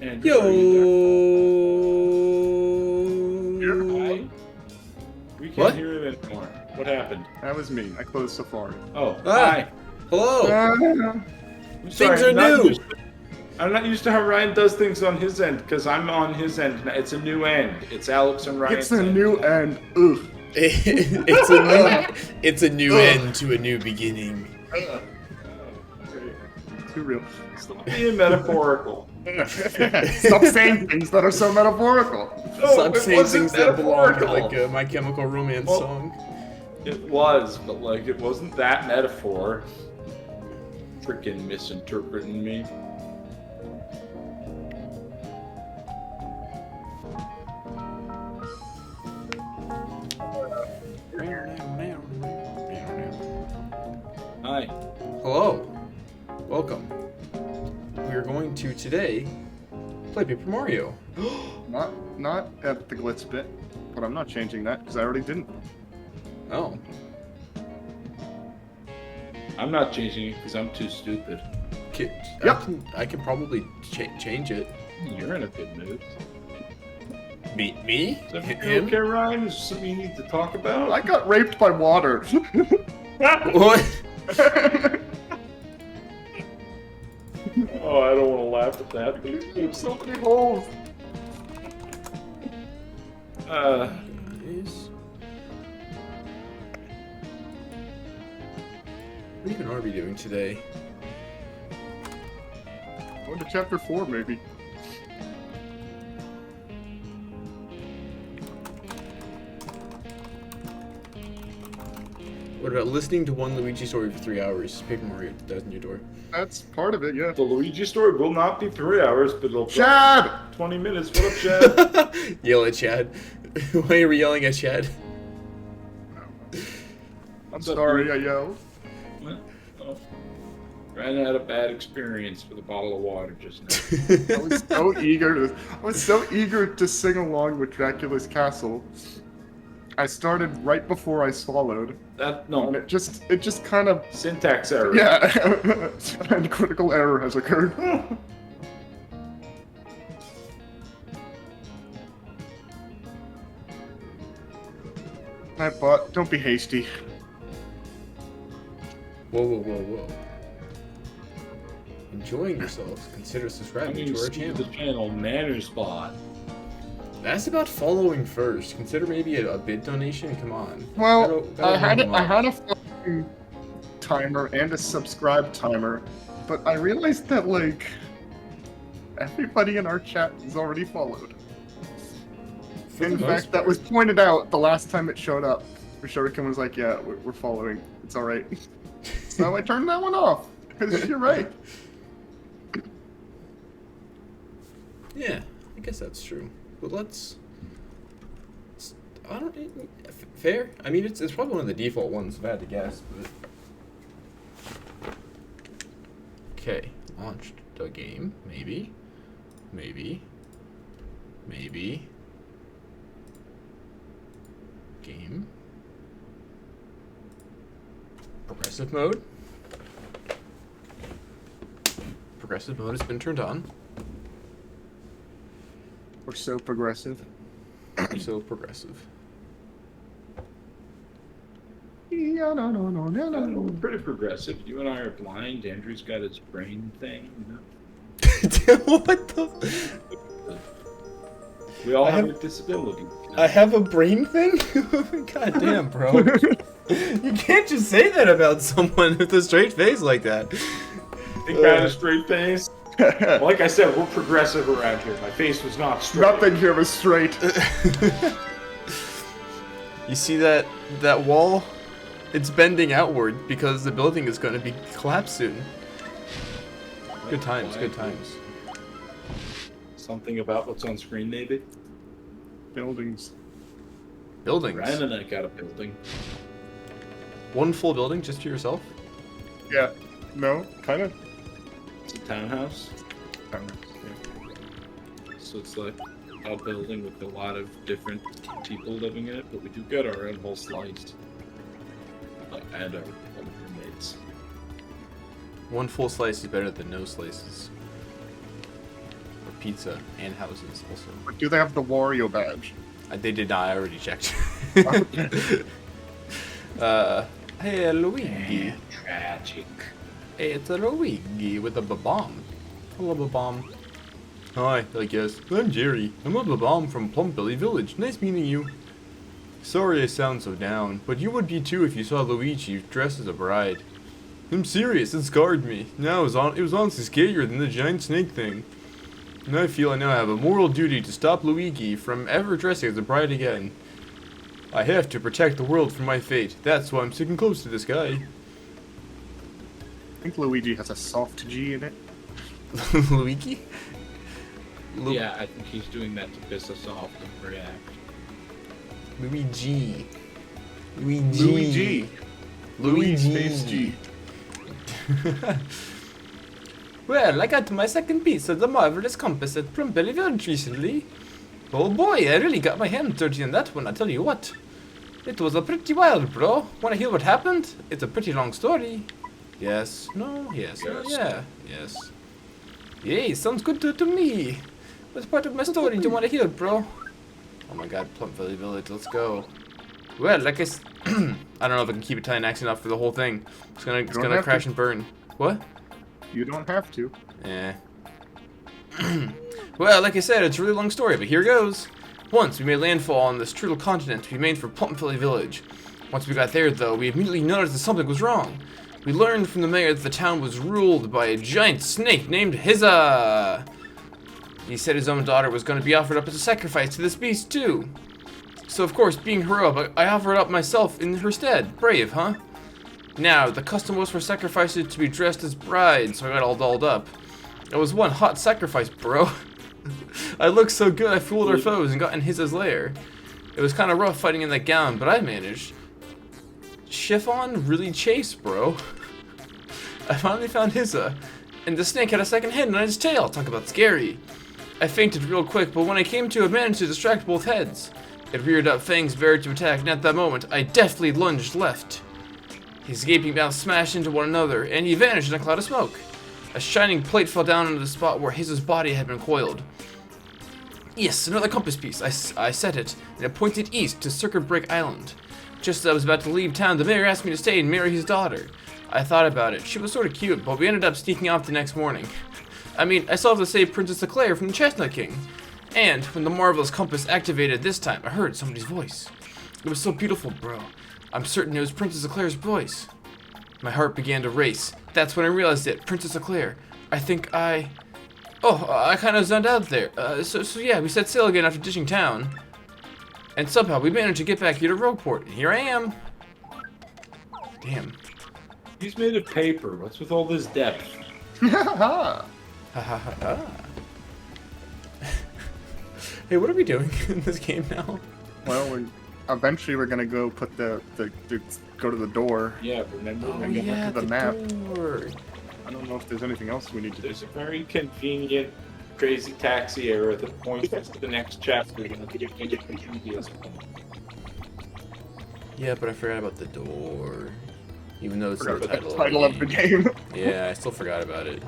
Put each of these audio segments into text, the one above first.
Andrew, Yo! are you there? Hi? We can't What? hear it anymore. What happened? That was me. I closed Safari. Oh, Ah. hi. Hello! I'm sorry, Things are new! I'm not used to how Ryan does things on his end, because I'm on his end. It's a new end. It's Alex and Ryan's It's a new end. Ugh. it's a new end to a new beginning. Too real. Stop being metaphorical. Stop saying things that are so metaphorical. No, Stop it saying wasn't things that belong in metaphorical. like a My Chemical Romance Well- song. It was, but like it wasn't that metaphor. Freaking misinterpreting me. Hi. Hello. Welcome. We are going to today play Paper Mario. Not at the glitz bit, but I'm not changing that because I already didn't. Oh. I'm not changing it because I'm too stupid. Yep. I can probably change it. You're in a good mood. Me? Is everything Him? okay, Ryan? Is there something you need to talk about? I got raped by water. What? Oh, I don't want to laugh at that. There's so many holes. Guys. What even are we doing today? Going to chapter 4, maybe. What about listening to one Luigi story for 3 hours? Paper Mario, that's in your door. That's part of it, yeah. the Luigi story will not be 3 hours, but it'll be Chad! 20 minutes. What up, Chad? Yell at Chad. Why are we yelling at Chad? I'm sorry, I yelled. Oh. Ryan had a bad experience with a bottle of water just now. I was so eager to sing along with Dracula's Castle. I started right before I swallowed, and it just kind of Syntax error. yeah, and critical error has occurred. Don't be hasty. Whoa. Enjoying yourselves, consider subscribing to our channel. The channel Manners Bot. That's about following first. Consider maybe a bid donation. Come on. Well, That'll I had a fucking timer and a subscribe timer, but I realized that like everybody in our chat is already followed. In fact, that was pointed out the last time it showed up. Shuriken was like, "Yeah, we're following. It's all right." So I turned that one off because you're right. Yeah, I guess that's true. But let's. I don't. Fair. I mean, it's probably one of the default ones if I had to guess. But okay, launched the game. Maybe. Game. Progressive mode. Progressive mode has been turned on. We're so progressive. We're so progressive. Yeah, no. We're pretty progressive. You and I are blind. Andrew's got his brain thing. You know? What the? We all have a disability. You know? I have a brain thing? God damn, bro. You can't just say that about someone with a straight face like that. Big kind of straight face. Like I said, we're progressive around here. My face was not straight. Nothing here was straight. You see that wall? It's bending outward because the building is going to be collapsed soon. Good times. Something about what's on screen, maybe? Buildings. Ryan and I got a building. One full building just to yourself? Yeah. No, kind of. It's a townhouse. So it's like a building with a lot of different people living in it, but we do get our own whole slice. And our own roommates. One full slice is better than no slices. pizza and houses also. But do they have the Wario badge? They did not. I already checked. Okay. Hey, Luigi. Tragic. Hey, it's a Luigi with a bomb. Hello, bomb. Hi, I guess. I'm Jerry. I'm a bomb from Plumpbelly Village. Nice meeting you. Sorry I sound so down, but you would be too if you saw Luigi dressed as a bride. I'm serious, it scarred me. Now it was honestly scarier than the giant snake thing. And I feel I now have a moral duty to stop Luigi from ever dressing as a bride again. I have to protect the world from my fate. That's why I'm sticking close to this guy. I think Luigi has a soft G in it. Luigi? Yeah, I think he's doing that to piss us off and react. Luigi. Luigi. Louis Space G. Well, I got my second piece of the marvelous compass at Plumpbelly Village recently. Oh boy, I really got my hands dirty on that one, I tell you what. It was a pretty wild, bro. Wanna hear what happened? It's a pretty long story. Yes, no, yes, no, yeah, yes. Yay, sounds good to me. What's part of my story do you wanna hear, bro? Oh my god, Plumpbelly Village, let's go. Well, like I I don't know if I can keep Italian accent up for the whole thing. It's gonna crash and burn. What? You don't have to. Eh. Well, like I said, it's a really long story, but here goes. Once we made landfall on this turtle continent we made for Plumpbelly Village. Once we got there, though, we immediately noticed that something was wrong. We learned from the mayor that the town was ruled by a giant snake named Hizza. He said his own daughter was going to be offered up as a sacrifice to this beast, too. So, of course, being heroic, I offered up myself in her stead. Brave, huh? Now, the custom was for sacrifices to be dressed as brides, so I got all dolled up. It was one hot sacrifice, bro. I looked so good I fooled our foes and got in Hizza's lair. It was kind of rough fighting in that gown, but I managed. Chiffon really chased, bro. I finally found Hizza, and the snake had a second head on its tail. Talk about scary. I fainted real quick, but when I came to, I managed to distract both heads. It reared up fangs bare to attack, and at that moment, I deftly lunged left. His gaping mouths smashed into one another, and he vanished in a cloud of smoke. A shining plate fell down into the spot where Hizza's body had been coiled. Yes, another compass piece. I set it, and it pointed east to Circuit Break Island. Just as I was about to leave town, the mayor asked me to stay and marry his daughter. I thought about it. She was sort of cute, but we ended up sneaking off the next morning. I mean, I still have to save Princess Eclair from the Chestnut King. And when the marvelous compass activated this time, I heard somebody's voice. It was so beautiful, bro. I'm certain it was Princess Eclair's voice. My heart began to race. That's when I realized it. Princess Eclair. I think I kind of zoned out there. So yeah, we set sail again after ditching town. And somehow we managed to get back here to Rogueport. And here I am. Damn. He's made of paper. What's with all this depth? Ha Ha ha ha ha. Hey, what are we doing in this game now? Well, eventually we're gonna go put go to the door. Yeah, remember? Oh get yeah, back to the the map. door. I don't know if there's anything else we need to do. There's a very convenient crazy taxi error that points us to the next chapter. You know, to get the previous one. Yeah, but I forgot about the door. Even though it's Forgot the about the title of the game. Yeah, I still forgot about it.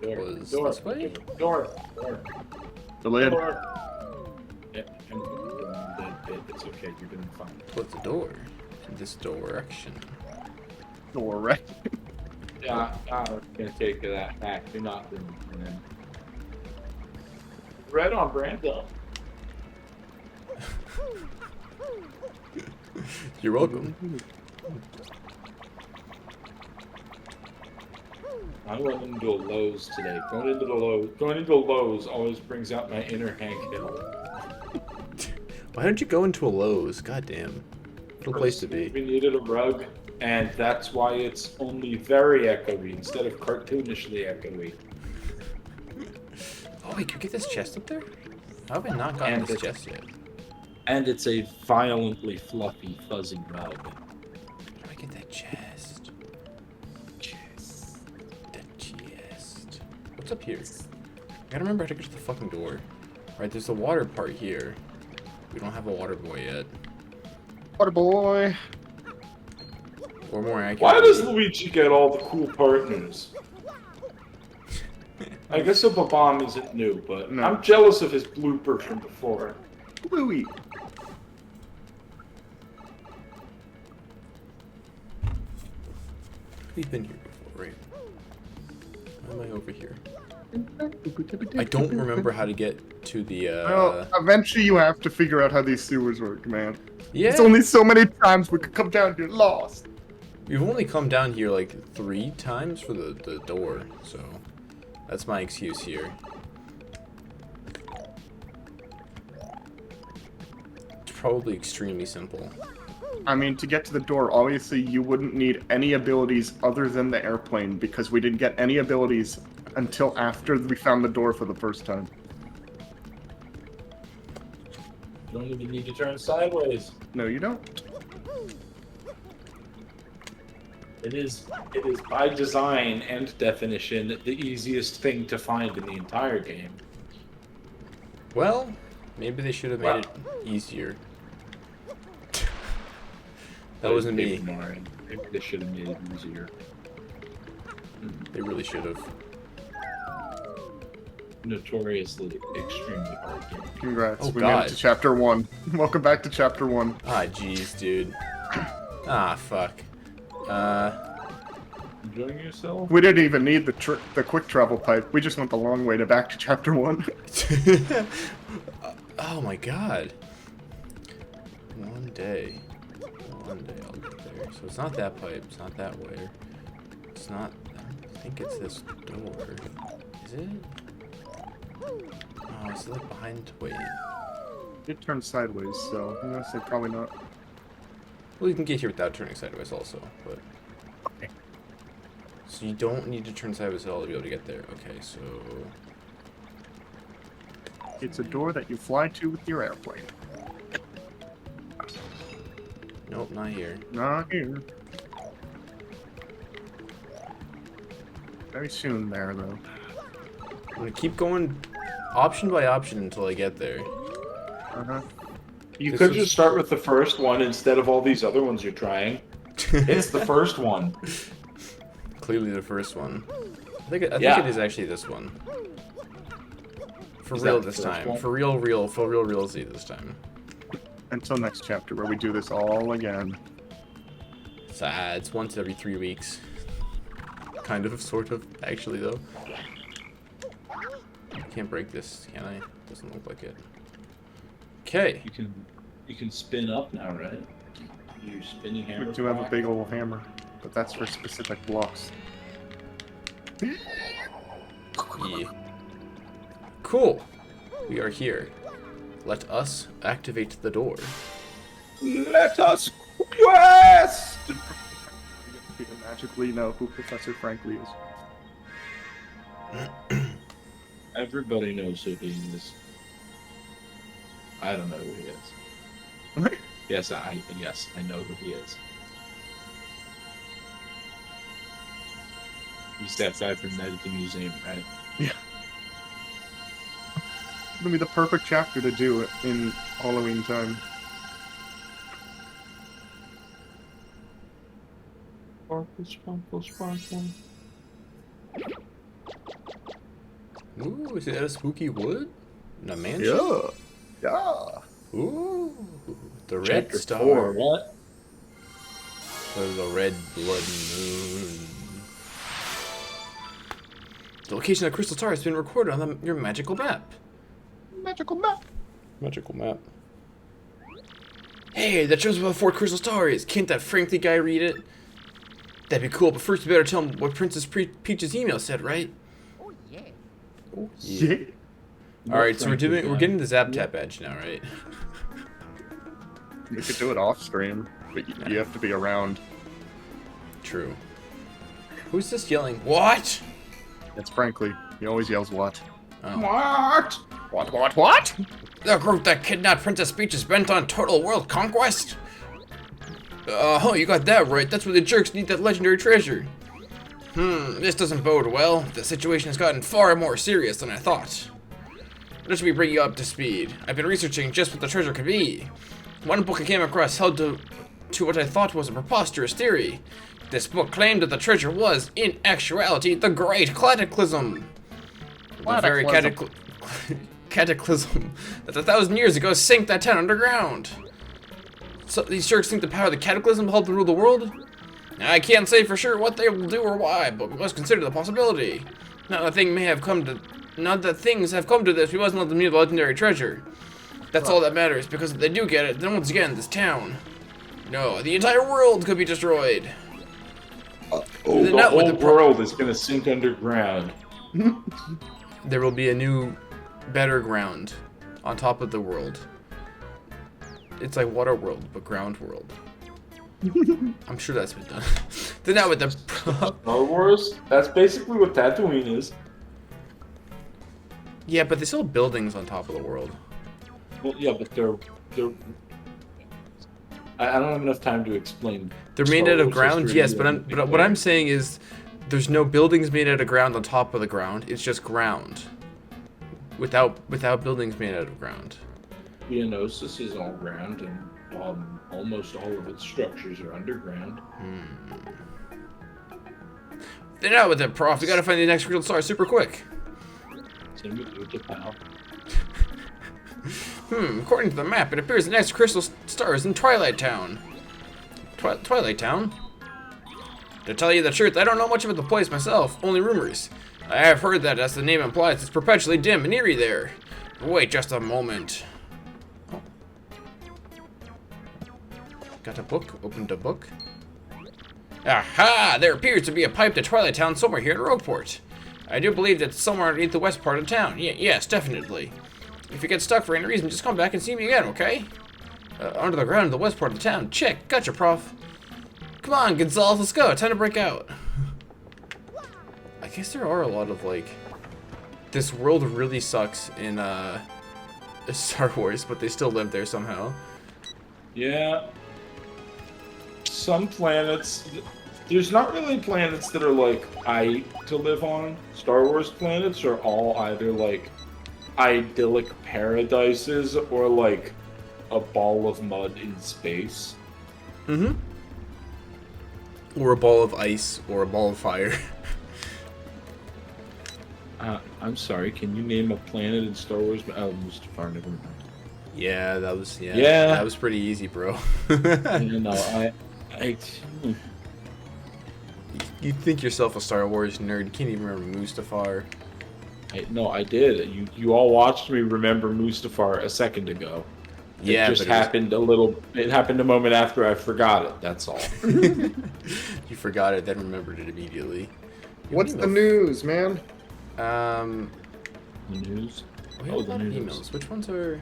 It was this way? Door. The lid. Yeah, it's okay. You're doing fine. What's the door? In this direction. Door, right? Yeah, I'm gonna take that back. You're not doing it. Right on, Brando. You're welcome. I went into a Lowe's today. Going into a Lowe's always brings out my inner Hank Hill. Why don't you go into a Lowe's? Goddamn. What a place to be. We needed a rug, and that's why it's only very echoey instead of cartoonishly echoey. Oh wait, can you get this chest up there? How have I not gotten And this it's- chest yet? And it's a violently fluffy, fuzzy rug. How do I get that chest? That chest. What's up here? I gotta remember how to get to the fucking door. Right, there's the water part here. We don't have a water boy yet. Water boy. Or more accurately. Why does Luigi get all the cool partners? I guess a Bomb isn't new, but No. I'm jealous of his blooper from before. Louie. We've been here before, right? Why am I over here? I don't remember how to get to the, Well, eventually you have to figure out how these sewers work, man. Yeah, It's only so many times we could come down here lost. we've only come down here like 3 times for the door, so that's my excuse here. It's probably extremely simple. I mean, to get to the door, obviously you wouldn't need any abilities other than the airplane, because we didn't get any abilities until after we found the door for the first time. You don't even need to turn sideways. No, you don't. It is by design and definition the easiest thing to find in the entire game. Well, maybe they should have made it easier. That wasn't me. Maybe they should have made it easier. They really should have. Notoriously extremely hard game. Congrats, Oh, we made God. it to chapter 1. Welcome back to chapter 1. Ah, jeez, dude. Ah, fuck. Enjoying yourself? We didn't even need the quick travel pipe. We just went the long way to back to chapter 1. Oh my god. One day I'll get there. So it's not that pipe, it's not that way. It's not, I don't think it's this door. Is it? Oh, it's like behind, wait. It turned sideways, so I'm gonna say probably not. Well, you can get here without turning sideways also, but... Okay. So you don't need to turn sideways at all to be able to get there. Okay, so... It's a door that you fly to with your airplane. Nope, not here. Not here. Very soon there, though. I'm gonna keep going option by option until I get there. Uh-huh. You This could is- just start with the first one instead of all these other ones you're trying. It's the first one. Clearly the first one. I think Yeah. it is actually this one. For Is real that the this first time. one? For realsy this time. Until next chapter, where we do this all again. It's once every 3 weeks. Kind of, sort of, actually though. Can't break this, can I? Doesn't look like it. Okay. You can spin up now, right? Your spinning hammer. We do have a block. big old hammer, but that's for specific blocks. Yeah. Cool. We are here. Let us activate the door. Let us quest. You can magically know who Professor Frankly is. Everybody knows who he is. I don't know who he is. Yes, I know who he is. He's that guy from Night at the Museum, right? It's gonna be the perfect chapter to do it in Halloween time. Sparkle, sparkle, sparkle. Ooh, is it a spooky wood? In a mansion? Yeah. Yeah. Ooh, the red Chapter star. 4, what? The red blood moon. The location of the crystal star has been recorded on your magical map. Magical map. Magical map. Hey, that shows where the fourth crystal star is. Can't that Frankly guy read it? That'd be cool, but first you better tell him what Princess Peach's email said, right? Oh yeah. Oh, Yeah. Alright, so we're getting the Zap Tap badge now, right? We could do it off stream, but you have to be around. True. Who's this yelling? What? It's Frankly. He always yells what? Oh. What? What? The group that kidnapped Princess Peach is bent on total world conquest? Oh, you got that right. That's where the jerks need that legendary treasure. This doesn't bode well. The situation has gotten far more serious than I thought. Let me bring you up to speed. I've been researching just what the treasure could be. One book I came across held to what I thought was a preposterous theory. This book claimed that the treasure was, in actuality, the Great Cataclysm. The very cataclysm that 1,000 years ago sank that town underground. So these sharks think the power of the cataclysm will help to rule the world? I can't say for sure what they will do or why, but we must consider the possibility. Now that things have come to this, we mustn't let them need the legendary treasure. That's all that matters, because if they do get it, then once again, this town, no, the entire world could be destroyed. The whole world is gonna sink underground. There will be a new, better ground on top of the world. It's like Water World, but Ground World. I'm sure that's been done. Then now with the Star Wars? That's basically what Tatooine is. yeah, but they still have buildings on top of the world. Well, yeah, but they're. I don't have enough time to explain. They're made out of ground, yes, but what I'm saying is, there's no buildings made out of ground on top of the ground. It's just ground, without buildings made out of ground. Geonosis is all ground, and almost all of its structures are underground. Then out with it, Prof. We gotta find the next crystal star super quick. Same with the pal. According to the map, it appears the next crystal star is in Twilight Town. Twilight Town? To tell you the truth, I don't know much about the place myself, only rumors. I have heard that, as the name implies, it's perpetually dim and eerie there. Wait just a moment. Oh. Got a book? Opened a book? Aha! There appears to be a pipe to Twilight Town somewhere here in Rogueport. I do believe that it's somewhere underneath the west part of town. Yes, definitely. If you get stuck for any reason, just come back and see me again, okay? Under the ground in the west part of the town. Check. Gotcha, Prof. Come on, Gonzalez, let's go. Time to break out. I guess there are a lot of, like... This world really sucks in, Star Wars, but they still live there somehow. Yeah. Some planets... There's not really planets that are, like, to live on. Star Wars planets are all either, like, idyllic paradises or, like, a ball of mud in space. Or a ball of ice, or a ball of fire. I'm sorry, can you name a planet in Star Wars? Oh, Mustafar, never mind. Yeah, that was pretty easy, bro. You think yourself a Star Wars nerd, you can't even remember Mustafar. No, I did. You all watched me remember Mustafar a second ago. Yeah, it just happened it happened a moment after I forgot it, that's all. You forgot it, then remembered it immediately. What's the news, man? The news? We have a lot of emails. Which ones are...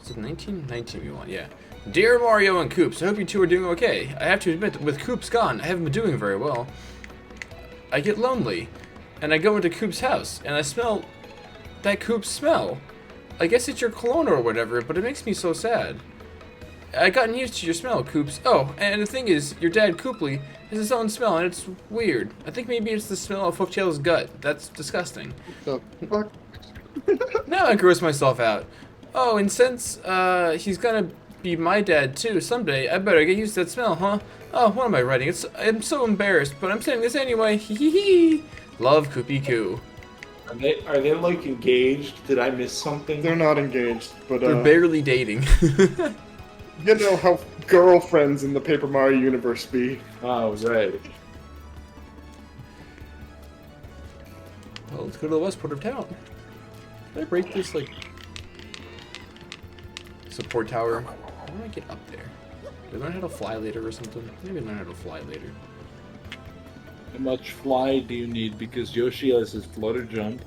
Is it 19? 19 we want, yeah. Dear Mario and Koops, I hope you two are doing okay. I have to admit, with Koops gone, I haven't been doing very well. I get lonely, and I go into Koops' house, and I smell that Koops smell. I guess it's your cologne or whatever, but it makes me so sad. I've gotten used to your smell, Koops. Oh, and the thing is, your dad, Kooply, has his own smell, and it's weird. I think maybe it's the smell of Hooktail's gut. That's disgusting. The fuck? Now I gross myself out. Oh, and since he's gonna be my dad too someday, I better get used to that smell, huh? Oh, what am I writing? I'm so embarrassed, but I'm saying this anyway. Hee hee hee. Love, Koopy Koo. Are they like engaged? Did I miss something? They're not engaged, but they're barely dating. You know how girlfriends in the Paper Mario universe be. Oh, right. Well, let's go to the west part of town. Did I break this, like, support tower? How do I get up there? Do I learn how to fly later or something? Maybe learn how to fly later. How much fly do you need? Because Yoshi has his flutter jump.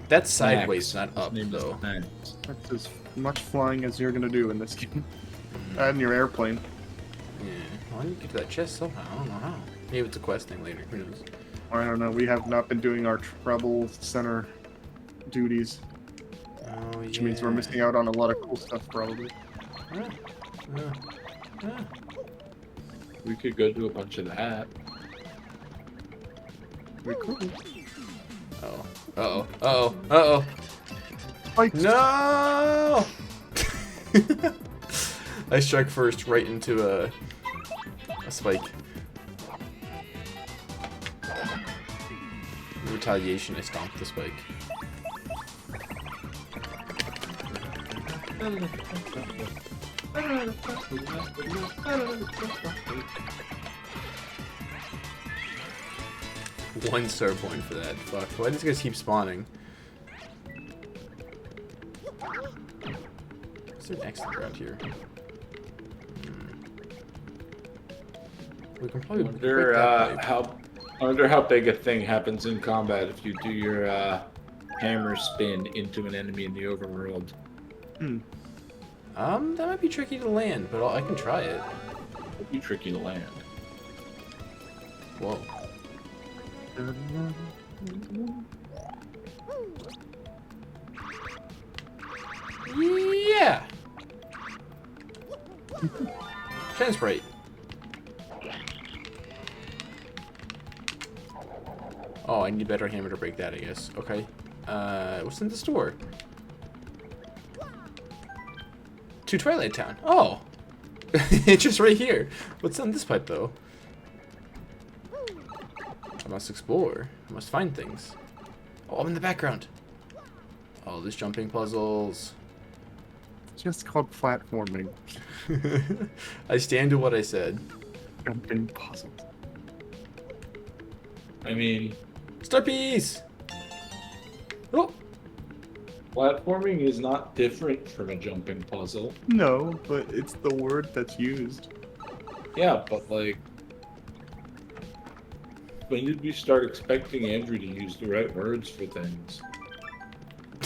That's sideways, not up, His name is though. Max. That's as much flying as you're gonna do in this game. And your airplane. Yeah. Well, I need to get to that chest somehow. I don't know how. Maybe it's a quest thing later. Who knows? Or I don't know, we have not been doing our trouble center duties. Oh, Which means we're missing out on a lot of cool stuff, probably. We could go do a bunch of that. We could. Uh-oh. Uh-oh. Uh-oh. Uh-oh. Spikes. No! I struck first right into a spike. In retaliation, I stomped the spike. One star point for that. Fuck. Why do these guys keep spawning? Is there an exit around here? We can probably break that pipe. I wonder how big a thing happens in combat if you do your hammer spin into an enemy in the overworld. That might be tricky to land, but I can try it. It'd be tricky to land. Whoa. Yeah. Transprite. Oh, I need a better hammer to break that, I guess. Okay. What's in the store? To Twilight Town. Oh! It's just right here. What's in this pipe, though? I must explore. I must find things. Oh, I'm in the background. Oh, there's jumping puzzles. Just called platforming. I stand to what I said. Jumping puzzles. I mean, Star piece! Oh! platforming is not different from a jumping puzzle. No, but it's the word that's used. Yeah, but like, when did we start expecting Andrew to use the right words for things?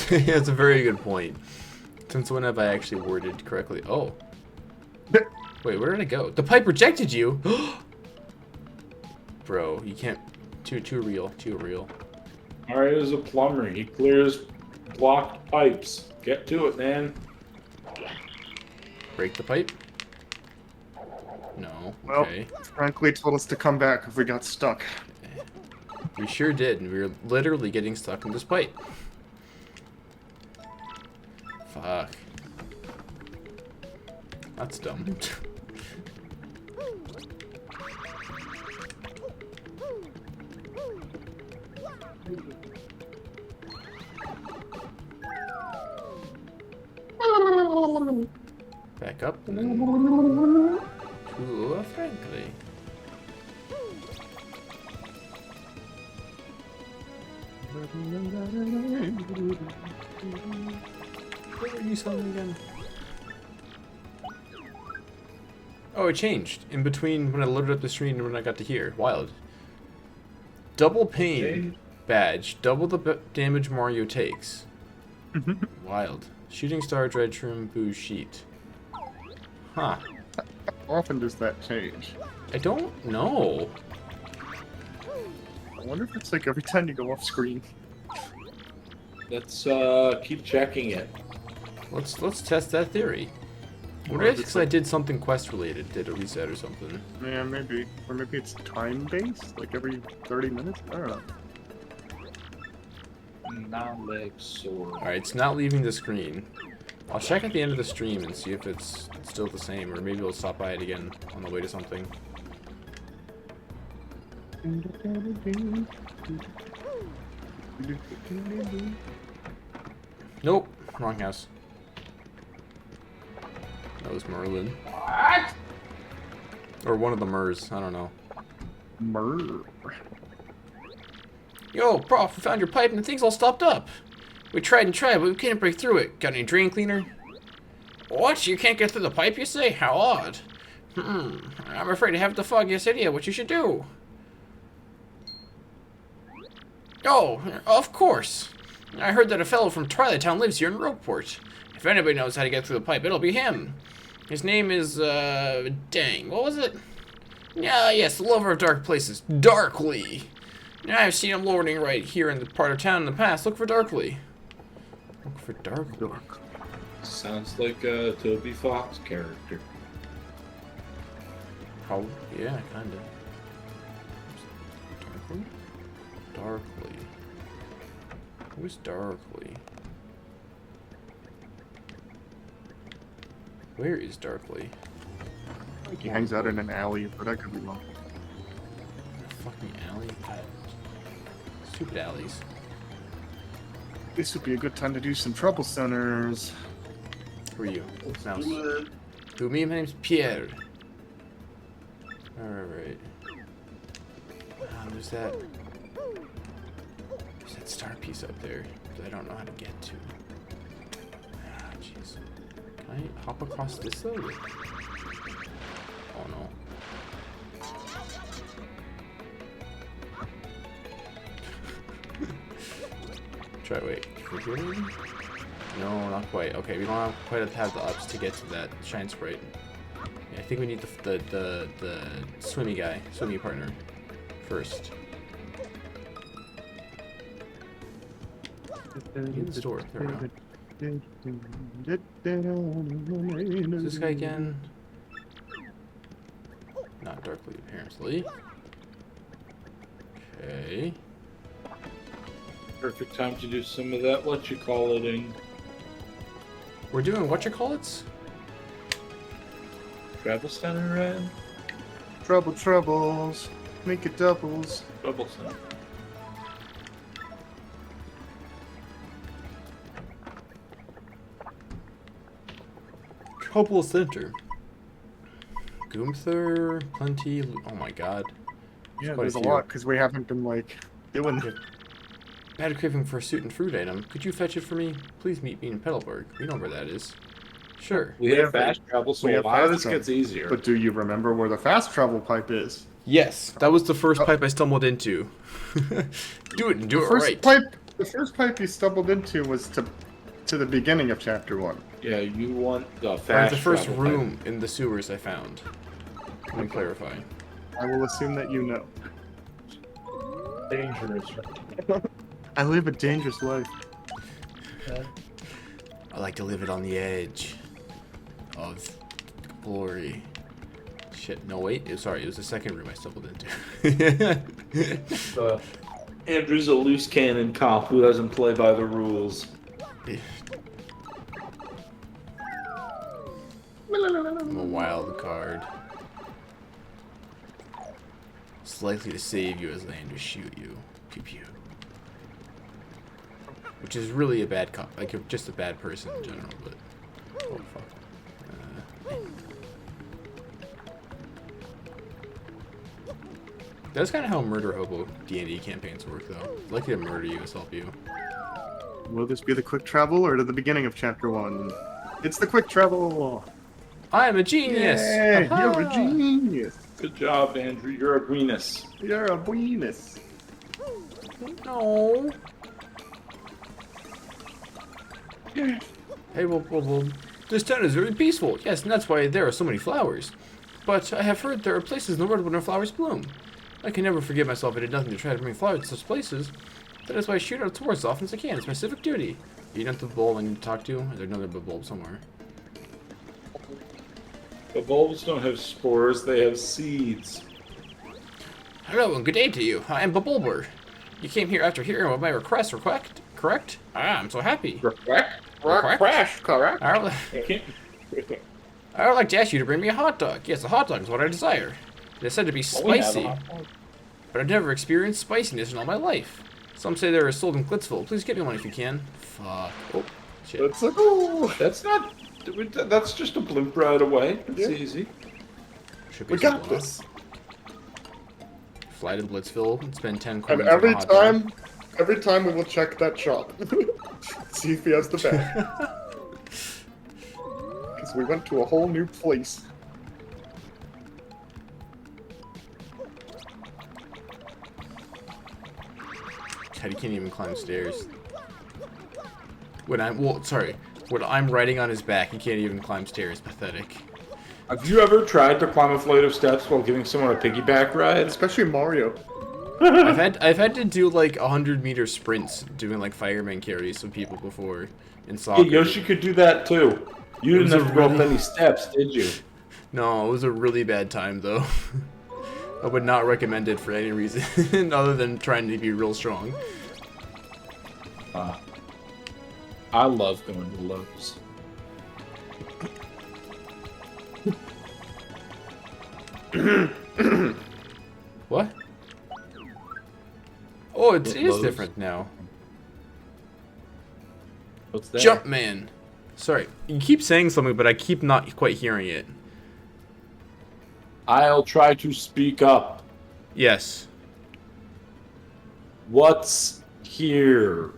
That's a very good point. Since when have I actually worded correctly? Oh. Wait, where did I go? The pipe rejected you! Bro, you can't... Too real. Too real. Mario's a plumber. He clears blocked pipes. Get to it, man. Break the pipe? No. Well, Okay. frankly told us to come back if we got stuck. We sure did, and we were literally getting stuck in this pipe. Fuck. That's dumb. Back up and then to frankly. What were you selling again? Oh, it changed in between when I loaded up the screen and when I got to here. Wild. Double pain badge. Double the damage Mario takes. Wild. Shooting star, dredge room, boo sheet. Huh. How often does that change? I don't know. I wonder if it's like every time you go off screen. Let's keep checking it. Let's test that theory. What if because I did something quest related, did a reset or something? Yeah, maybe. Or maybe it's time based, like every 30 minutes? I don't know. Non-leg sword. Alright, it's not leaving the screen. I'll check at the end of the stream and see if it's still the same, or maybe we'll stop by it again on the way to something. Nope, wrong house. That was Merlin. What? Or one of the Mers, I don't know. Murr. Yo, prof, we found your pipe and the thing's all stopped up. We tried and tried, but we can't break through it. Got any drain cleaner? What? You can't get through the pipe, you say? How odd. I'm afraid I have the foggiest idea what you should do. Oh, of course. I heard that a fellow from Twilight Town lives here in Rogueport. If anybody knows how to get through the pipe, it'll be him. His name is, dang, what was it? Yeah, yes, the lover of dark places, Darkly. I've seen him lording right here in the part of town in the past. Look for Darkly. Look for Darkly. Sounds like a Toby Fox character. Probably, yeah, kinda. Darkly? Darkly. Who's Darkly? Where is Darkly? I think he hangs out in an alley, but I could be wrong. Fucking alley. God. Stupid alleys. This would be a good time to do some trouble centers. Who are you? Mouse. Do it. Who, me? My name's Pierre. Alright. There's that star piece up there that I don't know how to get to. Ah, jeez. Can I hop across this though? Oh no. Try, wait. Can we do it? No, not quite. Okay, we don't quite have the ups to get to that shine sprite. Yeah, I think we need the swimmy guy, swimmy partner first. In the store. There we go. Is this guy again? Not Darkly, apparently. Okay. Perfect time to do some of that what-you-call-it-ing. We're doing whatchamacallits? Travel Center, Red? Troubles. Make it doubles. Travel Center. Trouble Center. Goomther, plenty. Oh my god. Yeah, quite there's a few. lot because we haven't been like doing. Bad craving for a suit and fruit item. Could you fetch it for me? Please meet me in Petalburg. We know where that is. Sure. We have fast travel, so we a have lot of fast this travel. gets easier. But do you remember where the fast travel pipe is? Yes, that was the first pipe I stumbled into. Do it and do it right. The first pipe you stumbled into was to the beginning of chapter 1. Yeah, you want the Or fast the first travel room in the sewers I found. Let me clarify. I will assume that you know. pipe. Dangerous. I live a dangerous life. I like to live it on the edge of glory. Shit, no wait, sorry, it was the second room I stumbled into. Andrew's a loose cannon cop who doesn't play by the rules. I'm a wild card. It's likely to save you as I aim to shoot you. Pew pew. Which is really a bad cop, like just a bad person in general, but oh fuck. That's kind of how murder hobo D&D campaigns work, though. Likely to murder you is help you. Will this be the quick travel or to the beginning of chapter 1? It's the quick travel. I am a genius. Yay, Ha-ha! you're a genius. Good job, Andrew. You're a greenus. You're a genius. No. Hey, well, this town is very peaceful. Yes, and that's why there are so many flowers. But I have heard there are places in the world where no flowers bloom. I can never forgive myself I did nothing to try to bring flowers to such places. That is why I shoot out towards as often as I can. It's my civic duty. You know the bulb I need to talk to? There's another bulb somewhere. The bulbs don't have spores, they have seeds. Hello and good day to you. I am Bulber. You came here after hearing what my requests were correct? Ah, I'm so happy. Correct? Correct? Correct. I would like to ask you to bring me a hot dog. Yes, a hot dog is what I desire. It is said to be spicy, but I've never experienced spiciness in all my life. Some say they are sold in Glitzville. Please get me one if you can. Fuck. Oh, shit. That's like, oh, That's not. That's just a bloop right away. It's Yeah. easy. Should be we got simple this. enough. Fly to Blitzville and spend 10 And coins every on a hot dog. time we will check that shop. See if he has the bag. Because we went to a whole new place. Teddy can't even climb stairs. When I'm riding on his back, he can't even climb stairs. Pathetic. Have you ever tried to climb a flight of steps while giving someone a piggyback ride? Especially Mario. I've had to do like 100-meter sprints doing like fireman carries with people before in soccer. Yeah, Yoshi could do that too. You was didn't a have to go up really- any steps, did you? No, it was a really bad time though. I would not recommend it for any reason other than trying to be real strong. I love going to Lowe's. What? Oh, it is loads. different now. What's that? Jumpman. Sorry, you keep saying something, but I keep not quite hearing it. I'll try to speak up. Yes. What's here?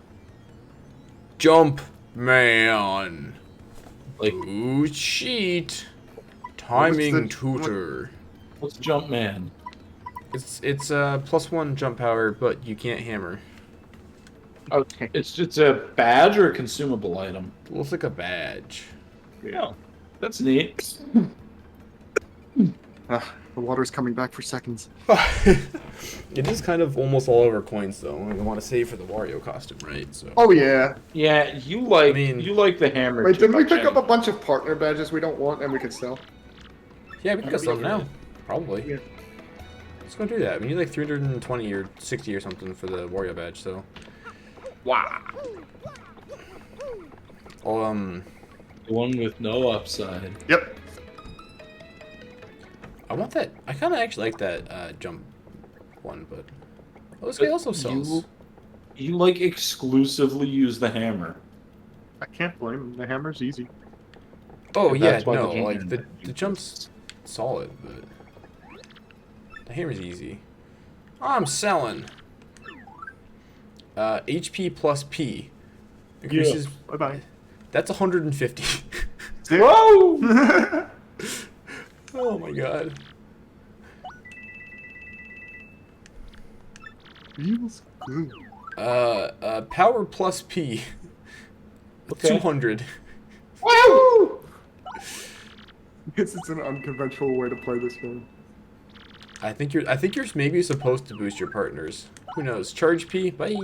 Jumpman. Like, Ooh, cheat. Timing What's the- tutor. what's Jumpman? It's a +1 jump power, but you can't hammer. Okay. It's a badge or a consumable item? It looks like a badge. Yeah, that's neat. The water's coming back for seconds. It is kind of almost all over coins, though. I want to save for the Wario costume, right? So. Oh yeah. Yeah, you like the hammer. Wait, too didn't we much, pick up a anyway. bunch of partner badges we don't want and we could sell? Yeah, we can get some now. Probably. Yeah. Let's go do that. We need like 320 or 60 or something for the Wario badge, so. Wow. Oh, The one with no upside. Yep. I want that. I kind of actually like that jump one, but oh, this guy also sells. You like exclusively use the hammer. I can't blame him. The hammer's easy. Oh Yeah, yeah, that's why no, the like hammer- the jump's solid, but the hammer's easy. I'm selling. HP plus P increases. Bye bye. That's 150. Whoa! Oh my god. Feels good. Power plus P. Okay. 200. Woo! Guess it's an unconventional way to play this game. I think you're maybe supposed to boost your partners. Who knows? Charge P. Bye.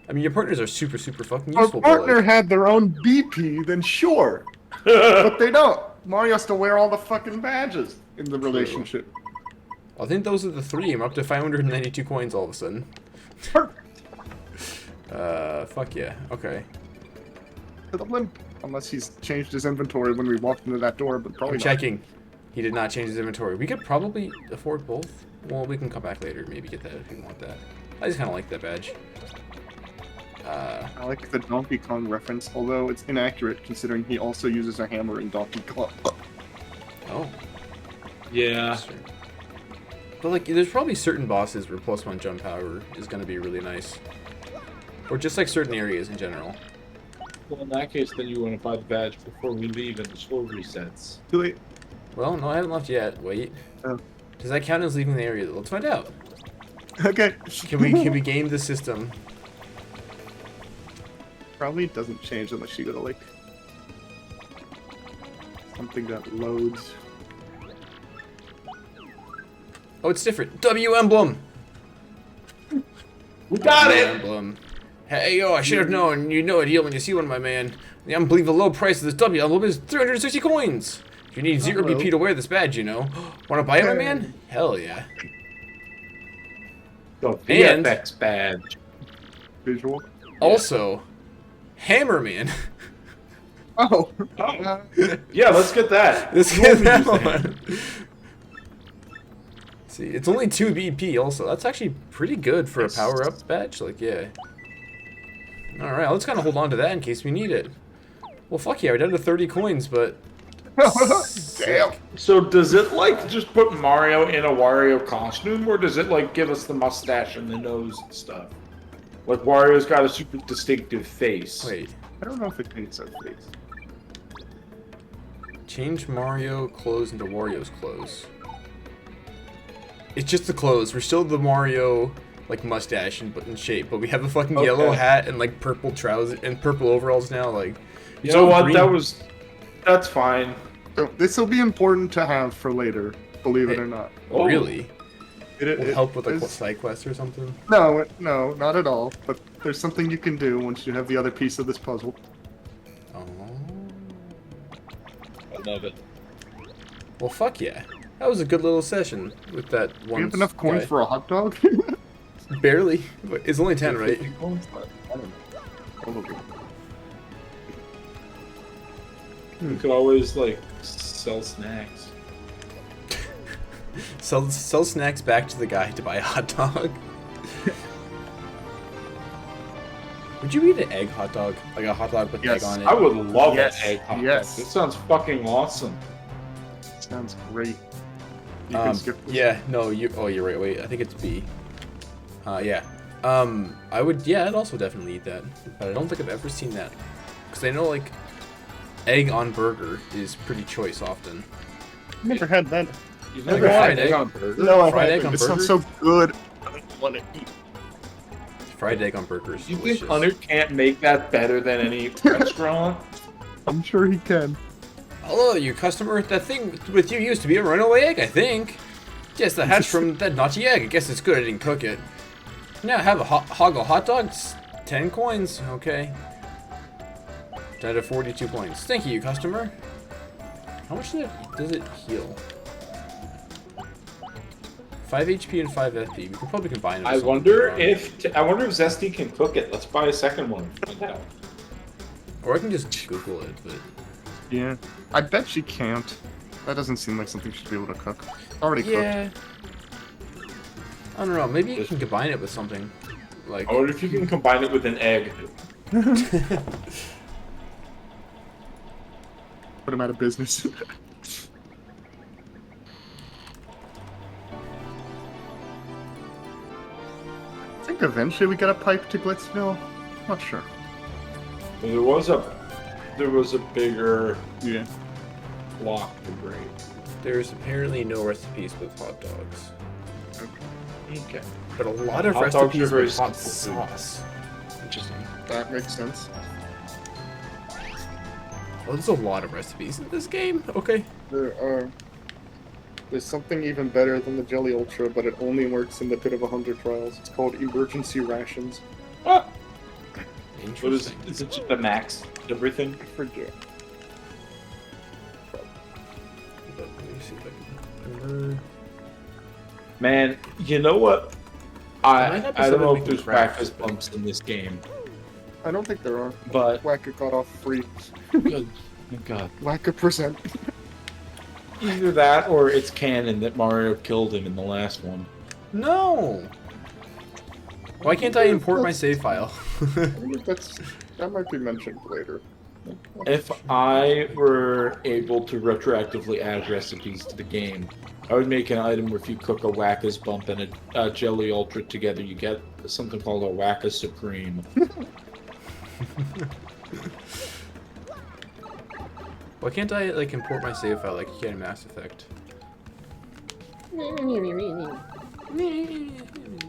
I mean, your partners are super fucking Our useful. but, partner like, had their own BP, then sure. But they don't. Mario has to wear all the fucking badges in the relationship. I think those are the three. I'm up to 592 coins all of a sudden. Perfect. Fuck yeah. Okay. To the limp. Unless he's changed his inventory when we walked into that door, but probably I'm not. checking. He did not change his inventory. We could probably afford both. Well, we can come back later. Maybe get that if you want that. I just kind of like that badge. I like the Donkey Kong reference, although it's inaccurate considering he also uses a hammer in Donkey Kong. Oh. Yeah. Sure. But like, there's probably certain bosses where +1 jump power is going to be really nice. Or just like certain areas in general. Well, in that case, then you want to buy the badge before we leave and the store resets. Too late. Well, no, I haven't left yet. Wait. Oh. Does that count as leaving the area? Let's find out. Okay. Can we game the system? Probably doesn't change unless you go to like something that loads. Oh, it's different. W emblem. We got W it! emblem. Hey yo, I should have known. You know a deal when you see one, my man. The unbelievable low price of this W emblem is 360 coins. You need 0 Hello. BP to wear this badge, you know. Want to buy it, my man? Hell yeah. The And- VFX badge. Visual. Also, Hammerman. Oh. Yeah, let's get that. Let's get that one. See, it's only 2 BP also. That's actually pretty good for a power-up badge. Like, yeah. Alright, let's kind of hold on to that in case we need it. Well, fuck yeah, we're down to 30 coins, but... Damn. So does it like just put Mario in a Wario costume, or does it like give us the mustache and the nose and stuff? Like Wario's got a super distinctive face. Wait. I don't know if it paints our face. Change Mario clothes into Wario's clothes. It's just the clothes. We're still the Mario, like, mustache and shape, but we have the fucking yellow Okay. hat and, like, purple trousers and purple overalls now, like... You know what? That's fine. So this will be important to have for later, believe it Hey. or not. Oh. Really? It Will help with, like, is- side quest or something? No, no, not at all. But there's something you can do once you have the other piece of this puzzle. Oh. I love it. Well, fuck yeah. That was a good little session with that Do one you have enough coins guy. for a hot dog? Barely. But it's only 10, right? 50 coins? I don't know. Probably. You could always like sell snacks. Sell snacks back to the guy to buy a hot dog. Would you eat an egg hot dog? Like a hot dog with Yes, egg on it? I would love Yes, an egg hot yes. dog. This sounds fucking awesome. Sounds great. You can skip this. Yeah, no, you're right. Wait, I think it's B. Yeah. I would, yeah, I'd also definitely eat that. But I don't think I've ever seen that. Because I know, like, egg on burger is pretty choice often. Never had that. You've Never never had had egg egg? on burger? No, I Fried egg haven't. on It sounds burger? so good. I don't want to eat. Fried egg on burger is You delicious. think Hunter can't make that better than any restaurant? I'm sure he can. Hello, you customer. That thing with you used to be a runaway egg, I think. Yes, the hatch from that naughty egg. I guess it's good I didn't cook it. Now have a hoggle hot dogs. 10 coins. Okay. Down to 42 points. Thank you, customer. How much does it heal? 5 HP and 5 FP. We could probably combine it. I wonder if Zesty can cook it. Let's buy a second one. Or I can just Google it, but... Yeah. I bet she can't. That doesn't seem like something she'd be able to cook. Already yeah. I don't know. Maybe you can combine it with something. Like... I wonder if you can combine it with an egg. Put him out of business. I think eventually we got a pipe to Glitzville. Not sure. There was a bigger Yeah. block to break. There's apparently no recipes with hot dogs. Okay. But a lot of Hot dogs recipes are very with hot simple food. sauce. Interesting. That makes sense. Oh, there's a lot of recipes in this game. Okay. There's something even better than the Jelly Ultra, but it only works in the Pit of 100 Trials. It's called Emergency Rations. Ah! What Interesting. is it just the max everything? I forget. Let me see if I can remember. Man, you know what? might I not be don't know something if we there's can craft. breakfast bumps in this game, I don't think there are. but Wacka got off free. good God, Wacka present. either that or it's canon that Mario killed him in the last one. No! Why can't I import my save file? I think that might be mentioned later. If I were able to retroactively add recipes to the game, I would make an item where if you cook a Wacka's Bump and a Jelly Ultra together, you get something called a Wacka Supreme. Why can't I, like, import my save file like you can in Mass Effect?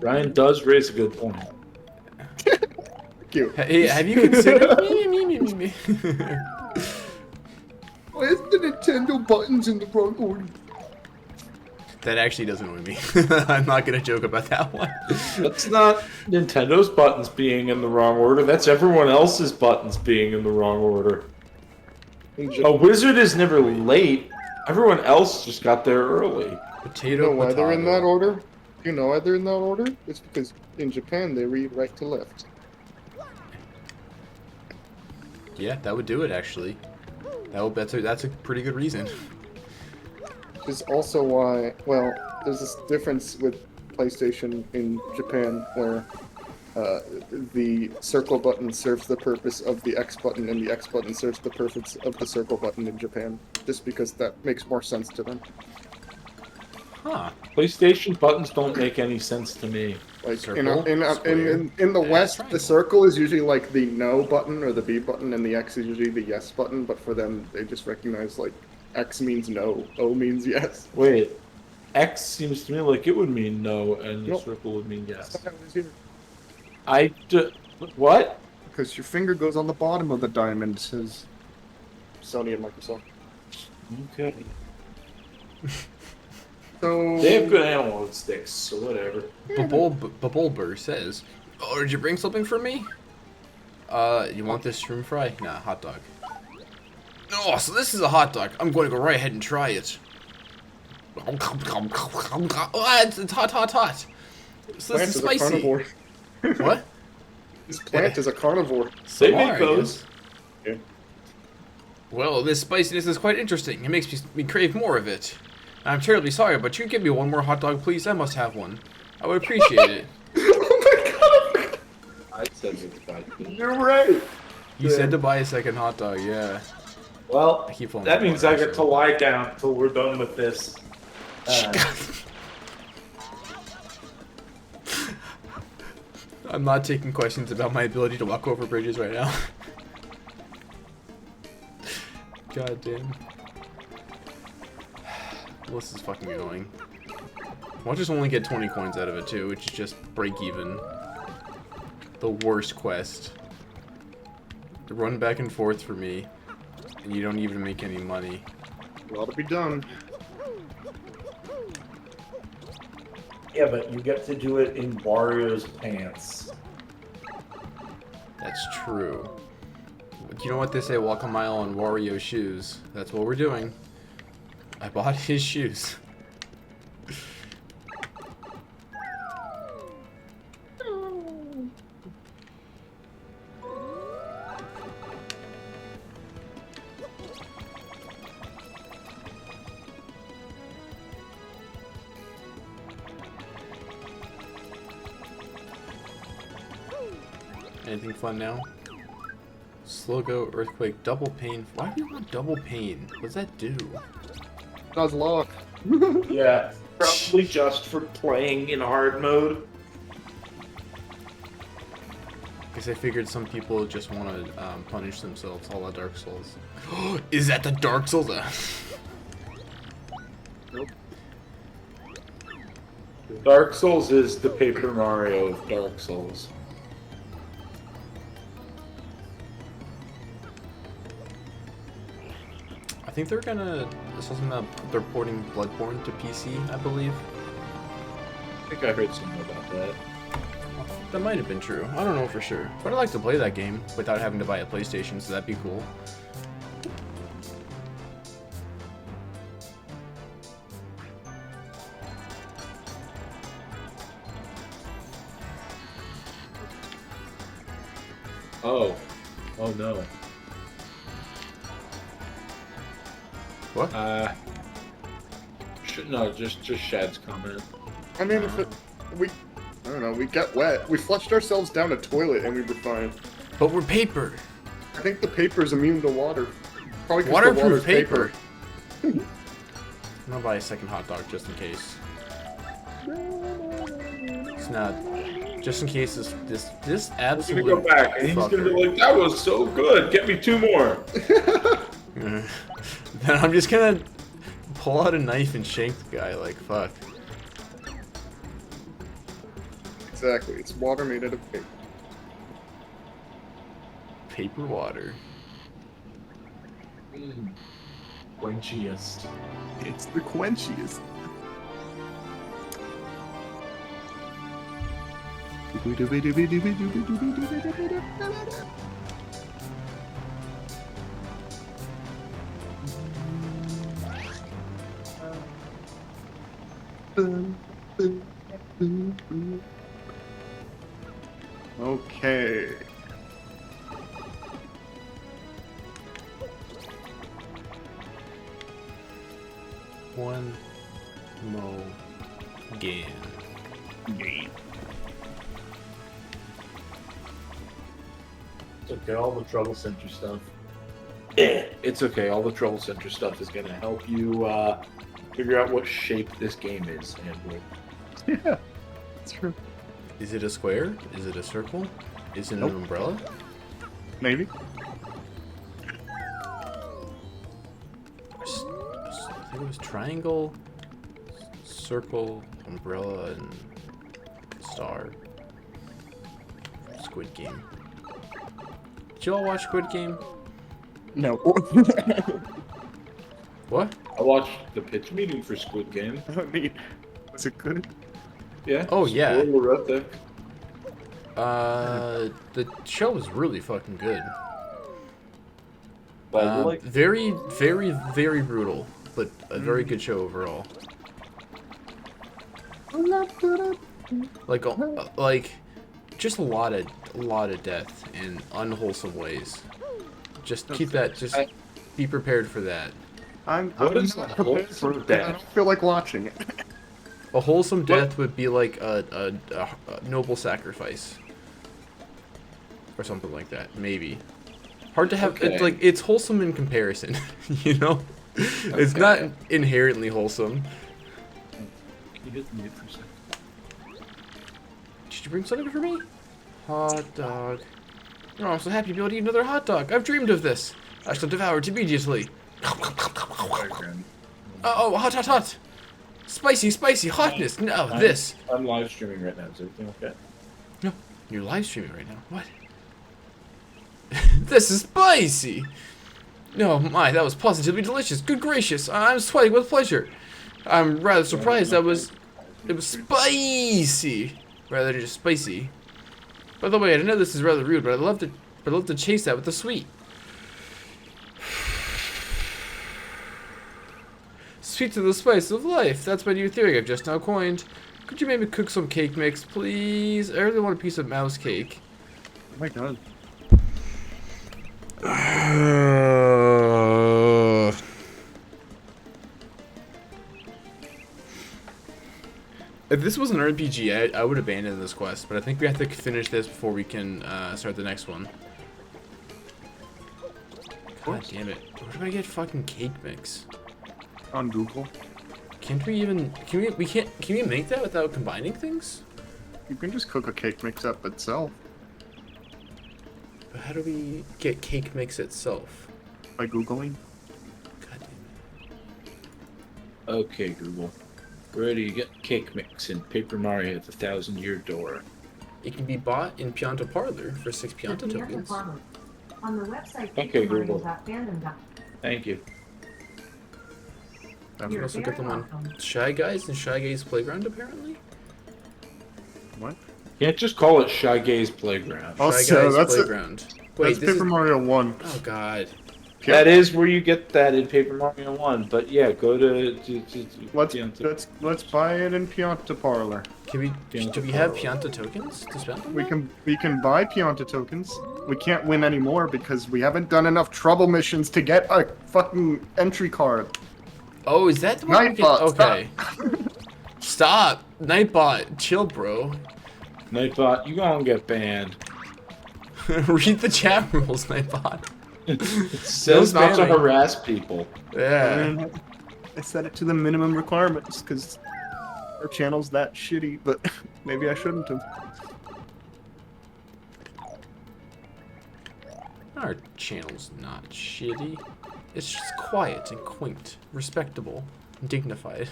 Ryan does raise a good point. Cute. Hey, have you considered... Why is the Nintendo buttons in the wrong order? That actually does annoy me. I'm not gonna joke about that one. That's not Nintendo's buttons being in the wrong order. That's everyone else's buttons being in the wrong order. A wizard is never late. Everyone else just got there early. Potato, You know why they're in that potato. order? You know why they're in that order? It's because in Japan they read right to left. Yeah, that would do it, actually. That's a pretty good reason. Which is also why, well, there's this difference with PlayStation in Japan where the circle button serves the purpose of the X button and the X button serves the purpose of the circle button in Japan. Just because that makes more sense to them. Huh. PlayStation buttons don't make any sense to me. Like Circle, in the square, West, triangle. the circle is usually like the no button or the B button, and the X is usually the yes button. But for them, they just recognize like X means no, O means yes. Wait, X seems to me like it would mean no, and the Nope. circle would mean yes. Because What? your finger goes on the bottom of the diamond, says Sony and Microsoft. Okay. So They have good analog sticks, so whatever. Babulber says, "Oh, did you bring something for me? You want this shroom fry? Nah, hot dog. Oh, so this is a hot dog. I'm going to go right ahead and try it. Oh, it's hot. So this is plant is a spicy. carnivore. What? This plant is a carnivore. They Some make are, I those. guess. Well, this spiciness is quite interesting. It makes me crave more of it. I'm terribly sorry, but you give me one more hot dog, please. I must have one. I would appreciate it. Oh my god! I said it's spicy. You're right. You said to buy a second hot dog, yeah. Well, I keep falling that for means it, I get to actually. lie down until we're done with this. I'm not taking questions about my ability to walk over bridges right now. God damn. Well, this is fucking annoying. I'll just only get 20 coins out of it too, which is just break even. The worst quest. To run back and forth for me, and you don't even make any money. It ought to be done. Yeah, but you get to do it in Wario's pants. That's true. You know what they say, walk a mile on Wario shoes. That's what we're doing. I bought his shoes. Anything fun now? Slow go, earthquake, double pain. Why do you want double pain? What does that do? Does luck. Yeah, probably just for playing in hard mode. Guess I figured some people just want to punish themselves, a la Dark Souls. Is that the Dark Souls? Nope. Dark Souls is the Paper Mario of Dark Souls. I think they're gonna. Something about they're porting Bloodborne to PC, I believe. I think I heard something about that. That might have been true. I don't know for sure. But I'd like to play that game without having to buy a PlayStation, so that'd be cool. Oh. Oh no. What? No, just Shad's comment. I mean, if it, I don't know, we got wet. We flushed ourselves down a toilet and we were fine. But we're paper. I think the paper's immune to water. Probably 'cause the Waterproof water's paper. I'm gonna buy a second hot dog just in case. It's not. Just in case this He's gonna absolute. go back and he's gonna be like, "That was so good. Get me 2 more." Then I'm just gonna pull out a knife and shank the guy. Like fuck. Exactly. It's water made out of paper. Paper water. Quenchiest. It's the quenchiest. Okay. One more game. It's okay, all the Trouble Center stuff. It's okay, all the Trouble Center stuff is gonna help you figure out what shape this game is, Andrew. Yeah, that's true. Is it a square? Is it a circle? Is it Nope. an umbrella? Maybe. I think it was triangle, circle, umbrella, and star. Squid Game. Did you all watch Squid Game? No. What? I watched the pitch meeting for Squid Game. Neat. Was it good? Yeah. Oh, yeah. Spoiler. The show was really fucking good. But Very, very, very brutal, but a very good show overall. Like, just a lot of death in unwholesome ways. Just keep that. Just be prepared for that. I'm is not a prepared wholesome for it. I death? don't feel like watching it. A wholesome death would be like a noble sacrifice. Or something like that, maybe. Hard to have, Okay. it's wholesome in comparison, you know? It's Okay. not inherently wholesome. Can you hit the mute for a second? Did you bring something for me? Hot dog. Oh, I'm so happy to be able to eat another hot dog. I've dreamed of this. I shall devour it immediately. Oh, hot, hot, hot. Spicy, spicy, hotness. No, this. I'm live streaming right now. Is everything okay? No, you're live streaming right now. What? This is spicy. No, my, that was positively delicious. Good gracious, I'm sweating with pleasure. I'm rather surprised it was spicy rather than just spicy. By the way, I know this is rather rude, but I'd love to chase that with the sweet. Sweet to the spice of life. That's my new theory I've just now coined. Could you maybe cook some cake mix, please? I really want a piece of mouse cake. Oh my god. If this was an RPG, I would abandon this quest, but I think we have to finish this before we can start the next one. God damn it. Where do I get fucking cake mix? On Google. Can't we even... Can we make that without combining things? You can just cook a cake mix up itself But how do we get cake mix itself? by Googling. God damn it. Okay, Google. Where do you get cake mix in Paper Mario at the 1,000-Year Door? It can be bought in Pianta Parlor for 6 Pianta tokens. On the website, Okay, Google. papermario.fandom.com. Thank you. We can You're also get very them on welcome. Shy Guys and Shy Guys Playground, apparently? What? Can't just call it Shy Gay's Playground. Oh, Shy so Guys that's it. Playground. Wait, That's this Paper is... Mario 1. Oh, God. That is where you get that in Paper Mario 1, but yeah, go to Let's buy it in Pianta Parlor. Can we... Do we have Pianta tokens to spend on that? We can buy Pianta tokens. We can't win anymore because we haven't done enough trouble missions to get a fucking entry card. Oh, is that the one we can... Nightbot, Okay. Stop! Nightbot, chill, bro. Nightbot, you gonna get banned. Read the chat rules, Nightbot. It says No not to spamming. harass people. Yeah. And I set it to the minimum requirements because our channel's that shitty, but maybe I shouldn't have. Our channel's not shitty. It's just quiet and quaint, respectable, and dignified.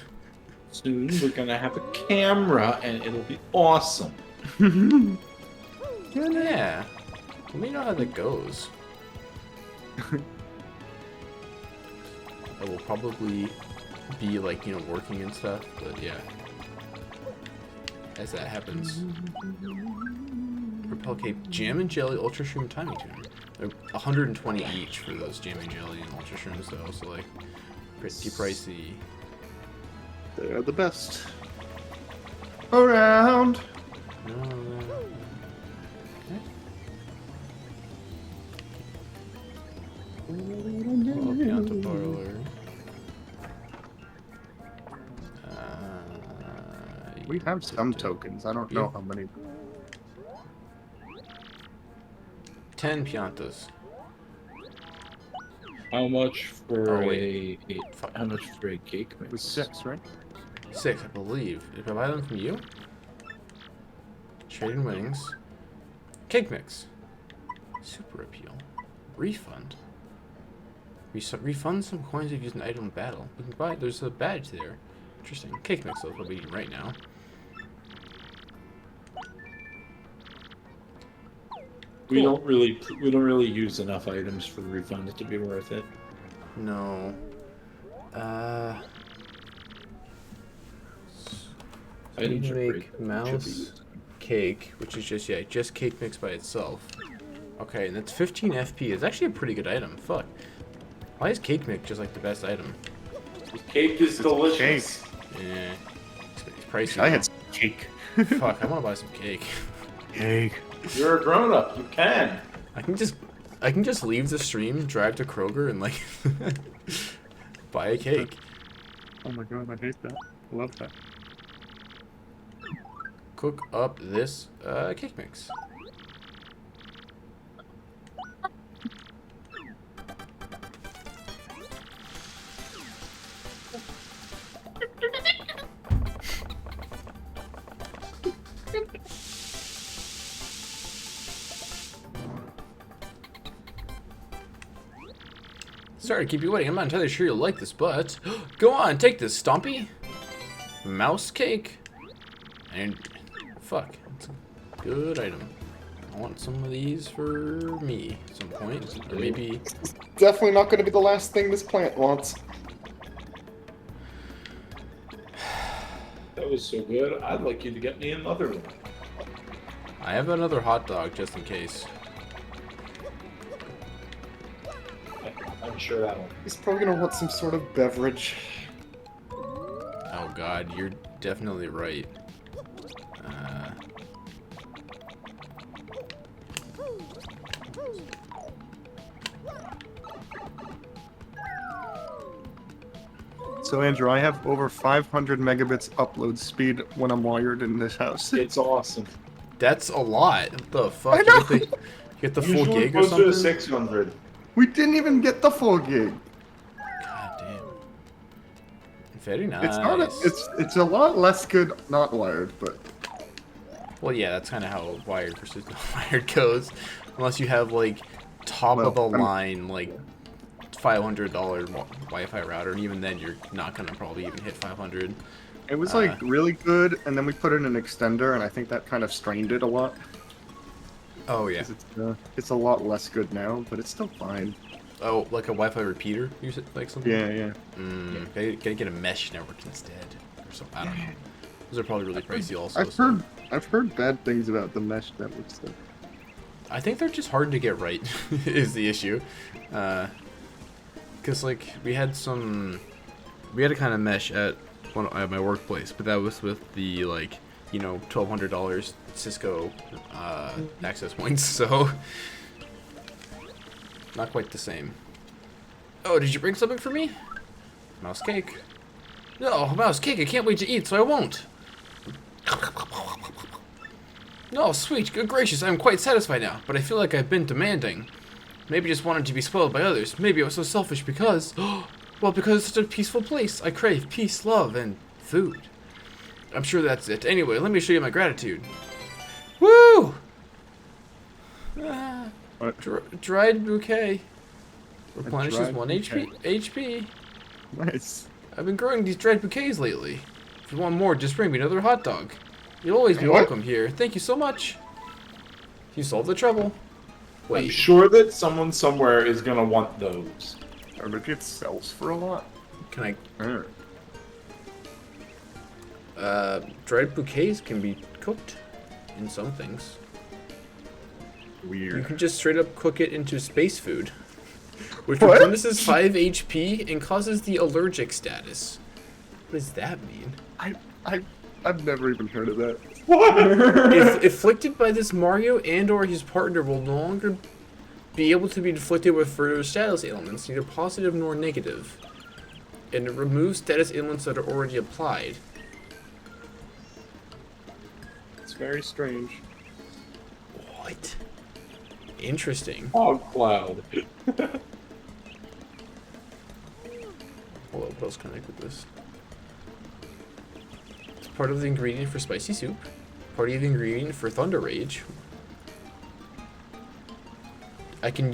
Soon we're gonna have a camera and it'll be awesome. Yeah. Let me know how that goes. I will probably be like, you know, working and stuff, but yeah. As that happens. Repel Cape, Jam and Jelly, Ultra Shroom, Timing Tuner. They're 120 each for those Jam and Jelly and Ultra Shrooms though, so like, pretty pricey. They're the best around. No, Oh, Pianta Parlor. We have some tokens. I don't know how many. 10 Piantas. How much for Oh, how much for a cake It was mix? 6, right? 6, I believe. If I buy them from you? Trading winnings. Cake mix. Super appeal. Refund. Refund some coins if you use an item in battle. We can buy. There's a badge there. Interesting. Cake mix. That's what we're eating right now. We don't really use enough items for the refund to be worth it. No. Items You are make great. Should be mouse used. cake, which is just just cake mix by itself. Okay, and that's 15 FP. It's actually a pretty good item. Fuck. Why is cake mix just like the best item? Cake is delicious. Yeah. It's pricey. I though. had some cake. Fuck, I want to buy some cake. Cake. You're a grown up. You can. I can just I can just leave the stream, drive to Kroger, and like buy a cake. Oh my god, I hate that. I love that. Cook up this cake mix. Sorry to keep you waiting. I'm not entirely sure you'll like this, but go on, take this, Stompy. Mouse cake. And fuck, it's a good item. I want some of these for me at some point. Or maybe Definitely not going to be the last thing this plant wants. That was so good. I'd like you to get me another one. I have another hot dog just in case. I'm sure that one. He's probably going to want some sort of beverage. Oh god, you're definitely right. So Andrew, I have over 500 megabits upload speed when I'm wired in this house. It's awesome. That's a lot. What the fuck? I know! You get the full Usually gig or goes to something? 600. We didn't even get the full gig. God damn. Very nice. It's not. It's a lot less good not wired, but Well, yeah, that's kind of how wired versus not wired goes. Unless you have like top of the line like $500 Wi-Fi router, and even then you're not gonna probably even hit 500. it was like really good. And then we put in an extender, and I think that kind of strained it a lot. Oh yeah. 'Cause it's a lot less good now, but it's still fine. Oh, like a Wi-Fi repeater? You said like something? Yeah. Gotta get a mesh network instead, or something. I don't know. Those are probably really pricey also. I've heard bad things about the mesh network stuff. I think they're just hard to get right, is the issue. Because, like, we had a kind of mesh at my workplace, but that was with the, like, you know, $1,200 Cisco access points, so not quite the same. Oh, did you bring something for me? Mouse cake. No, mouse cake, I can't wait to eat, so I won't. No, sweet, good gracious, I am quite satisfied now, but I feel like I've been demanding. Maybe just wanted to be spoiled by others. Maybe I was so selfish because... well, because it's such a peaceful place. I crave peace, love, and food. I'm sure that's it. Anyway, let me show you my gratitude. Woo! Dried bouquet. Replenishes dried 1 bouquet. HP. Nice. I've been growing these dried bouquets lately. If you want more, just bring me another hot dog. You'll always be What? welcome here. Thank you so much. You solved the trouble. I'm Wait. sure that someone somewhere is gonna want those. Or maybe it sells for a lot. Can Alright. I... dried bouquets can be cooked in some things. You Weird. can just straight up cook it into space food, which What? replenishes 5 HP and causes the allergic status. What does that mean? I've never even heard of that. If afflicted by this, Mario and/or his partner will no longer be able to be afflicted with further status ailments, neither positive nor negative. And it removes status ailments that are already applied. It's very strange. What? Interesting. Fog cloud. Hold on, what else can I make with this? It's part of the ingredient for spicy soup. Part of the ingredient for Thunder Rage. I can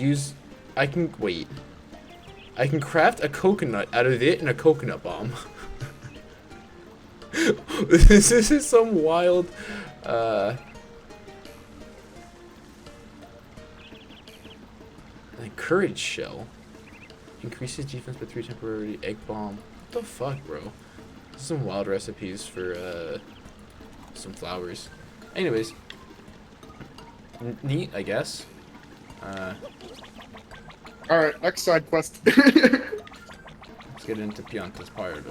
craft a coconut out of it and a coconut bomb. This is some wild, like courage shell. Increases defense by 3 temporary egg bomb. What the fuck, bro? This is some wild recipes for, some flowers. Anyways. Neat, I guess. Alright, next side quest. Let's get into Pianta's parlor.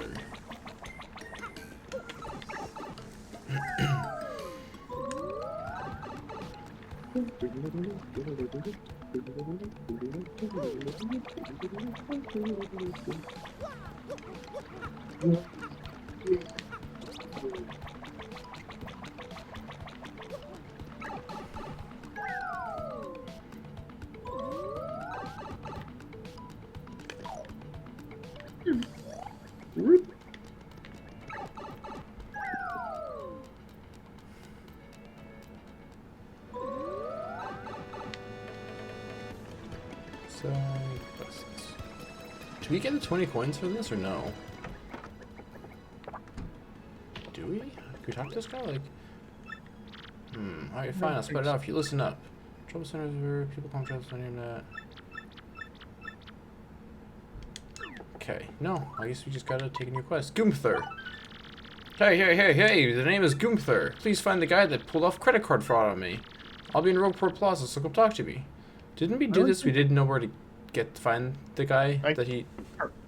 Side quests. Do we get the 20 coins for this or no? Do we? Can we talk to this guy? Like, alright, fine, I'll spread it out if you listen up. Trouble centers where people come to us on the internet. Okay, no, I guess we just gotta take a new quest. Goompther! Hey, the name is Goompther. Please find the guy that pulled off credit card fraud on me. I'll be in Rogueport Plaza, so come talk to me. Didn't we do this? We didn't know where to find the guy that he...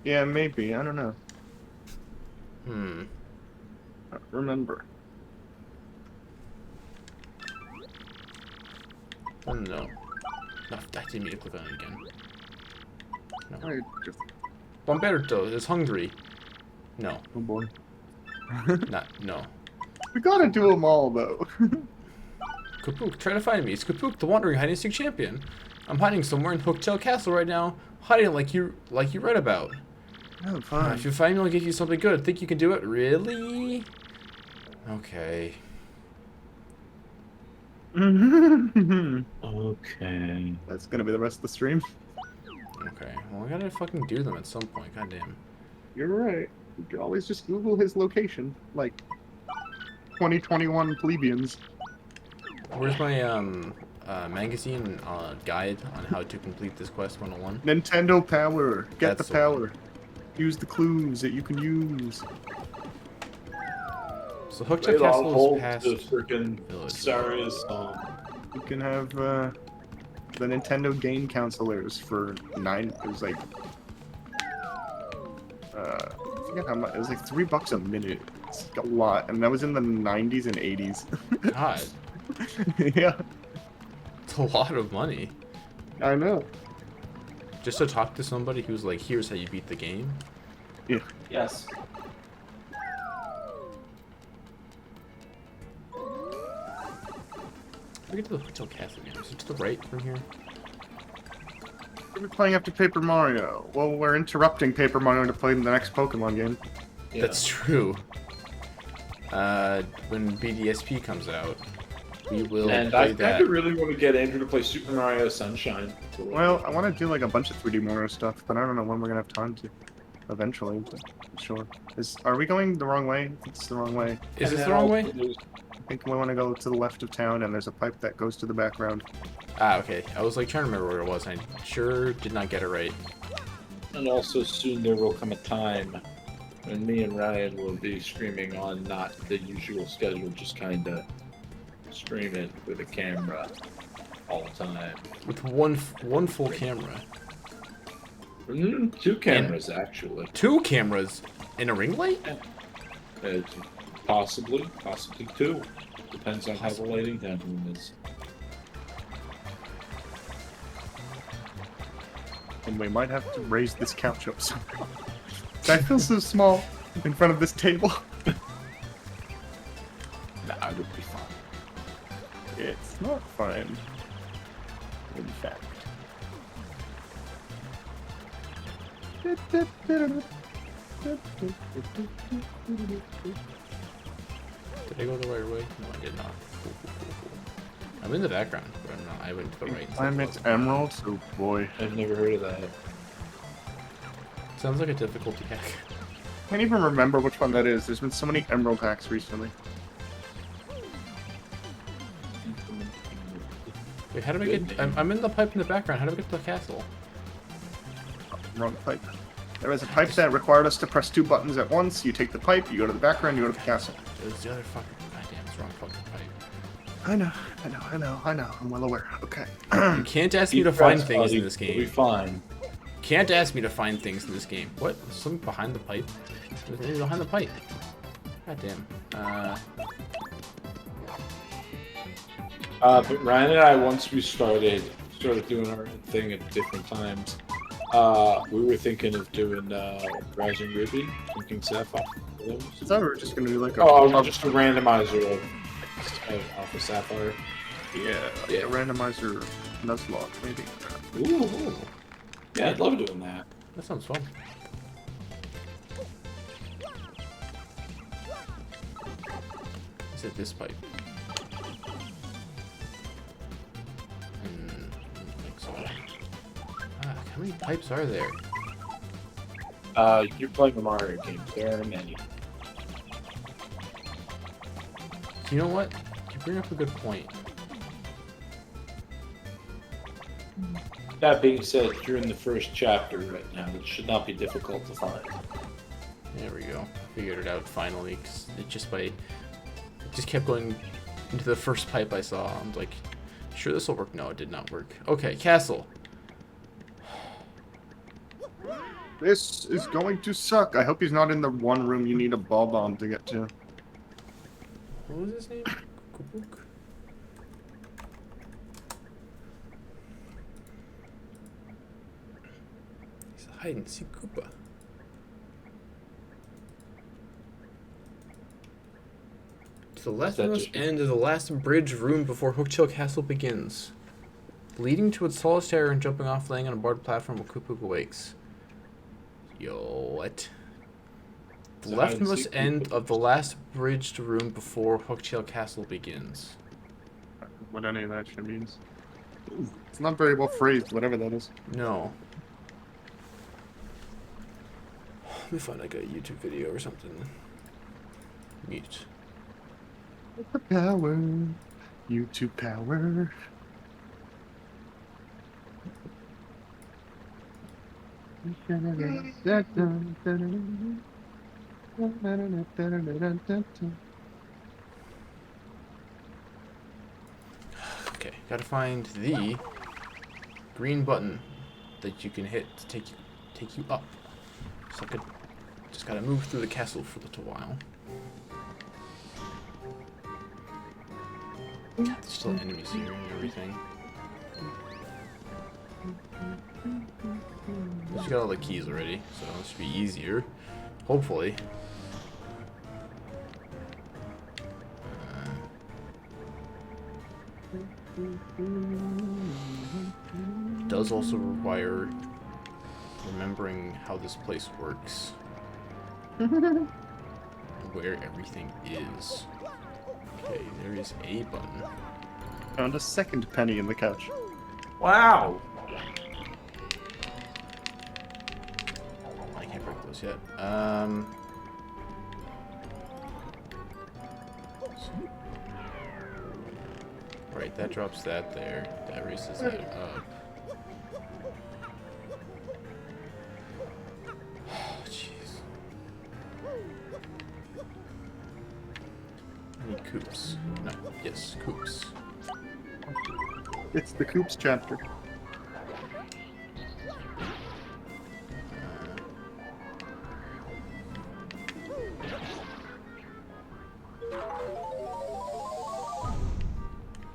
Yeah, maybe. I don't know. Hmm. I don't remember. Oh no. No, I didn't mean to click on it again. No. I just... Bomberto is hungry. No. Oh boy. No. We gotta do them all, though. Kapook, try to find me. It's Kapook, the wandering hide-and-seek champion. I'm hiding somewhere in Hooktail Castle right now, hiding like you read about. Oh, fine. If you find me, I'll give you something good. Think you can do it? Really? Okay. Okay. That's gonna be the rest of the stream. Okay. Well, I gotta fucking do them at some point. Goddamn. You're right. You can always just Google his location, like 2021 plebeians. Where's my magazine guide on how to complete this quest 101? Nintendo Power. Get That's the power. Use the clues that you can use. So Hooktail Castle is past the freaking village. Saria's song. You can have the Nintendo Game Counselors for it was like I forget how much. It was like $3 a minute. It's a lot, and that was in the 90s and 80s. God, Yeah, it's a lot of money. I know. Just to talk to somebody who's like, here's how you beat the game. Yeah. Yes. We get to the Hooktail Castle again. Is it to the right from here? We're playing after Paper Mario. Well, we're interrupting Paper Mario to play the next Pokemon game. Yeah. That's true. When BDSP comes out, we will And play I that. kind of really want to get Andrew to play Super Mario Sunshine. Well, I want to do like a bunch of 3D Mario stuff, but I don't know when we're gonna have time to. Eventually, but I'm sure. Are we going the wrong way? It's the wrong way. Is this the wrong way? I think we want to go to the left of town, and there's a pipe that goes to the background. Ah, okay. I was like trying to remember where it was, and I sure did not get it right. And also soon there will come a time when me and Ryan will be streaming on not the usual schedule, just kind of streaming with a camera all the time. With one full camera. Two cameras, actually. 2 cameras in a ring light? Possibly two. Depends on how the lighting down is. And we might have to raise this couch up somehow. I feel so small in front of this table. Nah, it would be fun. It's not fine. In fact. Did I go the right way? No, I did not. Cool. I'm in the background, but I'm not. I went to the right. Climate Emerald? Oh boy. I've never heard of that. Sounds like a difficulty hack. Can't even remember which one that is. There's been so many Emerald hacks recently. Wait, how do I get... I'm in the pipe in the background. How do I get to the castle? Wrong pipe. There was a pipe that required us to press 2 buttons at once. You take the pipe, you go to the background, you go to the castle. It was the other fucking... Goddamn, it's wrong fucking pipe. I know. I'm well aware. Okay. You can't ask me Keep to find pressed, things buddy. in this You'll be game. fine. Can't ask me to find things in this game. What? There's something behind the pipe? There's anything behind the pipe. God damn. But Ryan and I, once we started doing our own thing at different times, we were thinking of doing Rising Ruby, Thinking Sapphire. Is that we're just gonna do like a Just a randomizer of Alpha Sapphire. yeah, like a randomizer Nuzlocke maybe. Ooh. Yeah, I'd love doing that. That sounds fun. Is it this pipe? I don't think so. Ah, how many pipes are there? You're playing the Mario game. There are many. You know what? You bring up a good point. That being said, you're in the first chapter right now. It should not be difficult to find. There we go. Figured it out finally. 'Cause it just kept going into the first pipe I saw. I'm like, sure this will work. No, it did not work. Okay, castle. This is going to suck. I hope he's not in the one room you need a ball bomb to get to. What was his name? Koopa? He's a hide and seek Koopa. To the leftmost end of the last bridge room before Hooktail Castle begins. Leading to its tallest tower and jumping off, laying on a barred platform while Koopa awakes. Yo, what? The leftmost end of the last bridged room before Hooktail Castle begins. What any of that shit means. It's not very well phrased, whatever that is. No. Let me find like a YouTube video or something. Mute. The power. YouTube power. Okay, gotta find the green button that you can hit to take you up. So I could just gotta move through the castle for a little while. There's still enemies here and everything. But you got all the keys already, so it should be easier. Hopefully. It does also require remembering how this place works. And where everything is. Okay, there is a button. Found a second penny in the couch. Wow. I can't break those yet. Right, that drops that there. That raises that up. Jeez. I need Koops. No, yes, Koops. It's the Koops chapter.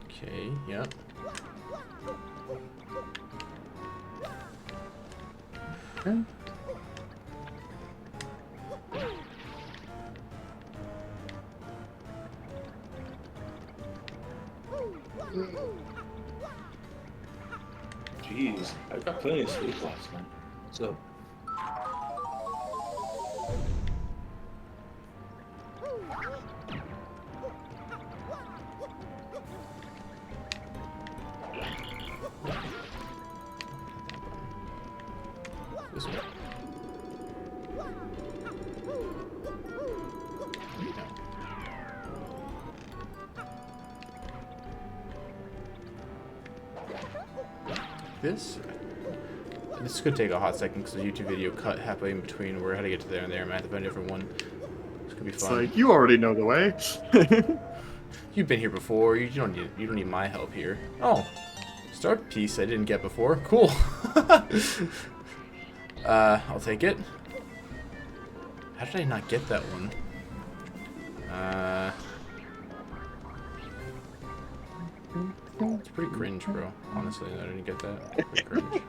Okay, yep. Okay. Jeez, I got plenty of sleep last night. So. This way. This could take a hot second because the YouTube video cut halfway in between where I had to get to there and there. I might have to find a different one. This could be It's fun. like, you already know the way. You've been here before. You don't need my help here. Oh, start piece I didn't get before. Cool. I'll take it. How did I not get that one? It's pretty cringe, bro. Honestly, I didn't get that. Pretty cringe.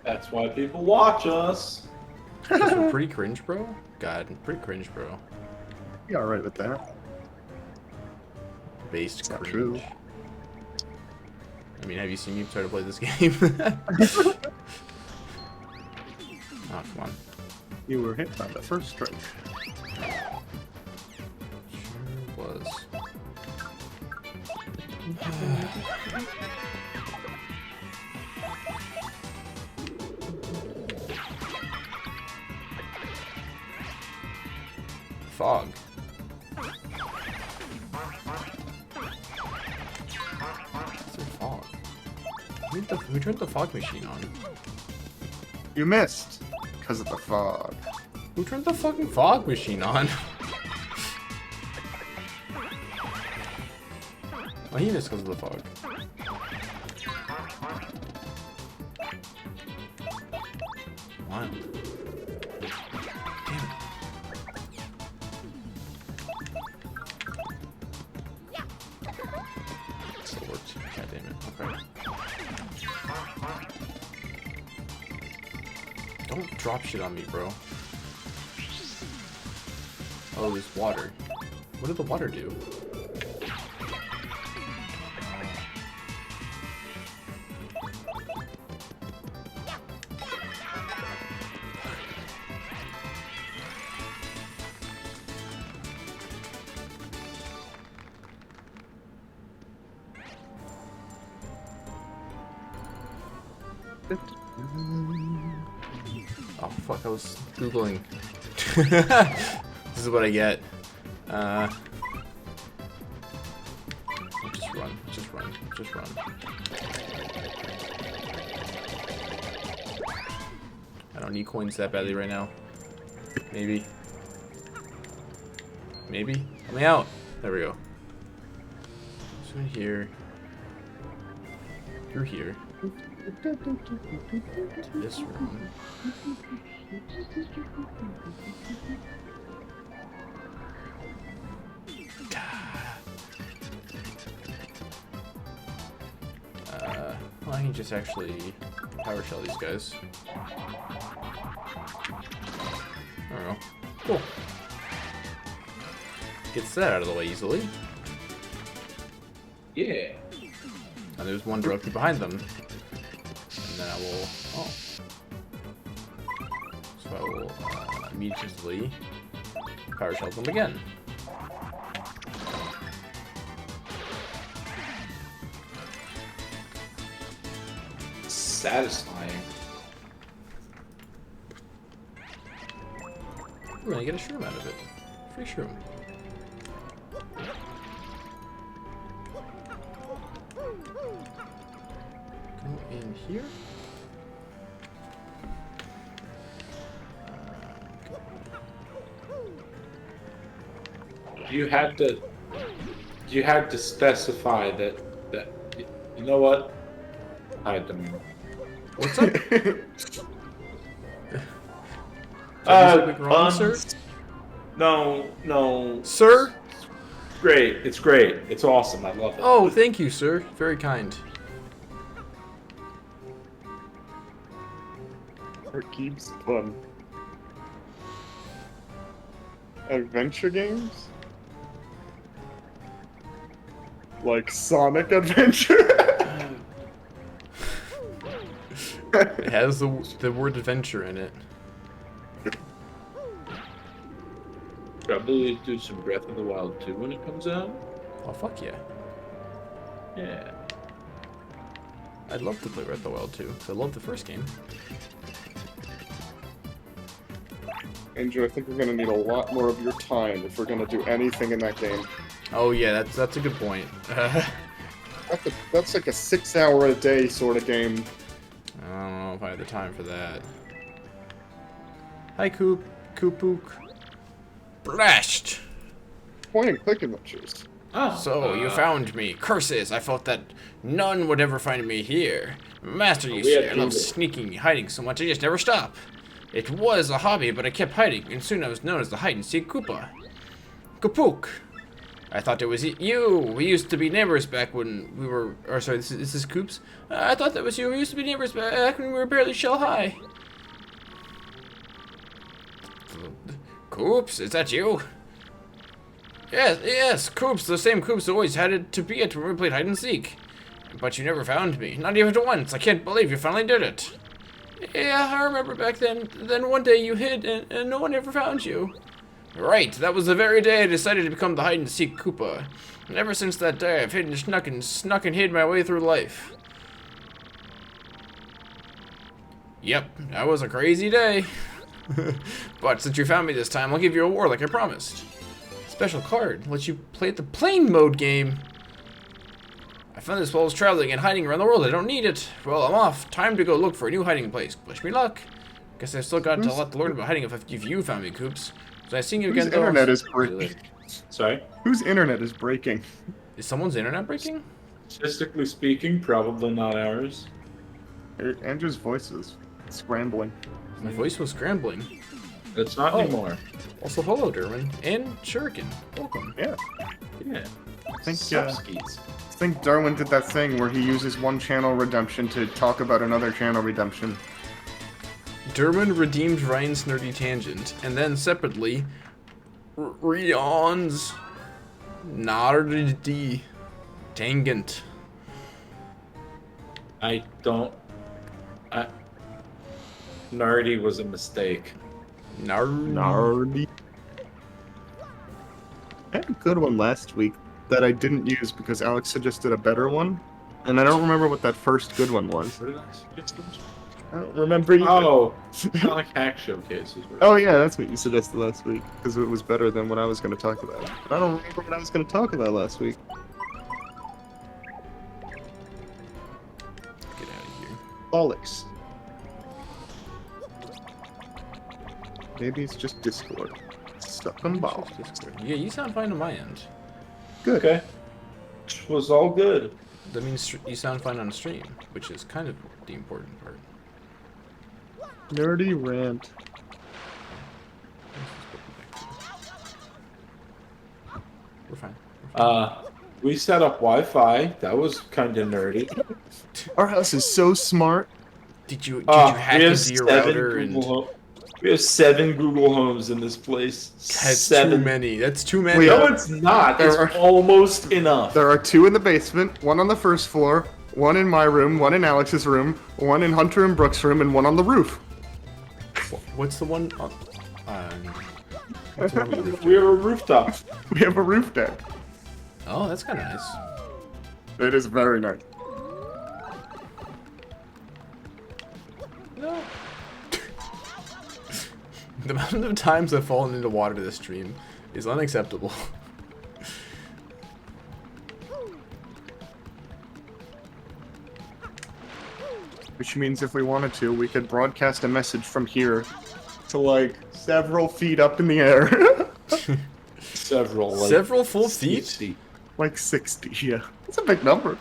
That's why people watch us. Just pretty cringe, bro? God, pretty cringe, bro. You alright with that? Based It's not cringe. true. I mean, have you seen me try to play this game? Oh, come on. You were hit by the first strike. Sure was. Fog. What's a fog? Who turned the fog machine on? You missed because of the fog. Who turned the fucking fog machine on? Oh, he missed because of the fog. Wild. Damn it. Still worked. God damn it. Okay. Don't drop shit on me, bro. Oh, there's water. What did the water do? Oh fuck, I was googling. This is what I get. Just run, just run, just run. I don't need coins that badly right now. Maybe. Maybe? Let me out! There we go. This one here. You're here. This room. Well, I can just actually power shell these guys. I don't know. Cool. Gets that out of the way easily. Yeah. And there's one directly behind them. And then I will... Oh. So I will immediately power shell them again. Satisfying. We're gonna get a shroom out of it. Free shroom. Go in here. You had to specify that you know what? Hide them. What's up? Something wrong, sir? No. Sir? Great. It's great. It's awesome. I love it. Oh, thank you, sir. Very kind. It keeps fun. Adventure games? Like Sonic Adventure? It has the word adventure in it. Probably do some Breath of the Wild 2 when it comes out. Oh, fuck yeah. Yeah. I'd love to play Breath of the Wild 2, because I love the first game. Andrew, I think we're gonna need a lot more of your time if we're gonna do anything in that game. Oh yeah, that's a good point. That's like a 6-hour-a-day sort of game. I don't know if I have the time for that. Hi, Koopook. Blast! Point and click adventures. Oh, So, you found me. Curses! I thought that none would ever find me here. Master, you We had say I love Koopa. sneaking, hiding so much I just never stop. It was a hobby, but I kept hiding, and soon I was known as the hide-and-seek Koopa. Koopook! I thought it was you. We used to be neighbors back when we were. Or sorry, this is Coops. I thought that was you. We used to be neighbors back when we were barely shell high. Coops, is that you? Yes, Coops, the same Coops who always had it to be it when we played hide and seek. But you never found me, not even once. I can't believe you finally did it. Yeah, I remember back then. Then one day you hid and no one ever found you. Right, that was the very day I decided to become the hide and seek Koopa. And ever since that day, I've hidden, snuck and hid my way through life. Yep, that was a crazy day. But since you found me this time, I'll give you a reward like I promised. Special card lets you play the plane mode game. I found this while I was traveling and hiding around the world. I don't need it. Well, I'm off. Time to go look for a new hiding place. Wish me luck. Guess I still got a lot to learn about hiding if you found me, Coops. So I seen you again. Whose internet is breaking? Sorry? Whose internet is breaking? Is someone's internet breaking? Statistically speaking, probably not ours. Andrew's voice is scrambling. My voice was scrambling. It's not anymore. Also, hello, Derwin. And Shuriken. Welcome. Yeah. Yeah. I think, Subskis. I think Darwin did that thing where he uses one channel redemption to talk about another channel redemption. Derwin redeemed Ryan's nerdy tangent, and then separately, Rion's nerdy tangent. Nerdy was a mistake. Nardy. I had a good one last week that I didn't use because Alex suggested a better one, and I don't remember what that first good one was. What did I suggest? I don't remember either. Oh, kind of like hack showcases. Oh yeah, that's what you suggested last week, because it was better than what I was going to talk about. But I don't remember what I was going to talk about last week. Get out of here. Bollocks. Maybe it's just Discord. Stuck on ball. Yeah, you sound fine on my end. Good. Okay. Was all good. That means you sound fine on stream, which is kind of the important part. Nerdy rant. We're fine. We set up Wi-Fi. That was kind of nerdy. Our house is so smart. Did you hack into your router and? We have 7 Google Homes in this place. That's 7. too many. That's too many. No, it's not. It's almost enough. There are 2 in the basement, 1 on the first floor, 1 in my room, 1 in Alex's room, 1 in Hunter and Brooks' room, and 1 on the roof. What's the one? We have a rooftop. We have a roof deck. Oh, that's kind of nice. It is very nice. No. The amount of times I've fallen into water this stream is unacceptable. Which means if we wanted to, we could broadcast a message from here to like several feet up in the air. Several Full feet? Like 60, yeah. That's a big number.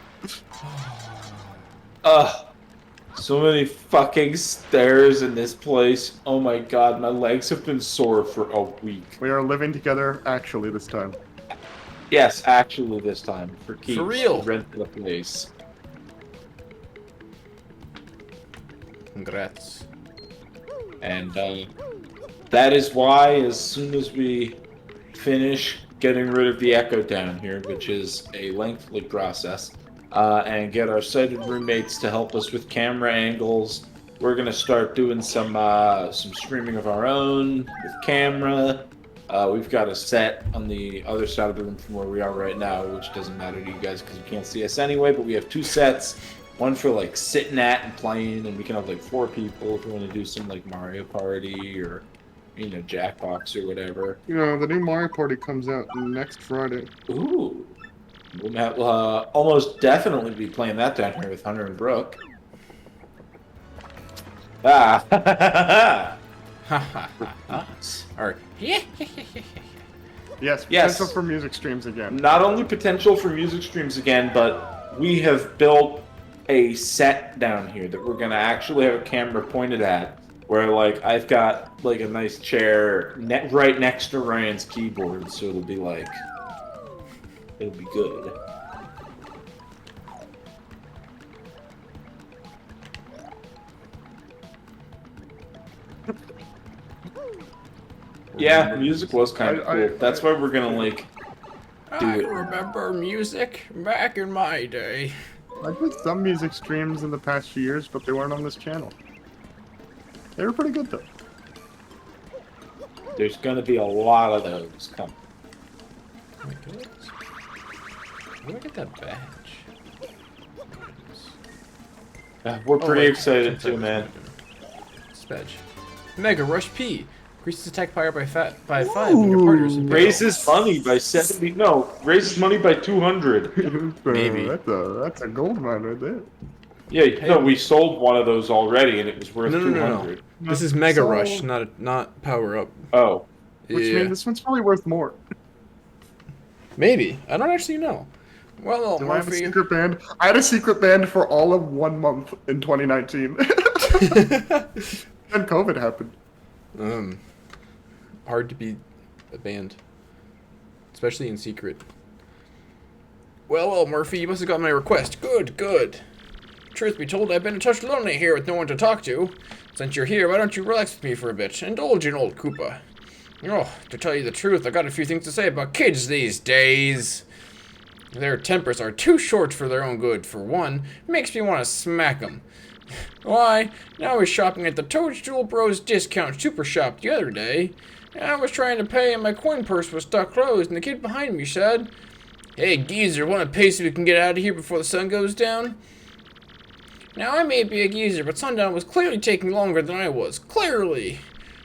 So many fucking stairs in this place. Oh my god, my legs have been sore for a week. We are living together actually this time. Yes, actually this time. For keeps. For real. Rent the place. Congrats. And that is why as soon as we finish getting rid of the echo down here, which is a lengthy process, and get our sighted roommates to help us with camera angles, we're gonna start doing some streaming of our own with camera. We've got a set on the other side of the room from where we are right now, which doesn't matter to you guys because you can't see us anyway, but we have 2 sets. One for like sitting at and playing, and we can have like 4 people if we want to do some like Mario Party or, you know, Jackbox or whatever. You know, the new Mario Party comes out next Friday. Ooh. We'll have, almost definitely be playing that down here with Hunter and Brooke. Ah. Alright. Yes, potential for music streams again. Not only potential for music streams again, but we have built a set down here that we're gonna actually have a camera pointed at, where like I've got like a nice chair right next to Ryan's keyboard, so it'll be like It'll be good. Yeah, music was kind of cool. That's why we're gonna like do it. remember music back in my day. I did some music streams in the past few years, but they weren't on this channel. They were pretty good though. There's gonna be a lot of those coming. Oh my goodness. Where do I get that badge? We're pretty wait, excited too, man. This badge. Mega Rush P. Increases attack power by 5 when your partners in battle. Raises money by 70. No, raises money by 200. Maybe. That's a gold mine right there. Yeah, no, we sold one of those already, and it was worth No. 200. This is Mega So- Rush, not Power Up. Oh, Which Yeah. means this one's probably worth more. Maybe. I don't actually know. Well, Do I have a Murphy. secret band? I had a secret band for all of 1 month in 2019. Then COVID happened. Hard to be a band, especially in secret. Well, Murphy, you must have got my request. Good. Truth be told, I've been a touch lonely here with no one to talk to. Since you're here, why don't you relax with me for a bit? Indulge in old Koopa. Oh, to tell you the truth, I got a few things to say about kids these days. Their tempers are too short for their own good. For one, makes me want to smack them. Why, I was shopping at the Toadstool Bros Discount Super Shop the other day. I was trying to pay and my coin purse was stuck closed, and the kid behind me said, "Hey, geezer, want to pay so we can get out of here before the sun goes down?" Now, I may be a geezer, but sundown was clearly taking longer than I was. Clearly!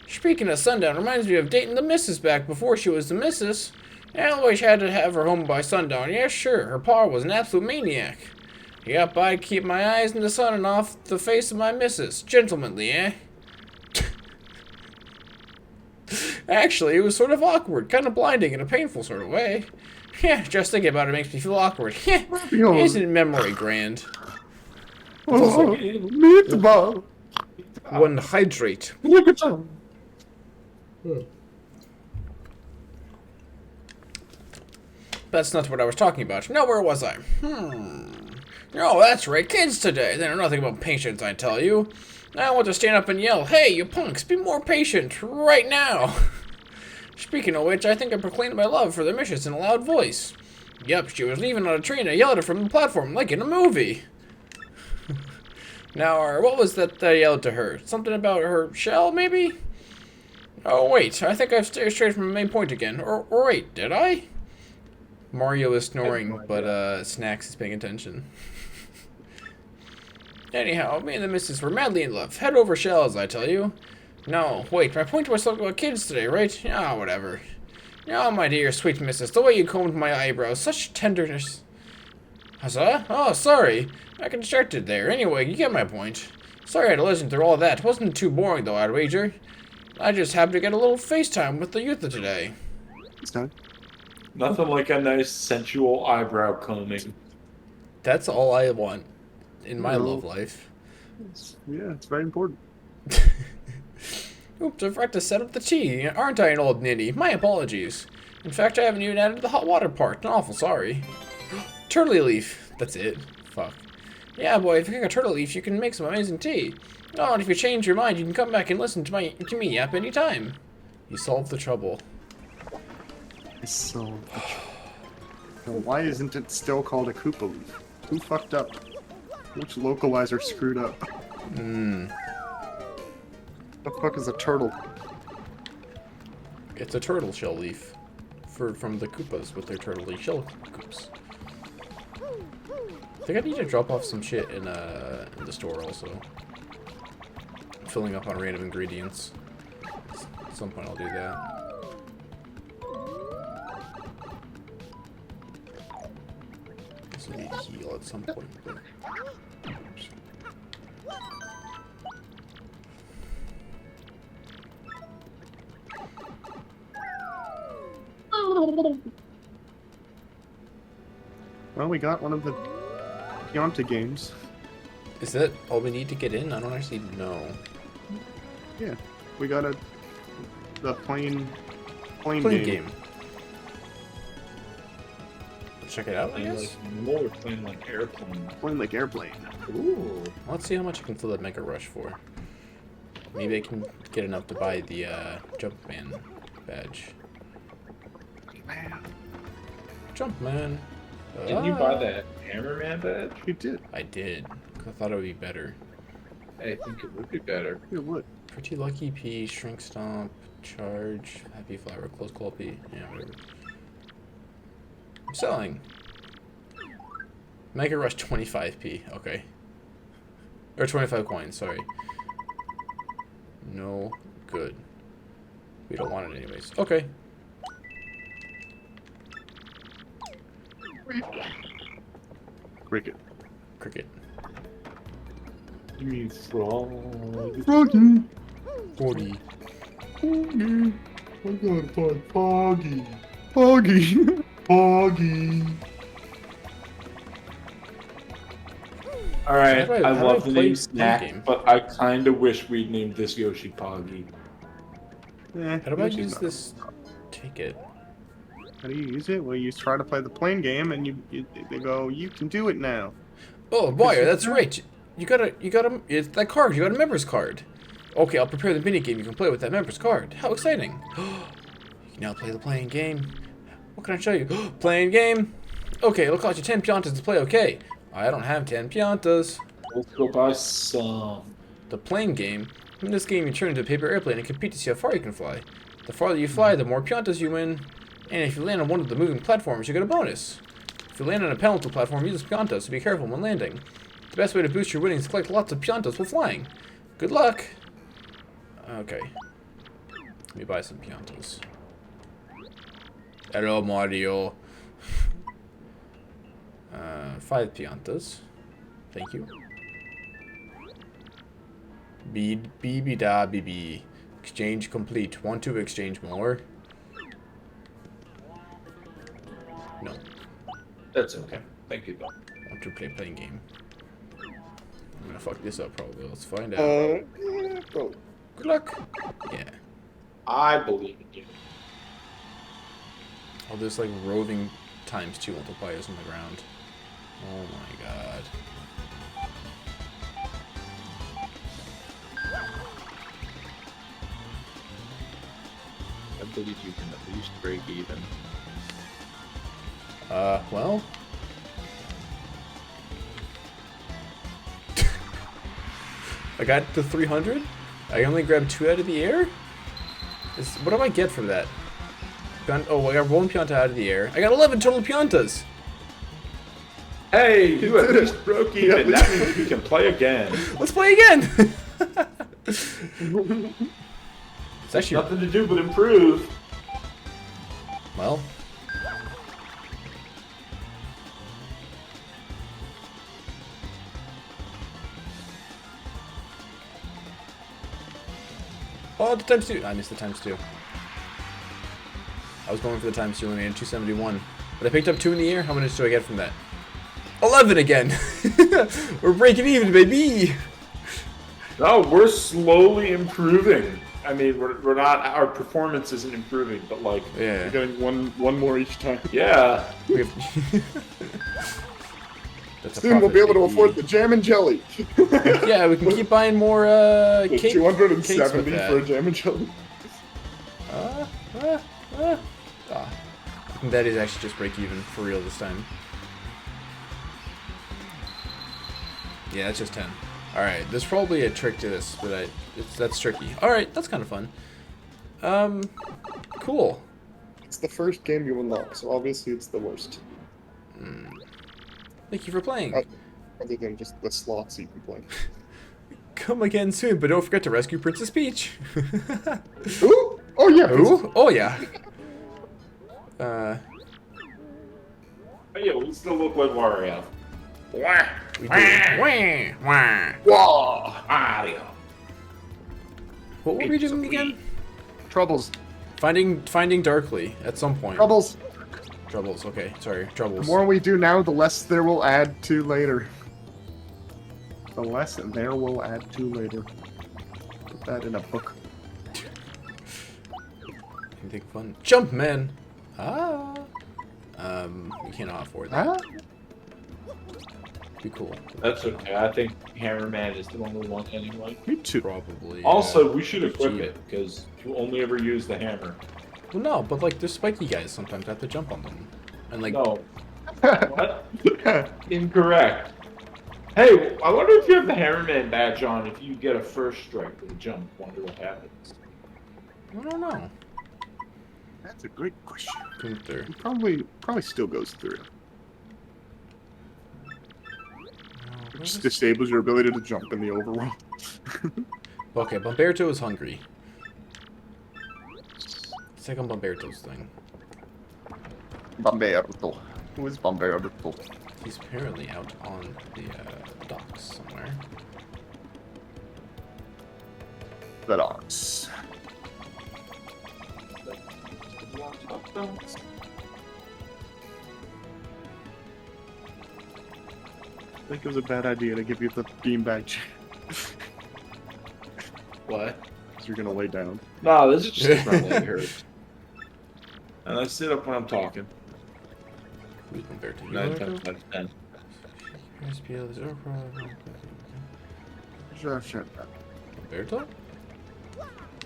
Speaking of sundown, reminds me of dating the missus back before she was the missus. I always had to have her home by sundown. Yeah, sure, her pa was an absolute maniac. Yep, I'd keep my eyes in the sun and off the face of my missus. Gentlemanly, eh? Actually, it was sort of awkward, kind of blinding in a painful sort of way. Yeah, just thinking about it makes me feel awkward. Isn't memory grand? Oh, meatball. One hydrate. Look at them. That's not what I was talking about. Now, where was I? Oh, that's right, kids today. They know nothing about patience, I tell you. I want to stand up and yell, "Hey, you punks, be more patient, right now!" Speaking of which, I think I proclaimed my love for the missus in a loud voice. Yep, she was leaving on a train. I yelled at her from the platform, like in a movie. Now, what was that I yelled to her? Something about her shell, maybe? Oh, wait, I think I've steered straight from the main point again. Or wait, did I? Mario is snoring, but Snacks is paying attention. Anyhow, me and the missus were madly in love. Head over shells, I tell you. No, wait, my point was talking about kids today, right? Ah, whatever. Oh, my dear, sweet missus, the way you combed my eyebrows, such tenderness. Huzzah? Oh, sorry. I got distracted there. Anyway, you get my point. Sorry I had to listen through all that. It wasn't too boring, though, I'd wager. I just happened to get a little FaceTime with the youth of today. It's done. nothing like a nice sensual eyebrow combing. That's all I want in my No. love life. Yeah, it's very important. Oops, I forgot to set up the tea. Aren't I an old ninny? My apologies. In fact, I haven't even added the hot water part. I'm awful sorry. Turtle leaf. That's it. Fuck. Yeah, boy, if you get a turtle leaf, you can make some amazing tea. Oh, and if you change your mind, you can come back and listen to me yap anytime. You solved the trouble. So, now why isn't it still called a Koopa leaf? Who fucked up? Which localizer screwed up? The fuck is a turtle? It's a turtle shell leaf. From the Koopas with their turtle leaf shell coops. I think I need to drop off some shit in the store also. Filling up on random ingredients. At some point I'll do that. This will need to heal at some point. But... Well, we got one of the Pianta games. Is that all we need to get in? I don't actually know. Yeah, we got the plain Plain game. game. check it out, I Playing guess. like more, playing like airplane. Playing like airplane. Ooh. Let's see how much I can fill that Mega Rush for. Maybe I can get enough to buy the Jumpman badge. Man, Jumpman. Didn't you buy that Hammerman badge? you did. I did. 'Cause I thought it would be better. I think it would be better. You would. Pretty Lucky P, Shrink Stomp, Charge, Happy Flower, Close Call P. Yeah, whatever. I'm selling. Mega Rush 25p. Okay. Or 25 coins, sorry. No good. We don't want it anyways. Okay. Cricket. Cricket. You mean frog? Froggy. 40. Froggy. I gotta find Foggy. Froggy. Foggy. Alright, How do I I love the play name the Snack, game? but I kinda wish we'd named this Yoshi Poggy. How do I use this ticket? How do you use it? Well, you try to play the plane game, and they go, you can do it now. Oh, Wario, that's right. You got it's that card. You got a member's card. Okay, I'll prepare the mini game. You can play with that member's card. How exciting! You can now play the playing game. What can I show you? Playing game. Okay, it'll cost you 10 Piantas to play. Okay, I don't have 10 Piantas. Let's go buy some. The playing game. In this game, you turn into a paper airplane and compete to see how far you can fly. The farther you fly, the more Piantas you win. And if you land on one of the moving platforms, you get a bonus. If you land on a penalty platform, use Piantas, so be careful when landing. The best way to boost your winnings is to collect lots of Piantas while flying. Good luck! Okay. Let me buy some Piantas. Hello, Mario. 5 Piantas. Thank you. Beep-da-beep. Exchange complete. Want to exchange more? No. That's okay. Thank you, though. Want to play playing game. I'm gonna fuck this up probably. Let's find out. Yeah, bro. Good luck. Yeah. I believe in you. Oh, there's like roving ×2 multipliers on the ground. Oh my god. I believe you can at least break even. Well. I got to 300? I only grabbed 2 out of the air? What do I get for that? Oh, I got 1 Pianta out of the air. I got 11 total Piantas! Hey, you at least broke even. That means we can play again. Let's play again! It's actually... Nothing to do but improve. Well... Oh, the ×2. I missed the ×2. I was going for the ×2 and I made 271. But I picked up 2 in the air. How much do I get from that? 11 again! We're breaking even, baby! No, we're slowly improving. I mean, we're not. Our performance isn't improving, but like, Yeah. You're getting one more each time. yeah. We have... That's a Soon we'll be able to profit, afford baby. the jam and jelly. Yeah, we can keep buying more cake, 270 cakes with that. for a jam and jelly. Ah. I think that is actually just break even for real this time. Yeah, that's just 10. Alright, there's probably a trick to this, but that's tricky. Alright, that's kind of fun. Cool. It's the first game you unlock, so obviously it's the worst. Thank you for playing. Other than just the slots you can play. Come again soon, but don't forget to rescue Princess Peach. Ooh! Oh yeah! Who? Oh yeah. Oh, yeah, we still look like Wario. We do. Wah. Whoa! Mario. What were we doing again? Troubles. Finding Darkly at some point. Troubles. Troubles. Okay, sorry. The Troubles. more we do now, the less there will add to later. The less there will add to later. Put that in a book. Anything fun? Jump, man. Ah. We cannot afford that. Huh? Be cool. That's okay. I think Hammerman is the only one anyway. Me too. Probably. Also, we should equip cheap. it because you only ever use the hammer. Well, no, but like there's spiky guys sometimes. I have to jump on them. And like, No. What? Incorrect. Hey, I wonder if you have the Hammerman badge on. If you get a first strike with a jump, wonder what happens. I don't know. That's a great question. Gunther. It probably still goes through. It just disables your ability to jump in the overworld. Okay, Bomberto is hungry. Let's take on Bomberto's thing. Bomberto. Who is Bomberto? He's apparently out on the docks somewhere. The dogs. I think it was a bad idea to give you the beanbag chair. What? So you're gonna lay down. No, this is just my leg hurts. And I sit up when I'm talking. Who's Bomberto? 9 times 5 is 10. Bomberto?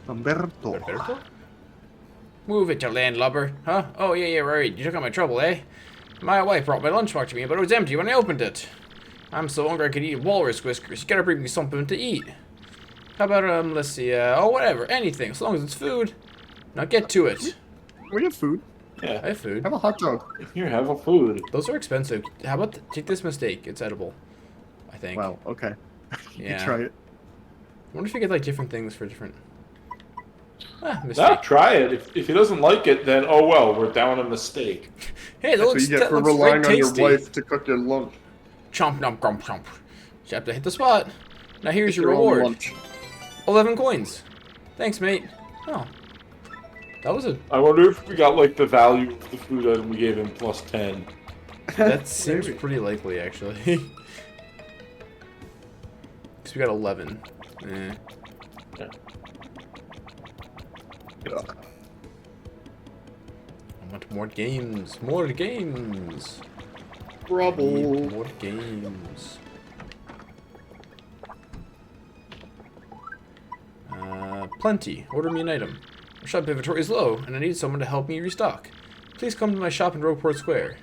Bomberto. Bomberto? Move it, you landlubber. Huh? Oh, yeah, right. You took out my trouble, eh? My wife brought my lunchbox to me, but it was empty when I opened it. I'm so hungry I could eat walrus whiskers. You gotta bring me something to eat. How about, let's see, oh, whatever. Anything, as long as it's food. Now get to it. We have food. Yeah. I have food. Have a hot dog. Here, have a food. Those are expensive. How about, take this mistake. It's edible. I think. Wow, okay. You Yeah. can try it. I wonder if you get, like, different things for different... Ah, No, mistake. try it. If he doesn't like it, then oh well, we're down a mistake. Hey, that That's what looks, you get that for looks relying very on your tasty. wife to cook your lunch. Chomp, nom, grump, chomp. You have to hit the spot. Now here's It's your own reward. lunch. 11 coins. Thanks, mate. Oh. That was a... I wonder if we got like the value of the food item we gave him plus 10. That seems Maybe. pretty likely, actually. Because we got 11. Eh. Yeah. I want more games. More games. I Trouble. need more games. Plenty. Order me an item. Our shop inventory is low, and I need someone to help me restock. Please come to my shop in Rogueport Square.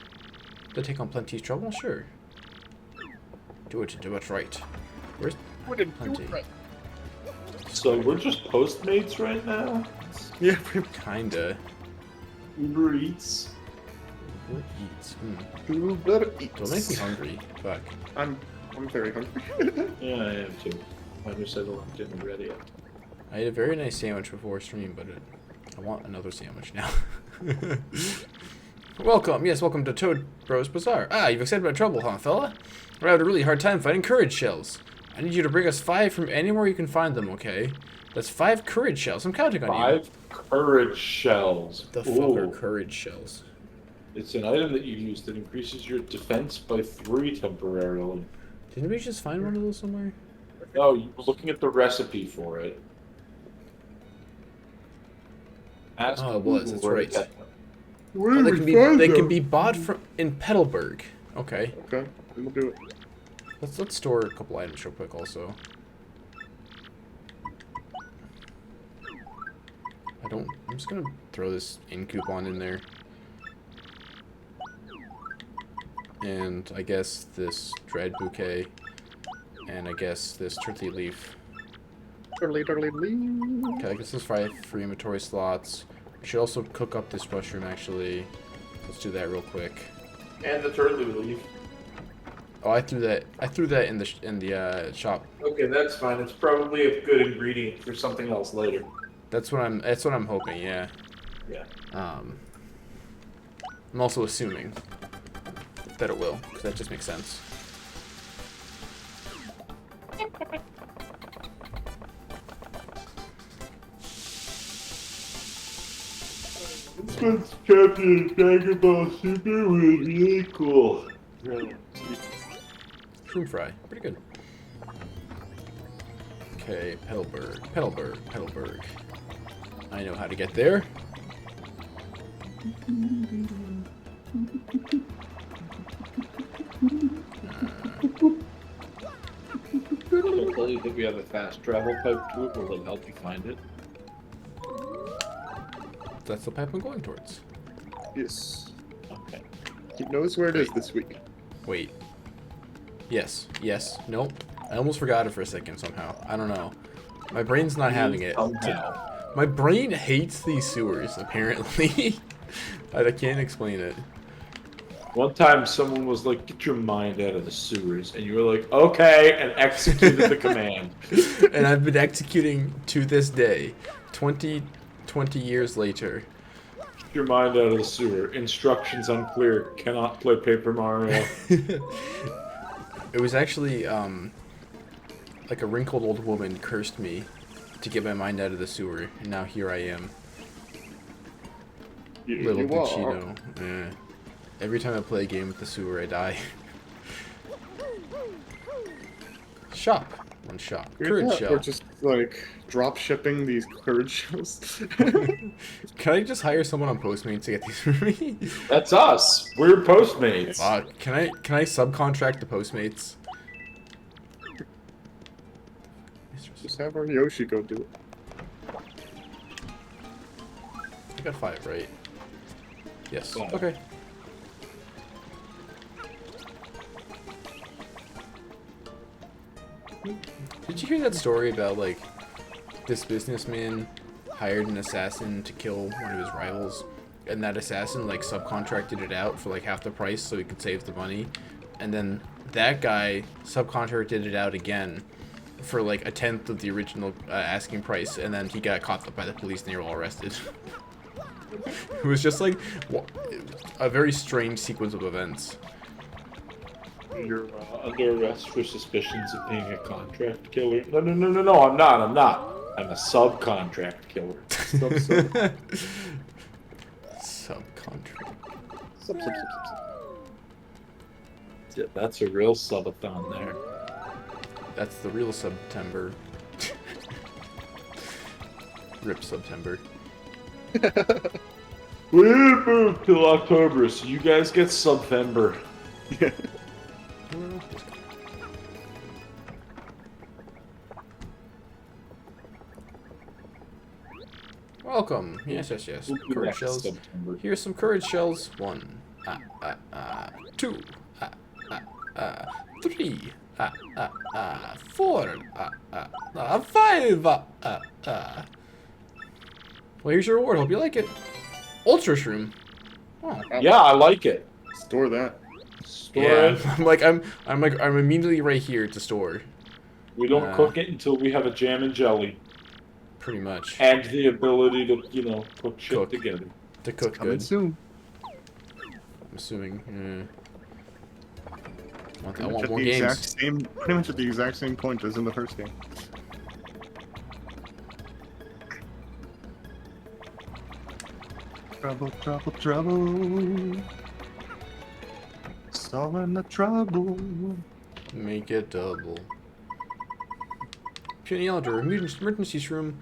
To take on Plenty's trouble? Sure. Do it right. Where's Plenty? So we're just Postmates right now? Yeah, Kinda. Uber Eats? Uber Eats. Uber Eats. Don't make me hungry. Fuck. I'm very hungry. Yeah, I am too. I just said I didn't ready yet. I ate a very nice sandwich before stream, but I want another sandwich now. Welcome, yes, welcome to Toad Bros Bazaar. Ah, you've accepted my trouble, huh, fella? We're having a really hard time finding courage shells. I need you to bring us 5 from anywhere you can find them, okay? That's 5 courage shells. I'm counting on you. 5 courage shells. The fuck are courage shells? It's an item that you use that increases your defense by 3 temporarily. Didn't we just find one of those somewhere? No, you were looking at the recipe for it. Ask Oh, it was, Google that's where to right. get them. Where Oh, do they we can be find they them? can be bought from in Petalburg. Okay. Okay, we'll do it. Let's store a couple items real quick also. I'm just gonna throw this in coupon in there. And I guess this dread bouquet. And I guess this turkey leaf. Turly. Okay, I guess there's 5 free inventory slots. We should also cook up this mushroom actually. Let's do that real quick. And the turtle leaf. Oh, I threw that in the shop. Okay, that's fine. It's probably a good ingredient for something else later. That's what I'm hoping, yeah. Yeah. I'm also assuming that it will, because that just makes sense. This champion Dragon Ball Super was really cool. Shroom fry, pretty good. Okay, Petalburg. I know how to get there. Do you think we have a fast travel pipe to it? Will it help you find it? That's the pipe I'm going towards. Yes. Okay. He knows where it is this week. Wait. Yes. Yes. Nope. I almost forgot it for a second somehow. I don't know. My brain's not having it. Somehow. My brain hates these sewers, apparently. I can't explain it. One time someone was like, get your mind out of the sewers. And you were like, okay, and executed the command. And I've been executing to this day. 20 years later. Get your mind out of the sewer. Instructions unclear. Cannot play Paper Mario. It was actually, like a wrinkled old woman cursed me to get my mind out of the sewer. And now here I am. Little You are. Pacino. Yeah. Every time I play a game with the sewer, I die. Shop. One shop. Courage We're shell. just like drop shipping these courage shells. Can I just hire someone on Postmates to get these for me? That's us. We're Postmates. Can I subcontract to Postmates? Just have our Yoshi go do it. I got 5, right? Yes. 5. Okay. Did you hear that story about, like, this businessman hired an assassin to kill one of his rivals, and that assassin, like, subcontracted it out for, like, half the price so he could save the money, and then that guy subcontracted it out again for, like, 1/10 of the original asking price, and then he got caught up by the police and they were all arrested. It was just, like, a very strange sequence of events. You're under arrest for suspicions of being a contract killer. No, I'm not. I'm a subcontract killer. Subcontract. Sub. Yeah, that's a real subathon there. That's the real September. Rip September. We moved till October, so you guys get Subtember. Yeah. Welcome. Yes. We'll do Courage that shells. September. Here's some courage shells. 1. 2. 3. 4. 5. Well, here's your reward. Hope you like it. Ultra shroom. Oh. Yeah, I like it. Store that. Store Yeah. it. I'm immediately right here to store. We don't cook it until we have a jam and jelly. Pretty much. And the ability to, put shit Cook. together. To cook Coming good. soon. I'm assuming. I Pretty much want at more the games. pretty much at the exact same point as in the first game. Trouble. Solving the trouble. Make it double. Puny Elder, emergency shroom.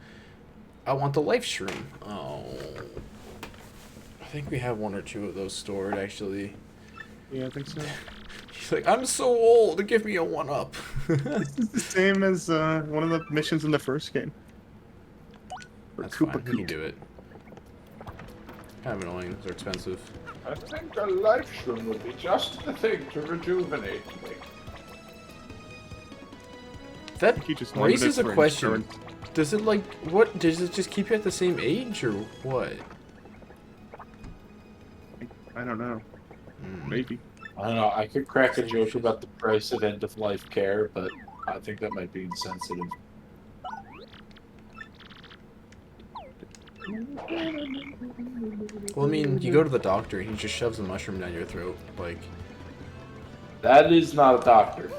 I want the life shroom. Oh. I think we have 1 or 2 of those stored, actually. Yeah, I think so. He's like, I'm so old, give me a 1-up. This is the same as one of the missions in the first game. For That's Koopa fine, we can Koop. do it. Kind of annoying, they're expensive. I think a life shroom would be just the thing to rejuvenate me. That He just wanted raises it a for question. insurance. Does it, like, what, does it just keep you at the same age, or what? I don't know. Maybe. I don't know. I could crack a joke about the price of end-of-life care, but I think that might be insensitive. Well, I mean, you go to the doctor and he just shoves a mushroom down your throat, like... That is not a doctor.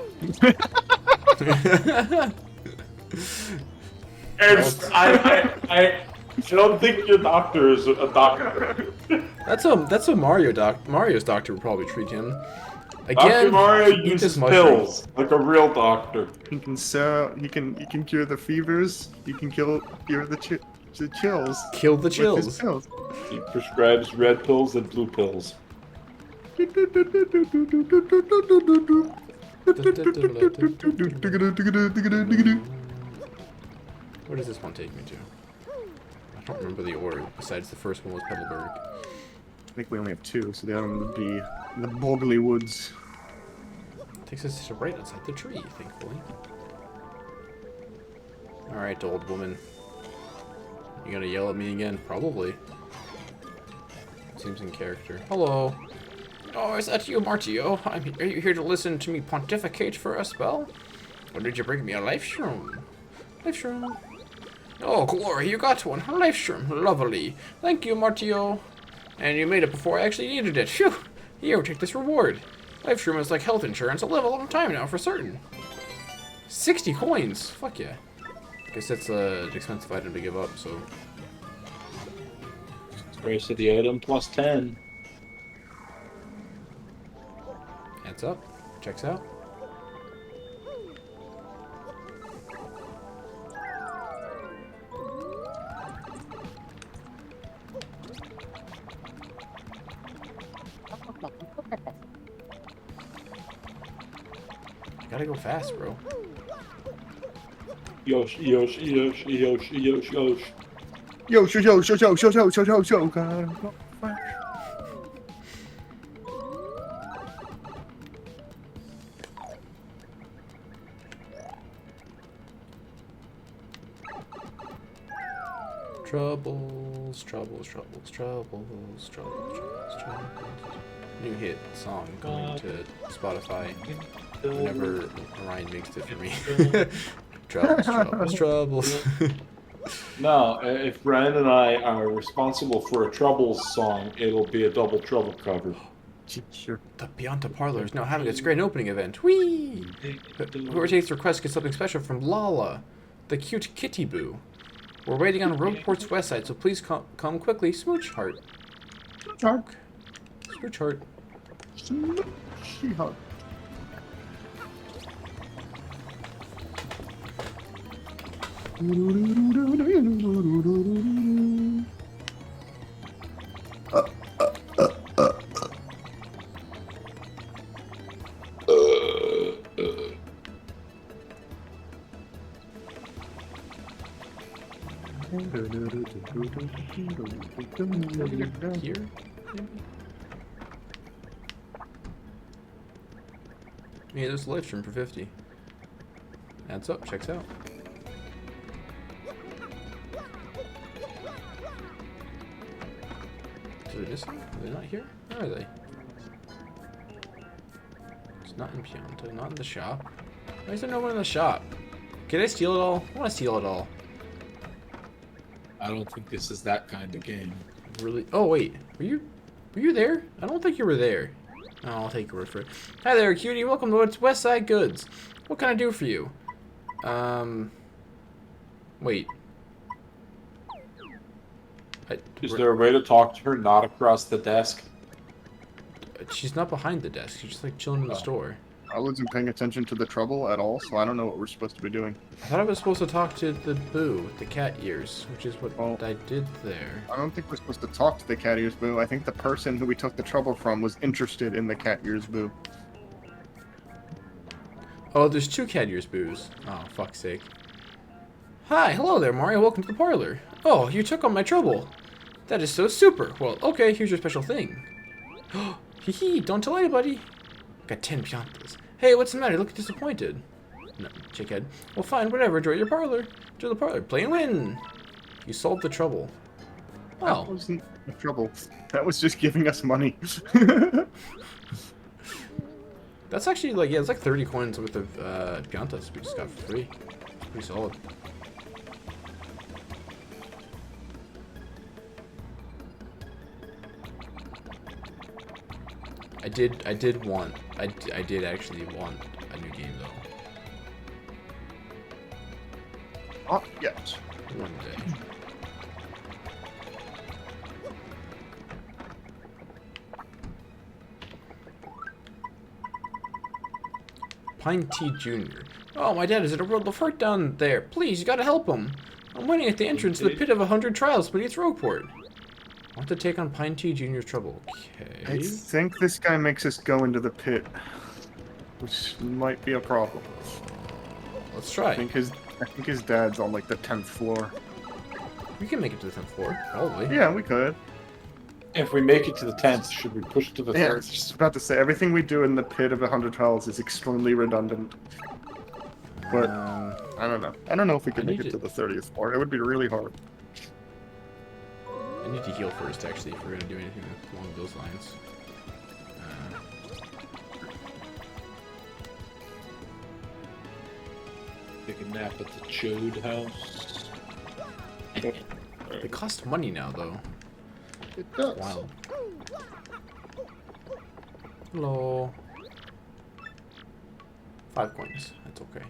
I don't think your doctor is a doctor. That's a Mario's doctor would probably treat him. Dr. Again, Mario eat uses this mushroom. pills like a real doctor. He can sell. He can cure the fevers. He can cure the chills. Kill the with his chills. pills. He prescribes red pills and blue pills. Where does this one take me to? I don't remember the order, besides the first one was Pebbleberg. I think we only have two, so the other one would be the Bubbly Woods. Takes us to right outside the tree, thankfully. Alright, old woman. You gonna yell at me again? Probably. Seems in character. Hello. Oh, is that you, Martio? Are you here to listen to me pontificate for a spell? Or did you bring me a life shroom? Life shroom. Oh, glory, you got one. A life shroom. Lovely. Thank you, Martio. And you made it before I actually needed it. Phew. Here, take this reward. Life shroom is like health insurance. I'll live a long time now, for certain. 60 coins. Fuck yeah. Guess that's an expensive item to give up, so... Price of the item plus 10. Adds up. Checks out. You gotta go fast, bro. Yosh, yosh, yosh, yosh, yosh, yosh. Yo, show, God. Troubles, troubles, troubles, troubles, troubles, troubles, troubles. New hit song going to Spotify whenever Ryan makes it for me. Troubles, troubles, troubles. No, if Brian and I are responsible for a Troubles song, it'll be a Double Trouble cover. Sure. The Pianta Parlor is now having its grand opening event. Whee! Whoever takes the request gets something special from Lala, the cute kitty boo. We're waiting on Rogueport's west side, so please come quickly. Smooch heart. Shark. Smooch heart. She-Hulk. Here? Yeah, there's a live stream for 50. Adds up, checks out. Are they missing? Are they not here? Where are they? It's not in Pianta, not in the shop. Why is there no one in the shop? Can I steal it all? I want to steal it all. I don't think this is that kind of game. Really? Oh wait, were you there? I don't think you were there. Oh, I'll take your word for it. Hi there, cutie. Welcome to Westside Goods. What can I do for you? Wait. Is there a way to talk to her not across the desk? She's not behind the desk. She's just like chilling in the store. I wasn't paying attention to the trouble at all, so I don't know what we're supposed to be doing. I thought I was supposed to talk to the boo with the cat ears, which is what I did there. I don't think we're supposed to talk to the cat ears boo. I think the person who we took the trouble from was interested in the cat ears boo. Oh, there's two cat ears boos. Oh, fuck's sake. Hi, hello there, Mario. Welcome to the parlor. Oh, you took on my trouble. That is so super. Well, okay, here's your special thing. Hee hee, don't tell anybody. Got 10 Piantas. Hey, what's the matter? You look disappointed. No, chickhead. Well, fine, whatever. Enjoy your parlor. Enjoy the parlor. Play and win. You solved the trouble. That Well, wasn't the trouble. That was just giving us money. that's actually like, yeah, it's like 30 coins worth of Piantas we just got for free. It's pretty solid. I did actually want a new game though. Oh, yes. One day. Pine Tea Jr. Oh, my dad is in a world of hurt down there. Please, you gotta help him. I'm waiting at the entrance to the pit of 100 trials beneath Rogueport. Want to take on Pine Tea Junior's trouble. I Okay. think this guy makes us go into the pit, which might be a problem. Let's try. I think his dad's on like the 10th floor. We can make it to the 10th floor, probably. Yeah, we could. If we make it to the 10th, should we push to the Yeah, I 3rd? was just about to say, everything we do in the pit of 100 hells is extremely redundant. But, I don't know. I don't know if we could make it to the 30th floor. It would be really hard. I need to heal first, actually, if we're gonna do anything along those lines. Take a nap at the Chode house. They cost money now, though. It does. Wow. Hello. 5 coins. That's okay.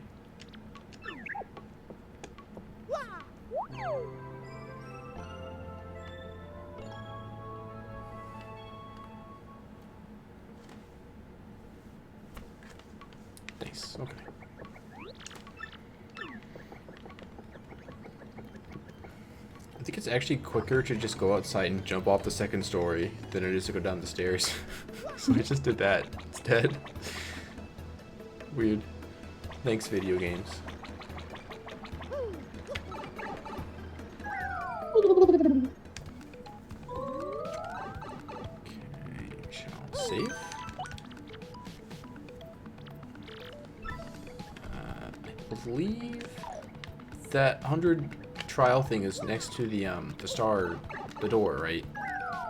Nice. Okay. I think it's actually quicker to just go outside and jump off the 2nd story than it is to go down the stairs. So I just did that instead. Weird. Thanks, video games. Okay, shall save. I believe that 100 trial thing is next to the door, right?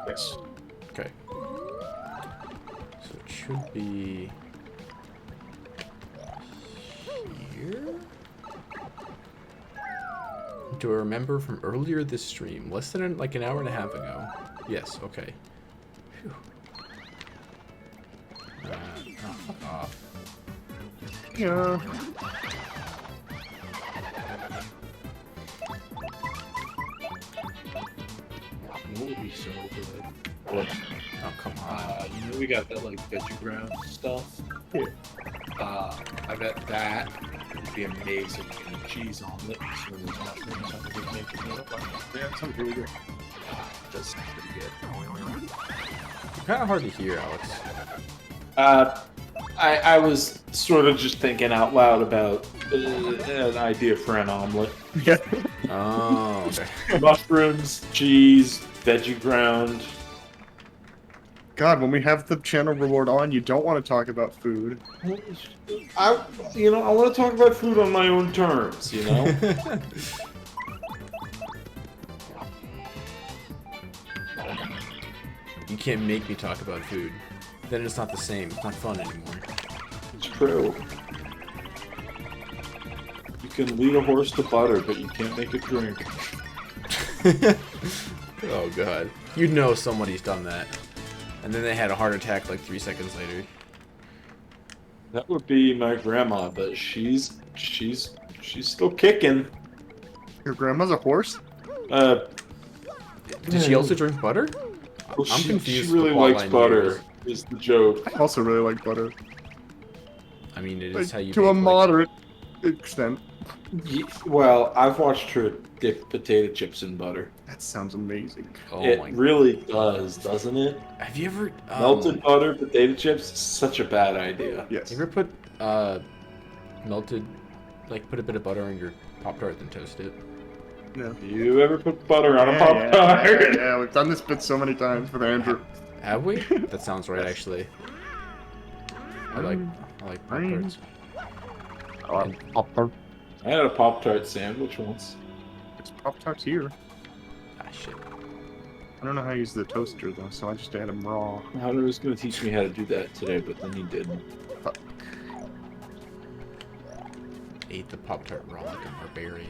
Yes. Okay. So it should be here. Do I remember from earlier this stream? Less than like an hour and a half ago. Yes. Okay. Phew. Oh, fuck off. Yeah. What would be so good? What? Oh, come on. You know we got that like veggie ground stuff. Yeah. I bet that would be amazing in a cheese omelet. So there's mushrooms on the making it. Yeah, it sounds really good. It does sound pretty good. Kind of hard to hear, Alex. I was sort of just thinking out loud about an idea for an omelet. Yeah. Oh, okay. Mushrooms, cheese, veggie ground. God, when we have the channel reward on, you don't want to talk about food. I want to talk about food on my own terms, you know? You can't make me talk about food. Then it's not the same. It's not fun anymore. It's true. You can lead a horse to butter, but you can't make it drink. Oh god. You know somebody's done that. And then they had a heart attack like 3 seconds later. That would be my grandma, but she's still kicking. Your grandma's a horse? Did she also drink butter? Well, I'm she confused really with the plot likes line butter, here. is the joke. I also really like butter. I mean, it Like, is how you to a make, like- moderate extent. Well, I've watched her dip potato chips in butter. That sounds amazing. Oh It my. really does, doesn't it? Have you ever Melted butter, potato chips, such a bad idea. Yes. You ever put melted, like put a bit of butter on your Pop-Tart then toast it? No. You ever put butter on a Yeah, Pop-Tart? yeah, we've done this bit so many times with Andrew. Have we? That sounds right, actually. I like Pop-Tarts. Pop-Tart. I had a Pop-Tart sandwich once. It's Pop-Tarts here. Ah, shit. I don't know how to use the toaster, though, so I just ate them raw. Hunter was going to teach me how to do that today, but then he didn't. Fuck. Ate the Pop-Tart raw like a barbarian.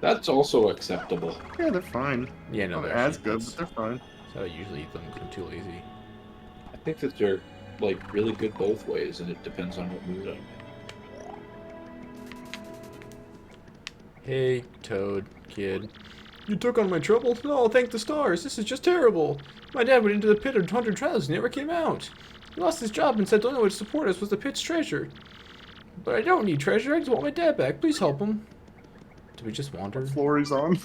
That's also acceptable. Yeah, they're fine. Yeah, no, Not they're as actually- good, that's- but they're fine. that's how I usually eat them 'cause I'm too lazy. I think that they're like really good both ways, and it depends on what mood I'm in. Hey, Toad, kid. You took on my trouble? No, thank the stars. This is just terrible. My dad went into the pit of 100 trials and never came out. He lost his job and said the only way to support us was the pit's treasure. But I don't need treasure. I just want my dad back. Please help him. Did we just wander? Floor is on.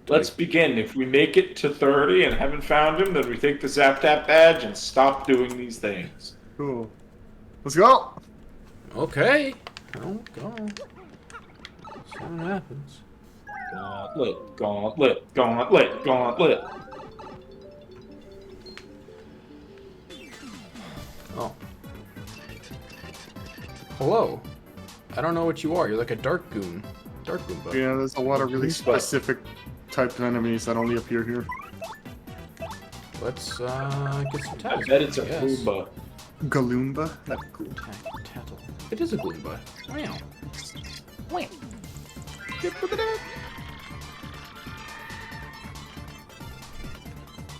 Let's begin. If we make it to 30 and haven't found him, then we take the Zap Tap badge and stop doing these things. Cool. Let's go. Okay. Oh, go. See what happens. Gauntlet, gauntlet, gauntlet, gauntlet. Oh. Hello. I don't know what you are. You're like a dark goon. Dark goon bug. Yeah, there's a lot of really specific type of enemies that only appear here. Let's get some I tags. bet it's a Yes. Koopa. Galoomba? Tattle. It is a Goomba. Wow. Wow.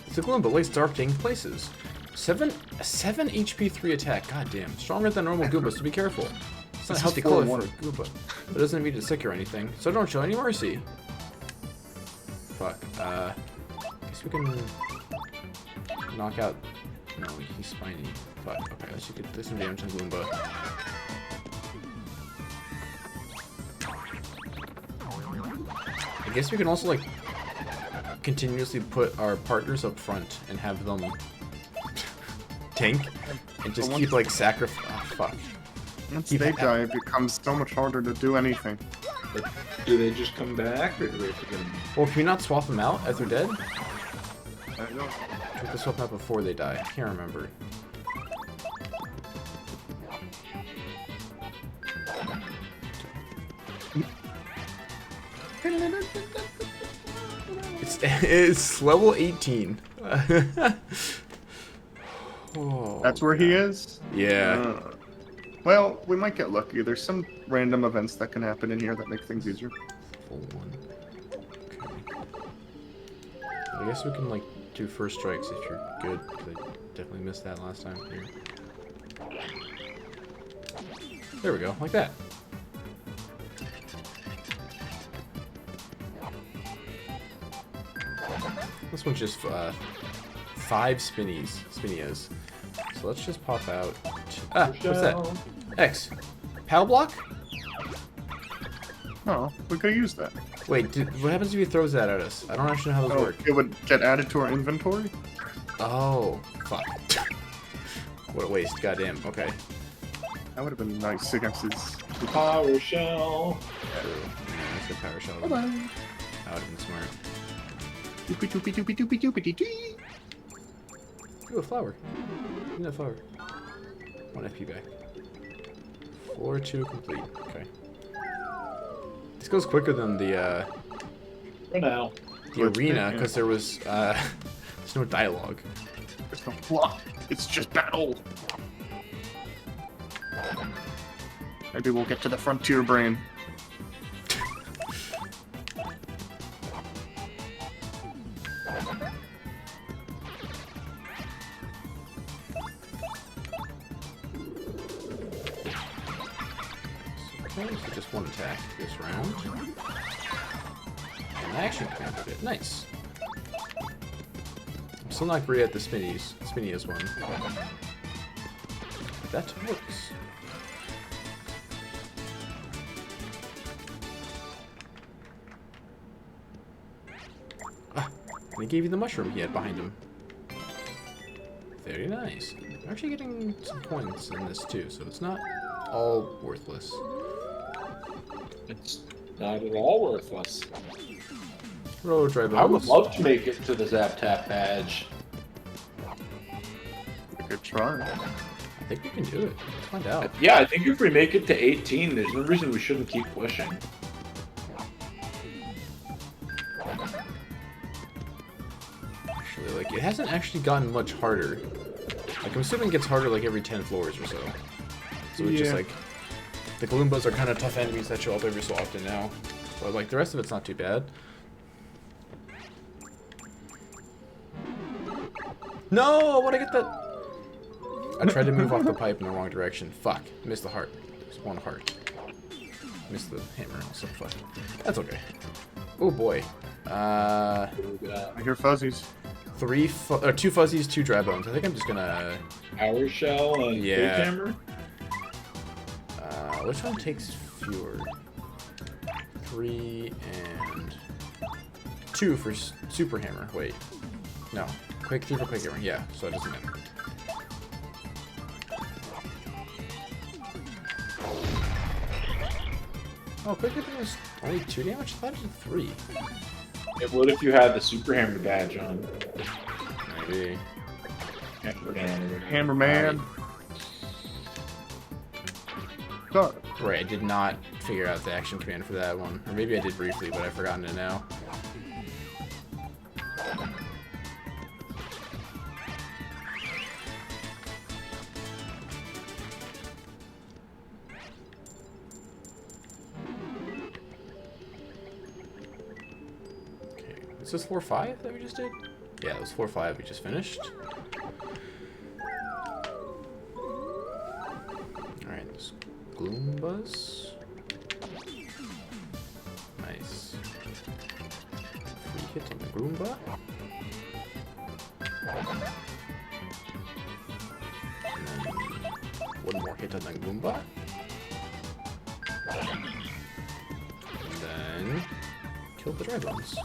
It's a Gloom, but lays dark dang places. 7 HP 3 attack. God damn. Stronger than normal Goombas, so be careful. It's not a healthy color for a Goomba. But it doesn't mean it's sick or anything, so don't show any mercy. Fuck. Guess we can knock out. No, he's spiny. Fuck. Okay, let's get this some damage on Goomba. I guess we can also like continuously put our partners up front and have them tank and just keep like sacrifice. Oh, fuck. Once they die, it becomes so much harder to do anything. But do they just come back, or do we have to get them? Well, can we not swap them out as they're dead? I don't know. We have to swap them out before they die. I can't remember. It's level 18. Oh, That's where he is? yeah. Well, we might get lucky. There's some random events that can happen in here that make things easier. Full one. Okay. I guess we can like do first strikes if you're good. 'Cause I definitely missed that last time here. There we go, like that. This one's just 5 spinnias. So let's just pop out. What's that? X. Paddle block? Oh, we could use that. Wait, what happens if he throws that at us? I don't actually know how those work. It would get added to our inventory? Oh, fuck. What a waste, goddamn. Okay. That would have been nice against his... Power shell. True. Yeah, let's get power shell. Bye-bye. That would have been smart. Doopy doopy doopy doopy doopy dee. Ooh, a flower. Give me that flower. 1 FP back. Floor 2 complete. Okay. This goes quicker than the For now. arena, because there was, there's no dialogue. There's no plot. It's just battle. Maybe we'll get to the frontier brain. Okay, so just 1 attack this round. And I actually commanded it. Nice. I'm still not great at the spinnies one. But that works. Ah, and he gave you the mushroom he had behind him. Very nice. I'm actually getting some points in this too, so it's not all worthless. It's not at all worthless. Road drive I would love to make it to the Zap Tap badge. Good try. I think we can do it. Let's find out. Yeah, I think if we make it to 18, there's no reason we shouldn't keep pushing. Actually, like, it hasn't actually gotten much harder. Like, I'm assuming it gets harder like every 10 floors or so. So it's just like, the Galoombas are kind of tough enemies that show up every so often now. But like, the rest of it's not too bad. No, I want to get that. I tried to move off the pipe in the wrong direction. Fuck, missed the heart. There's 1 heart. Missed the hammer also. Fuck. That's okay. Oh boy. I hear fuzzies. 2 fuzzies, 2 dry bones. I think I'm just gonna. Power shell and Yeah. big hammer. Which one takes fewer? 3 and 2 for Super Hammer. Wait. No. 3 for Quick Hammer. Yeah, so it doesn't matter. Oh, Quick Hammer was only 2 damage? I thought it did 3. Yeah, what if you had the Super Hammer badge on? Maybe. Hammerman. Go. Right, I did not figure out the action command for that one. Or maybe I did briefly, but I've forgotten it now. Okay, is this 4-5 that we just did? Yeah, it was 4-5 we just finished. Alright, this Gloombas. Nice. Free hit on the Goomba. And then one more hit on the Goomba. And then kill the dry bones.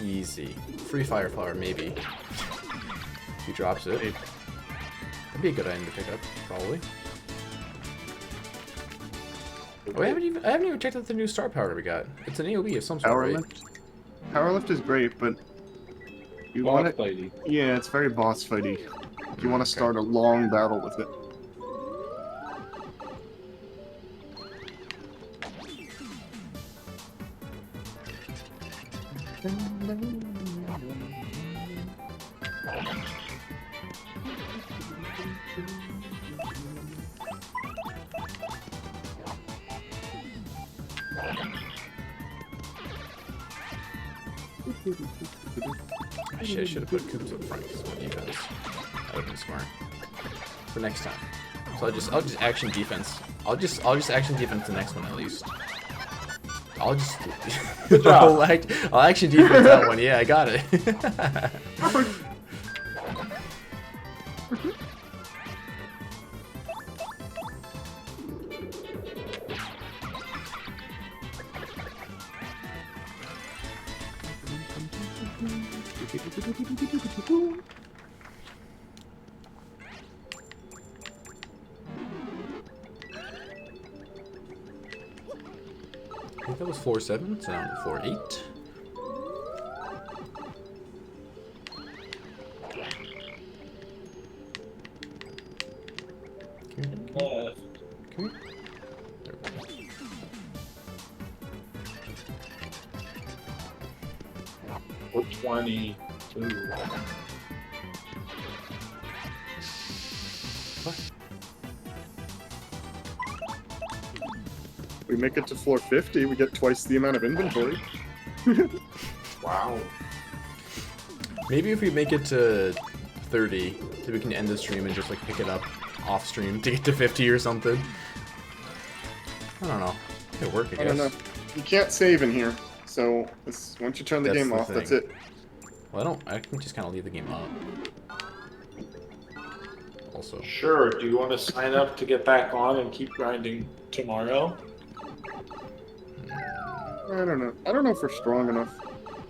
Easy. Free fire flower, maybe. If he drops it. That'd be a good item to pick up, probably. Oh, I haven't even checked out the new star power we got. It's an AoE of some sort, Power right? lift. Power lift is great, but you Boss want it. fighty. Yeah, it's very boss fighty. You want to start a long battle with it. I should have put Koopas up front because my defense. That would have been smart. For next time. So I'll just action defense. I'll just action defense the next one at least. I'll just Good job. I'll action defense that one. Yeah, I got it. I think that was 4-7, so now 4-8. Left. Come here. There we go. Or 22. What? We make it to floor 50, we get twice the amount of inventory. Wow. Maybe if we make it to 30, then we can end the stream and just like pick it up off stream to get to 50 or something. I don't know. It could work, I guess. I don't know. You can't save in here, so once you turn the That's game the off, that's thing. it. Well, I can just kind of leave the game up. Also. Sure. Do you want to sign up to get back on and keep grinding tomorrow? I don't know. I don't know if we're strong enough.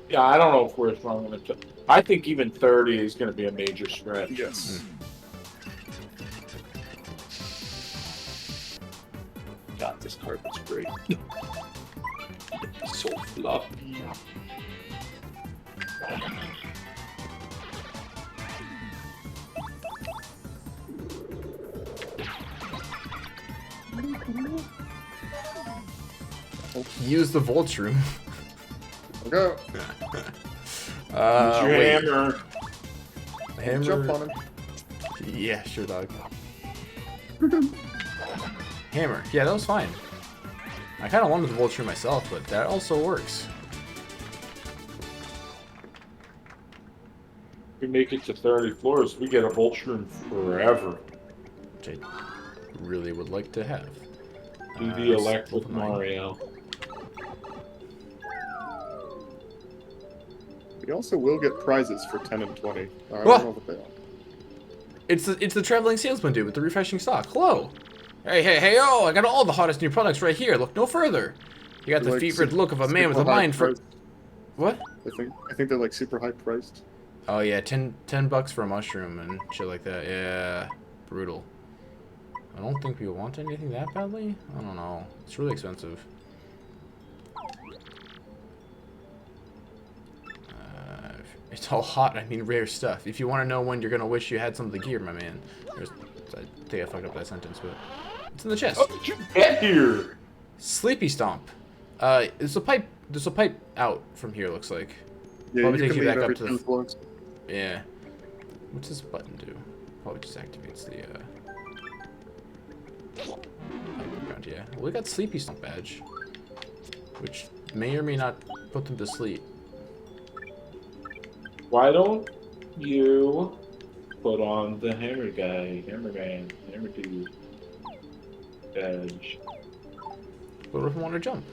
Yeah, I don't know if we're strong enough to. I think even 30 is going to be a major stretch. Yes. God, this carpet's great. So fluffy. Use the Vault Room. Go. Use your Wait. hammer. Hammer. Jump on him. Yeah, sure, dog. Hammer. Yeah, that was fine. I kind of wanted the Vault Room myself, but that also works. If we make it to 30 floors, we get a Volt Room forever. Which I really would like to have. EV elect with both of mine. Mario. We also will get prizes for 10 and 20. I don't What? know what they are. It's the traveling salesman dude with the refreshing stock. Hello. Hey, yo! I got all the hottest new products right here. Look no further. You got the Like, fevered look of a man with a super high mind for... priced. What? I think they're like super high priced. Oh yeah, 10 bucks for a mushroom and shit like that. Yeah, brutal. I don't think we want anything that badly. I don't know. It's really expensive. It's all hot. I mean, rare stuff. If you want to know when you're gonna wish you had some of the gear, my man. I think I fucked up that sentence, but it's in the chest. How did you get here? Sleepy Stomp. There's a pipe. There's a pipe out from here. Looks like. Yeah, Probably you takes can you leave back up every to the 2 floors. Yeah. What's this button do? Probably just activates the background, yeah. Well, we got Sleepy Stomp badge, which may or may not put them to sleep. Why don't you put on the hammer guy, hammer man, hammer dude badge? What if I want to jump?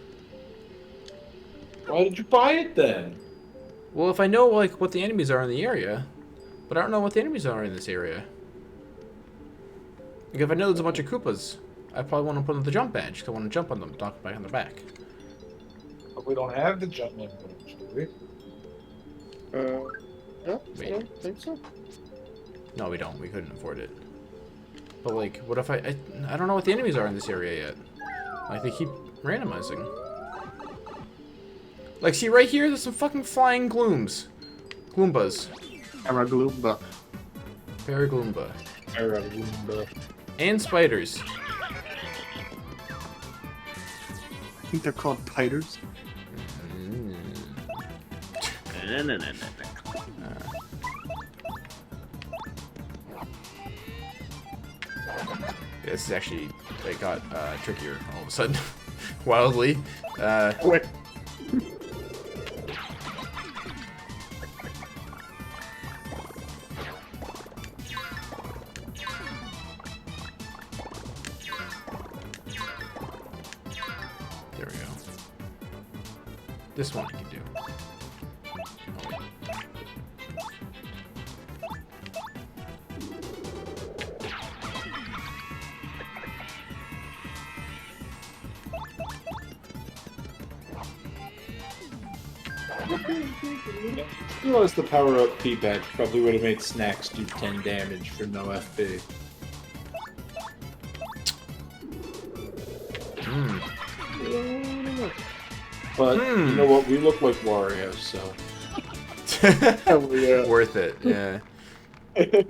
Why did you buy it then? Well, if I know like what the enemies are in the area, but I don't know what the enemies are in this area. Like, if I know there's a bunch of Koopas, I probably want to put on the jump badge because I want to jump on them, knock back on their back. But we don't have the jump badge, do we? Yeah, Wait. I don't think so. No, we don't. We couldn't afford it. But like, what if I don't know what the enemies are in this area yet. Like, they keep randomizing. Like, see right here, there's some fucking flying glooms. Gloombas. Aragloomba. Paragloomba. And spiders. I think they're called piters. This is actually, it got trickier all of a sudden. Wildly. Wait. There we go. This one I can do. You realize the power-up P badge probably would have made Snacks do 10 damage for no FP. But you know what? We look like Wario, so. Hell yeah. Worth it, yeah.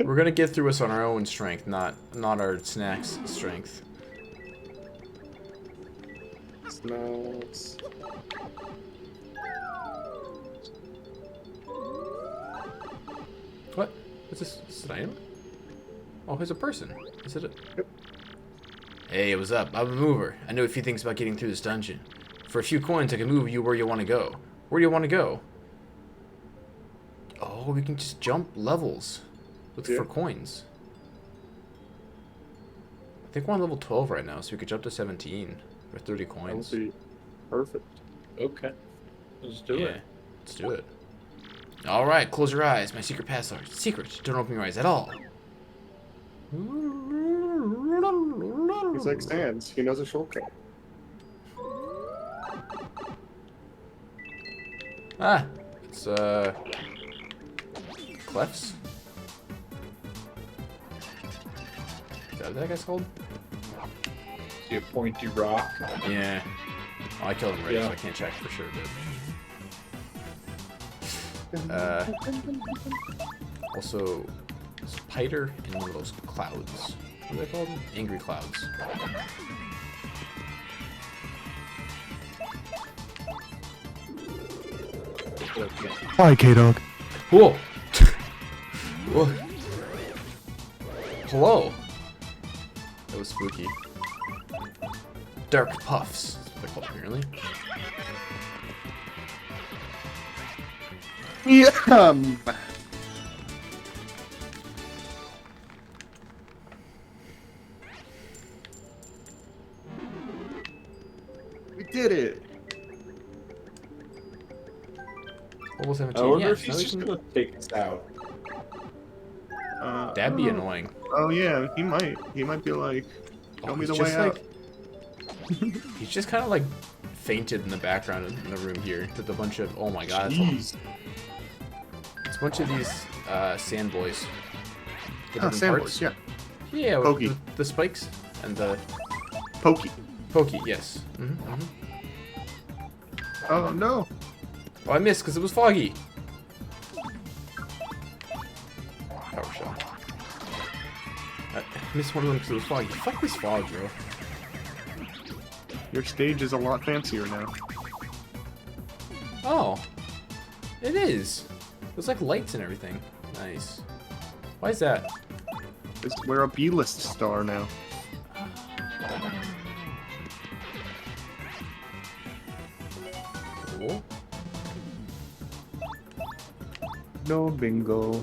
We're gonna get through this on our own strength, not our Snacks' strength. Smells. What? What's this? Is it an item? Oh, here's a person. Is it a... Yep. Hey, what's up? I'm a mover. I know a few things about getting through this dungeon. For a few coins, I can move you where you want to go. Where do you want to go? Oh, we can just jump levels for coins. I think we're on level 12 right now, so we could jump to 17 for 30 coins. That would be perfect. Okay. Let's do it. Let's do it. All right, close your eyes. My secret password. Secret. Don't open your eyes at all. He's like Sans. He knows a shortcut. Ah, it's Clefs. Is that what that guy's called? See a pointy rock. Yeah. Oh, I killed him already, Yeah. so I can't check for sure. But also, spider and one of those clouds. What are they called? Angry clouds. Okay. Hi, K-Dog. Whoa! Whoa! Hello! That was spooky. Dark puffs. That's what they're called apparently. Yeah. We did it. Level 17. I wonder Yeah, if he's so we just can- gonna take us out. That'd be annoying. Oh yeah, he might. He might be like, show me he's the just way like, out. he's just kind of like fainted in the background in the room here with a bunch of, oh my god, Jeez. it's a bunch of these sand boys. The Oh, different sand parts. boys, yeah. Yeah, with Pokey. the spikes and the Pokey. pokey, yes. Oh, no. Oh, I missed because it was foggy. Power shell. I missed one of them because it was foggy. Fuck this fog, bro. Your stage is a lot fancier now. Oh, it is. There's like lights and everything. Nice. Why is that? We're a B-list star now. Cool. No bingo.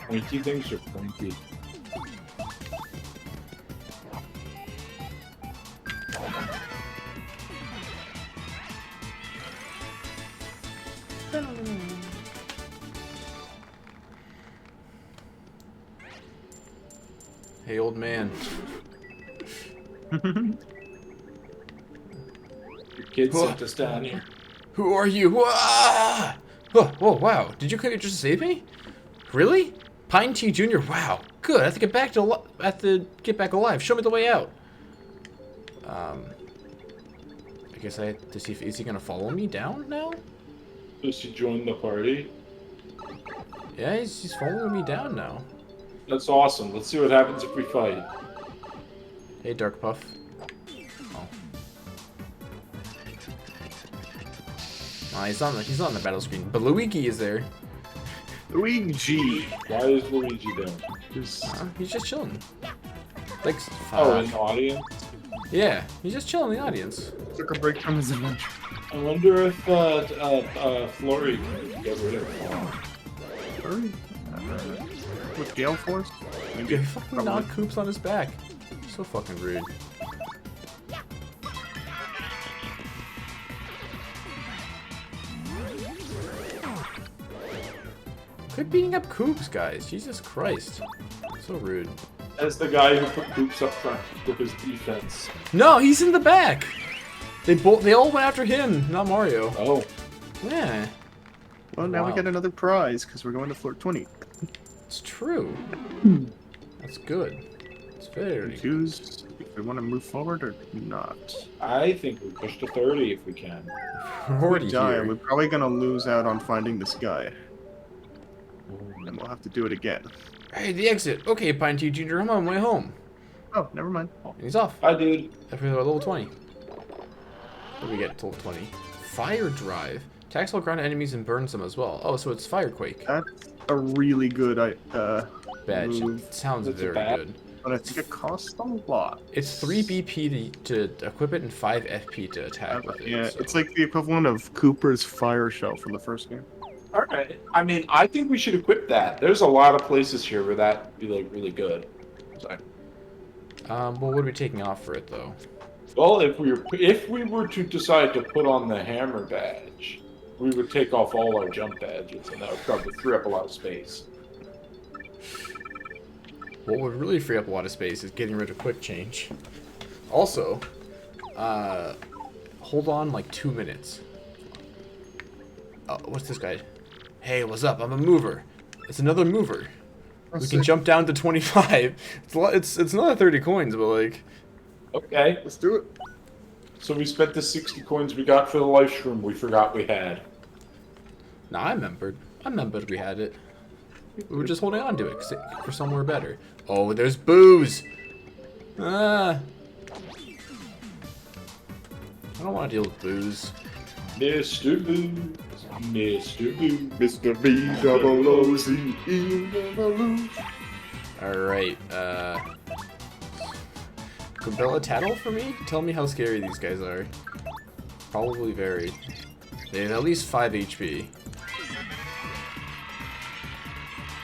Pointy things are pointy. Hey, old man. Your kid sent us down here. Who are you? Whoa! Whoa, wow. Did you come here just to save me? Really? Pine Tea Jr.? Wow. Good. I have to get back alive. Show me the way out. I guess I have to see if is he gonna follow me down now? Does he join the party? Yeah, he's following me down now. That's awesome. Let's see what happens if we fight. Hey, Dark Puff. Oh. He's not on the battle screen. But Luigi is there. Luigi. Why is Luigi there? He's just chilling. Like, Oh, in the audience? yeah, he's just chilling in the audience. Took a break from his adventure. I wonder if Flurry can get rid of him. Hurry. With Gale Force? Maybe. Yeah, fucking knock Koops on his back. So fucking rude. Quit beating up Koops, guys. Jesus Christ. So rude. As the guy who put Koops up front for his defense. No, he's in the back. They all went after him, not Mario. Oh. Yeah, Well, now we Wow. get another prize because we're going to Floor 20. it's true. That's good. It's very good. Choose if we want to move forward or not. I think we push to 30 if we can. We're already Die, here. we're probably going to lose out on finding this guy. And we'll have to do it again. Hey, the exit. Okay, Pine Tea Jr., I'm on my way home. Oh, never mind. And he's off. Hi, dude. After level 20. What do we get to level 20? Fire Drive. Attacks all ground enemies and burns them as well. Oh, so it's Firequake. That's a really good Badge. move. It sounds That's a very bad- good. But I think it costs a lot. It's 3 BP to equip it and 5 FP to attack with it. Yeah, so- it's like the equivalent of Cooper's Fire Shell from the first game. Alright. I mean, I think we should equip that. There's a lot of places here where that would be, like, really good. So, well, what are we taking off for it, though? well, if we were to decide to put on the hammer badge, we would take off all our jump badges, and that would probably free up a lot of space. What would really free up a lot of space is getting rid of quick change. Also, hold on like 2 minutes. Oh, what's this guy? Hey, what's up? I'm a mover. It's another mover. We can jump down to 25. It's another 30 coins, but like... Okay. Let's do it. So we spent the 60 coins we got for the life shroom we forgot we had. Nah, I remembered. we had it. We were just holding on to it for somewhere better. Oh, there's booze! Ah. I don't want to deal with booze. Mr. Boo. Mr. Boo. Mr. B-double-O-Z-E. Alright, Cabela Tattle for me? Tell me how scary these guys are. Probably very. They have at least 5 HP.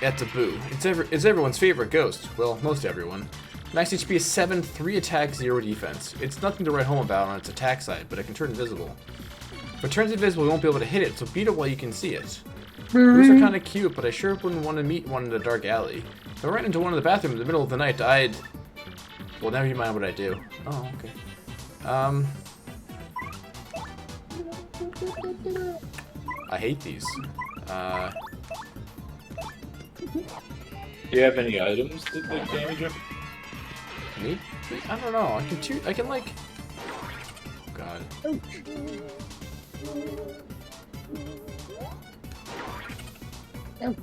That's a boo. It's everyone's favorite ghost. Well, most everyone. Max HP is 7, 3 attack, 0 defense. It's nothing to write home about on its attack side, but it can turn invisible. If it turns invisible, you won't be able to hit it, so beat it while you can see it. Boos are kinda cute, but I sure wouldn't want to meet one in a dark alley. I ran into one in the bathroom in the middle of the night, died. Well, never mind what I do. Oh, okay. I hate these. Do you have any items that like damage him? Me? I don't know. I can like. Oh, God. Ouch.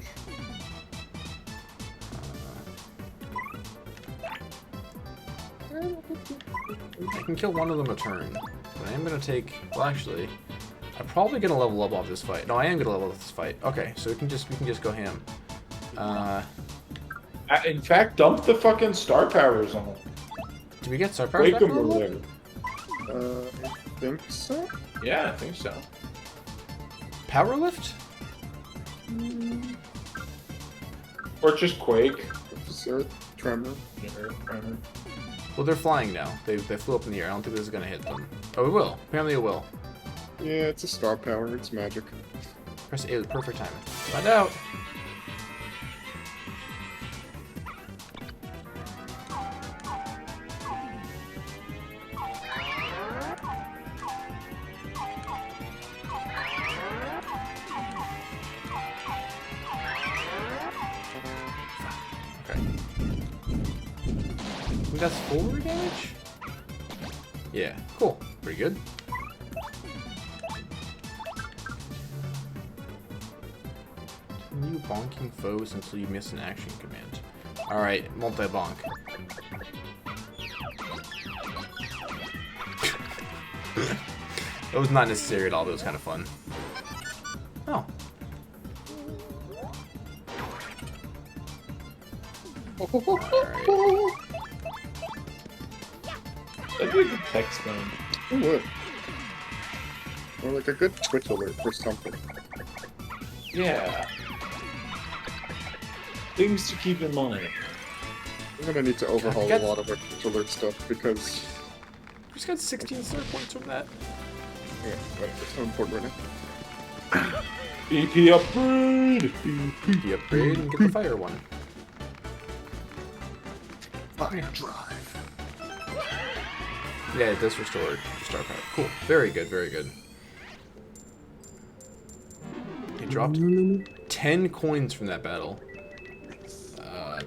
I can kill one of them a turn, but I am gonna take. Well, actually, I'm probably gonna level up off this fight. No, I am gonna level up this fight. Okay, so we can just go ham. In fact, dump the fucking star powers on him. Do we get star powers Wake back him for a or little? whatever. I think so. Yeah, I think so. Power lift? Or just Quake. Earth tremor. Well, they're flying now. They flew up in the air. I don't think this is gonna hit them. Oh, it will. Apparently it will. Yeah, it's a star power. It's magic. Press A with perfect timing. Find out. Okay. We got 4 damage? Yeah, cool. Pretty good. Continue bonking foes until you miss an action command. Alright, multi-bonk. That was not necessary at all, but it was kind of fun. Oh. Alright. That'd be a good text gun. It would. Or like a good Twitch alert or something. Yeah. Things to keep in mind. We're gonna need to overhaul got- a lot of our Twitch alert stuff because We just got 16 star points from that. yeah, it's so important right now. BP upgrade! The upgrade and get the fire one. Fire drive. Yeah, it does restore star power. Cool. Very good, very good. He dropped 10 coins from that battle.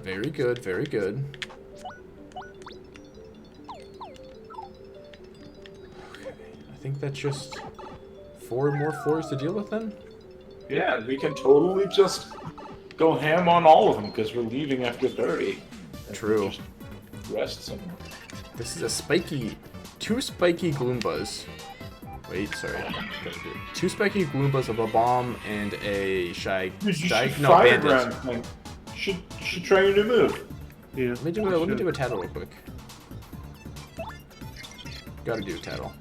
Very good, very good. Okay, I think that's just 4 more floors to deal with then? Yeah, we can totally just go ham on all of them because we're leaving after 30. True. Just rest somewhere. This is a spiky... 2 spiky Gloombas. Wait, sorry. 2 spiky Gloombas, a bomb, and a shy... You should no, fire bandit. ground thing. You should try your new move. Yeah. Let me do a tattle real quick. Gotta do a tattle.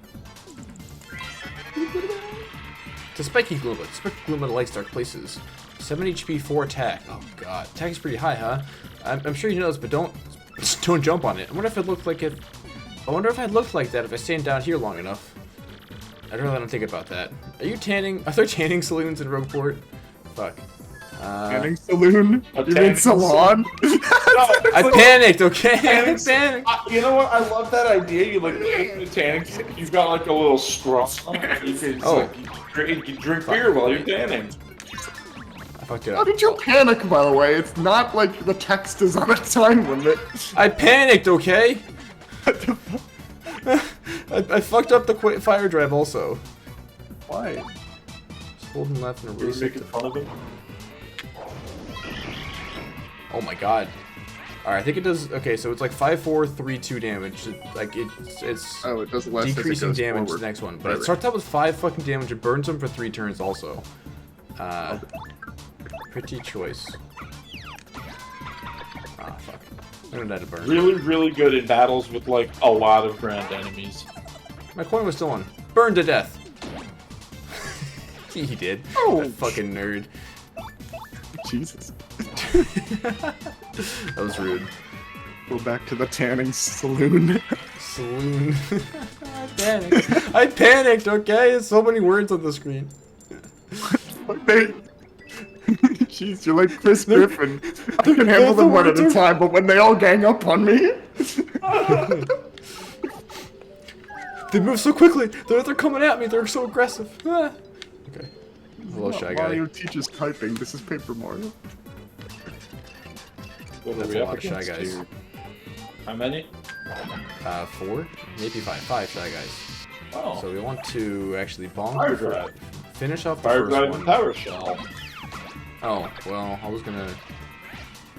It's a spiky Gloomba. Spiky Gloomba likes dark places. 7 HP, 4 attack. Oh god, attack is pretty high, huh? I'm sure you know this, but don't jump on it. I wonder if it looked like it. I wonder if I'd looked like that if I stayed down here long enough. I'd really don't think about that. Are you tanning? Are there tanning saloons in Rogueport? Fuck. Tanning saloon? A You mean tanning salon? I panicked, okay? I Tanning- panicked. You know what? I love that idea. You like in the tanning. You've got like a little straw. You can drink beer while you're tanning. I fucked it How up. did you panic, by the way? It's not like the text is on a time limit. I panicked, okay? I fucked up the fire drive also. Why? Just holding left and You were release making it. fun of him. Oh my god. Alright, I think it does. Okay, so it's like 5, 4, 3, 2 damage. Like it's Oh, it does less decreasing as it goes damage forward. the next one. But Right, it starts out with 5 fucking damage. It burns them for 3 turns also. Pretty choice. Ah, fuck. I'm gonna die to burn. Really, really good in battles with like a lot of grand enemies. My coin was still on. Burn to death. He did. Oh. That fucking nerd. Jesus. That was rude. Go back to the tanning saloon. Saloon. I panicked. I panicked, okay? So many words on the screen. Okay. Jeez, you're like Chris Griffin. I can handle them one at a time, but when they all gang up on me... They move so quickly! They're coming at me, they're so aggressive. Ah. Okay. Hello, Shy Guy. Mario teaches typing, this is Paper Mario. What are That's we a up lot of Shy against Guys. here? How many? 4? Maybe 5. 5 Shy Guys. Oh. So we want to actually bonk. Fire drive. Finish off the Fire first drive one. and power shell. Oh, well, I was gonna...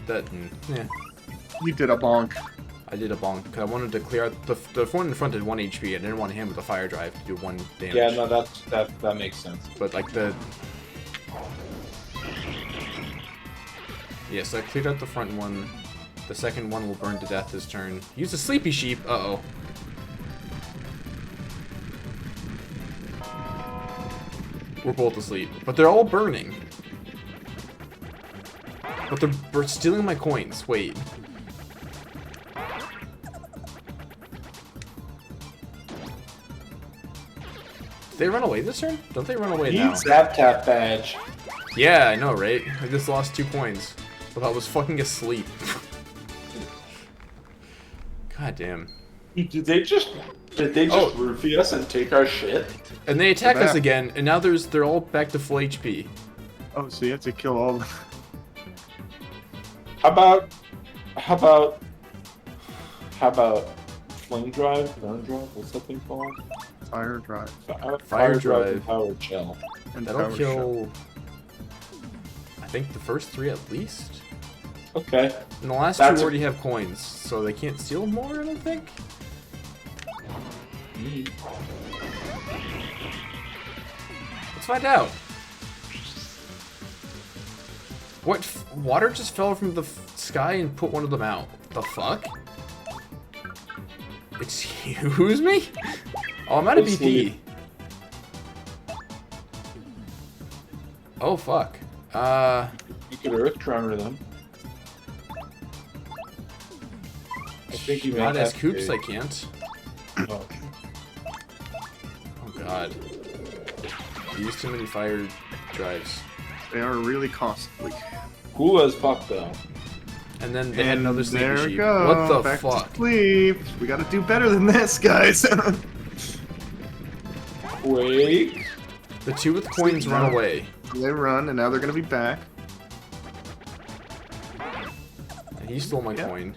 yeah. You did a bonk. I did a bonk, because I wanted to clear out... The one in front did 1 HP, I didn't want him with a fire drive to do 1 damage. Yeah, no, that makes sense. But, like, the... Yes, I cleared out the front one. The second one will burn to death this turn. Use a sleepy sheep. Uh-oh. We're both asleep. But they're all burning. But they're stealing my coins. Wait. Did they run away this turn? Don't they run away now? Need Zap Tap badge. Yeah, I know, right? I just lost 2 coins. But I was fucking asleep. God damn. Did they just roofie us and take our shit? And they attack They're us back. again, and now they're all back to full HP. Oh, so you have to kill all the... How about flame drive, burn drive, what's that thing called? Fire drive. Fire drive drive. and power shell. And That'll power kill, shell. I think, the first 3 at least. Okay. And the last That's 2 a- already have coins, so they can't steal more, I don't think? Let's find out. What? Water just fell from the sky and put one of them out. The fuck? Excuse me? Oh, I'm out of BP. Sleep. Oh, fuck. You could earth tremor them. I think you may Not as have Koops, to. I can't. Oh. Oh, God. I used too many fire drives. They are really costly. Cool as fuck though. And then they had another sleepy there we sheep. go. What the Back fuck? To sleep. We gotta do better than this, guys. Quake. The 2 with coins run away. They run, and now they're gonna be back. And he stole my Yeah. coin.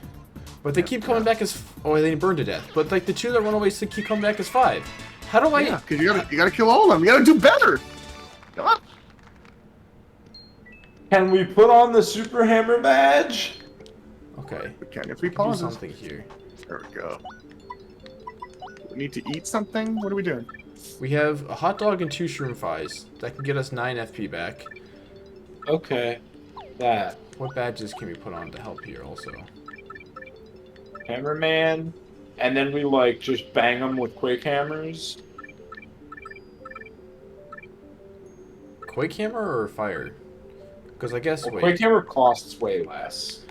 But they keep coming back as... Oh, they burned to death. But, like, the 2 that run away still keep coming back as 5. How do I... Yeah, because you gotta kill all of them. You gotta do better. Come on. Can we put on the super hammer badge? Okay. We can if we Do pause. something here. There we go. We need to eat something. What are we doing? We have a hot dog and 2 shroom fries. That can get us 9 FP back. Okay. That. What badges can we put on to help here also? Hammerman. And then we like just bang them with quake hammers. Quake hammer or fire? Because I guess, Well, wait. quake hammer costs way less.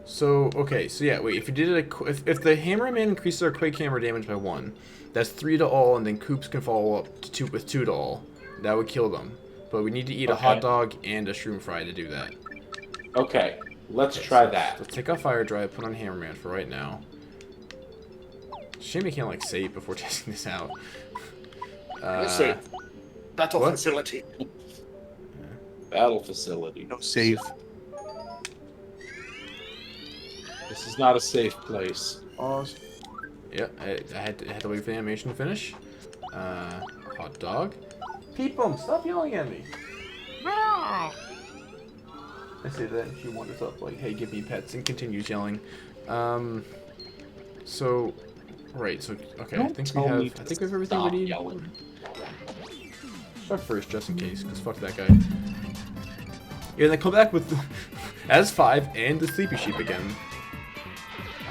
So, okay, so yeah, wait, if you did it, if the Hammerman increases our Quake Hammer damage by 1, that's 3 to all, and then Koops can follow up to 2 with 2 to all. That would kill them. But we need to eat a hot Okay. dog and a shroom fry to do that. Okay. Let's Okay, try so that. Let's take off Fire Drive, put on Hammerman for right now. Shame we can't, like, save before testing this out. Save. Battle what? facility. Battle facility. No save. This is not a safe place. Pause. Yeah, I had to wait for the animation to finish. Hot dog. Peepum, stop yelling at me. I say that and she wanders up like, hey, give me pets, and continues yelling. So, right, so, okay, I Don't think tell me we have everything stop we need. yelling. Start first, just in case, because fuck that guy. Yeah, and then come back with, as 5, and the Sleepy Sheep again.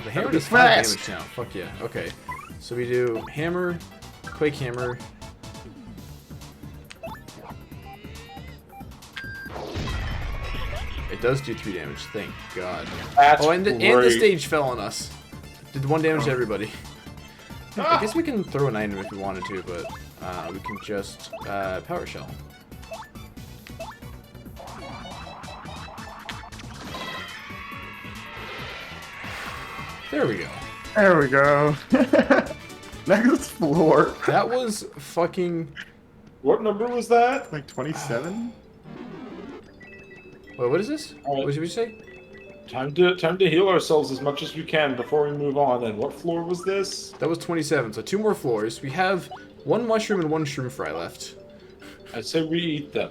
The hammer does 5 fast. damage now, fuck yeah, okay. So we do hammer, Quake Hammer. It does do 3 damage, thank God. That's Oh, and the great. stage fell on us. Did 1 damage to everybody. I guess we can throw an item if we wanted to, but we can just Power Shell. There we go. There we go. Next floor. That was fucking... What number was that? Like 27? Wait, what is this? Alright. What did we say? Time to heal ourselves as much as we can before we move on. And what floor was this? That was 27, so 2 more floors. We have 1 mushroom and 1 shroom fry left. I say we eat them.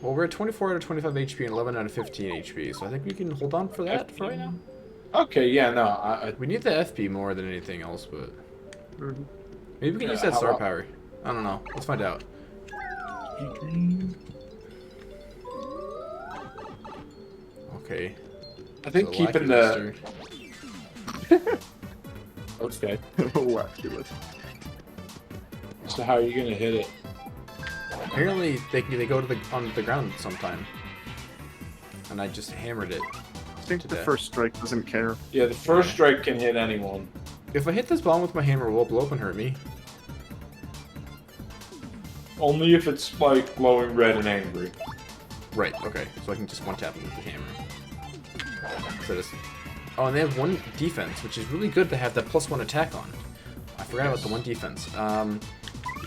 Well, we're at 24 out of 25 HP and 11 out of 15 HP, so I think we can hold on for that for right now. Okay, yeah, no, We need the FP more than anything else, but... Maybe we can Yeah, use that how star about- power. I don't know. Let's find out. Okay. I think So keeping the... Okay. Wackulous. So how are you gonna hit it? Apparently, they go to on the ground sometime. And I just hammered it. I think To the death. first strike doesn't care. Yeah, the first strike can hit anyone. If I hit this bomb with my hammer, will it blow up and hurt me? Only if it's, like, glowing red and angry. Right, okay. So I can just one-tap it with the hammer. So this... Oh, and they have 1 defense, which is really good to have that +1 attack on. I forgot about the 1 defense. You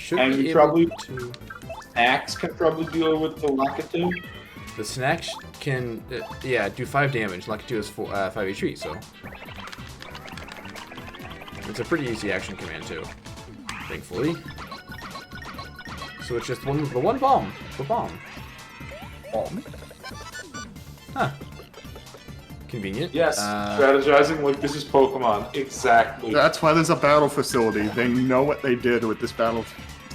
should And be you able probably- to... Axe can probably deal with the Lakitu. The snack can, yeah, do 5 damage. Lucky 2 is 5 HP, so... It's a pretty easy action command, too. Thankfully. So it's just the one bomb. The bomb. Bomb. Huh. Convenient. Yes, strategizing like this is Pokemon. Exactly. That's why there's a battle facility. They know what they did with this battle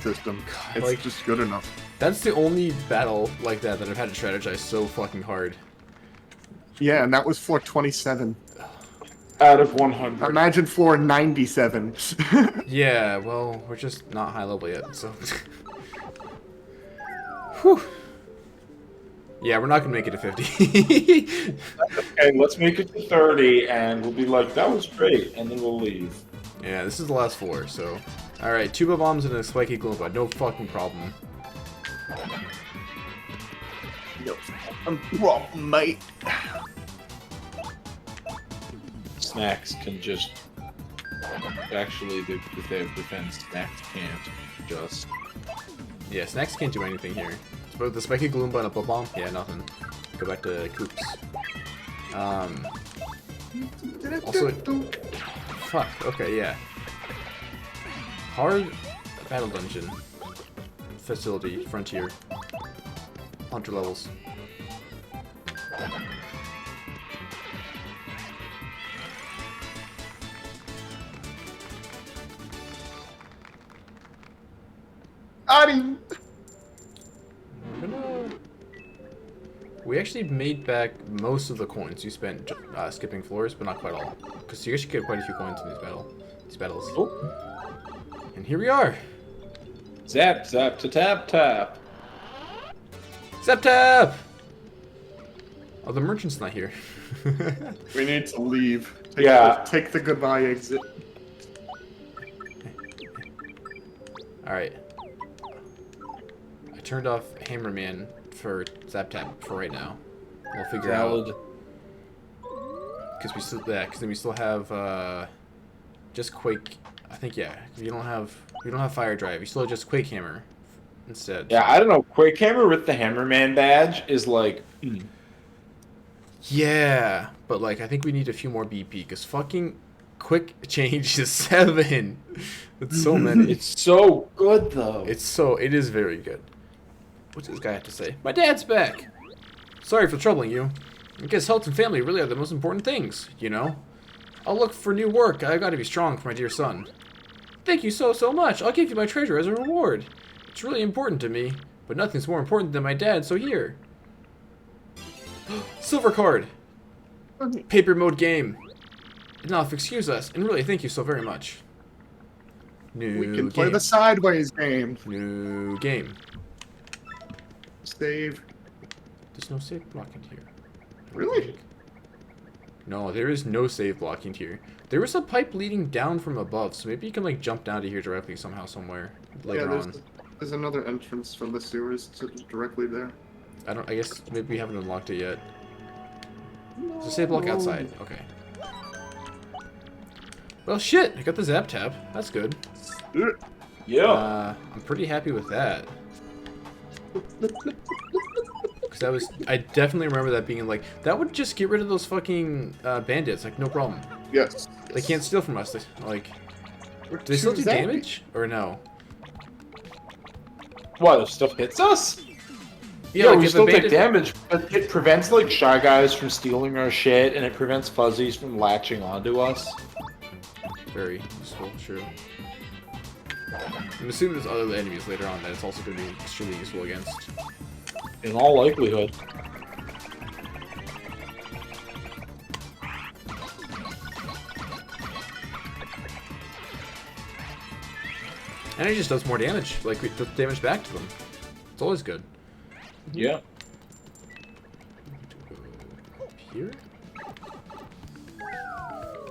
system. It's like- just good enough. That's the only battle like that I've had to strategize so fucking hard. Yeah, and that was floor 27. Out of 100. Imagine floor 97. Yeah, well, we're just not high level yet, so... Whew. Yeah, we're not gonna make it to 50. Okay, let's make it to 30, and we'll be like, that was great, and then we'll leave. Yeah, this is the last floor, so... Alright, 2 bombs and a spiky Glowbud, no fucking problem. Well, mate. Snacks can just... Actually, if they have defense, snacks can't just... Yeah, snacks can't do anything here. But the spiky Gloomba and a Blood Bomb? Yeah, nothing. Go back to Koops. Also... Fuck, okay, yeah. Hard battle dungeon. Facility, frontier. Hunter levels. Adi! We're gonna... We actually made back most of the coins you spent skipping floors, but not quite all. Because you actually get quite a few coins in these battles. Oh. And here we are! Zap, zap, to tap, tap. Zap tap! Oh, the merchant's not here. We need to leave. Take the goodbye exit. Alright. I turned off Hammerman for Zap Tap for right now. We'll figure Valid. out. Because we still, yeah, because then we still have just Quake. I think yeah. We don't have Fire Drive. We still have just Quake Hammer instead. Yeah, I don't know. Quake Hammer with the Hammerman badge is like... Yeah, but like I think we need a few more BP because fucking Quick Change is 7. It's so many. It's so good, though. It is very good. What's this guy have to say? My dad's back! Sorry for troubling you. I guess health and family really are the most important things, you know? I'll look for new work. I gotta be strong for my dear son. Thank you so much. I'll give you my treasure as a reward. It's really important to me, but nothing's more important than my dad, so here. Silver card! Paper mode game. Now, if excuse us, and really thank you so very much. New We can game. play the sideways game. New game. Save. There's no save blocking here. Really? No, there is no save blocking here. There was a pipe leading down from above, so maybe you can like jump down to here directly somehow somewhere later on. There's another entrance from the sewers directly there. I guess maybe we haven't unlocked it yet. No, So say block outside. Okay. Well, shit. I got the zap tap. That's good. Yeah. I'm pretty happy with that. Because that was... I definitely remember that being like... That would just get rid of those fucking bandits. Like, no problem. Yes. They can't steal from us. They, like... We're Do they still too do zappy. damage? Or no? Why, the stuff hits us? Yeah, like we if a still take bandit- damage, but it prevents like Shy Guys from stealing our shit, and it prevents Fuzzies from latching onto us. Very useful, true. I'm assuming there's other enemies later on that it's also going to be extremely useful against. In all likelihood. And it just does more damage. Like, it does damage back to them. It's always good. Yeah. Up here?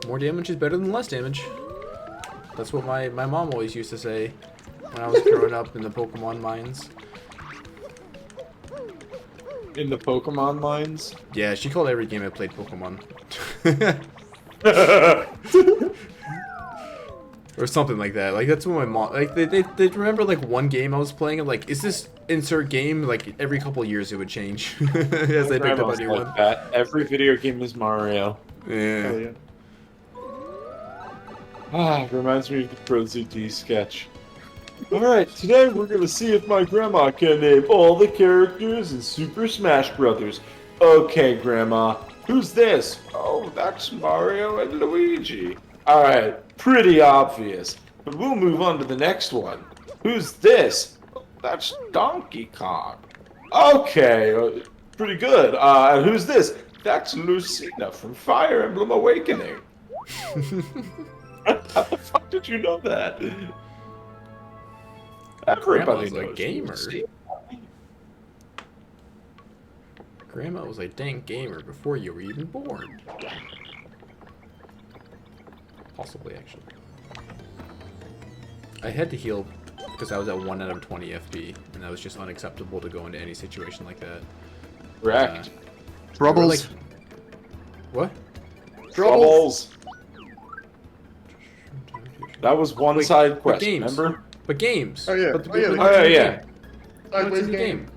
More damage is better than less damage. That's what my mom always used to say when I was growing up in the Pokemon mines. In the Pokemon mines. Yeah, she called every game I played Pokemon. Or something like that. Like, that's what my mom... Like, they remember, like, one game I was playing, and, like, is this insert game? Like, every couple of years it would change. As they picked up a new one. That. Every video game is Mario. Yeah. Hell yeah. Ah, reminds me of the Pro ZT sketch. Alright, today we're gonna see if my grandma can name all the characters in Super Smash Brothers. Okay, Grandma, who's this? Oh, that's Mario and Luigi. Alright, pretty obvious. But we'll move on to the next one. Who's this? That's Donkey Kong. Okay, pretty good. And who's this? That's Lucina from Fire Emblem Awakening. How the fuck did you know that? Everybody Grandma's a knows gamer. Lucina. Grandma was a dang gamer before you were even born. Possibly, actually. I had to heal because I was at 1 out of 20 FP, and that was just unacceptable to go into any situation like that. Correct. Troubles. What? Troubles. That was one Wait, side but quest, games. remember? But games. Oh, yeah. But the, Oh, yeah, but the Oh, yeah, the yeah. game. Sideways What's in the game. game?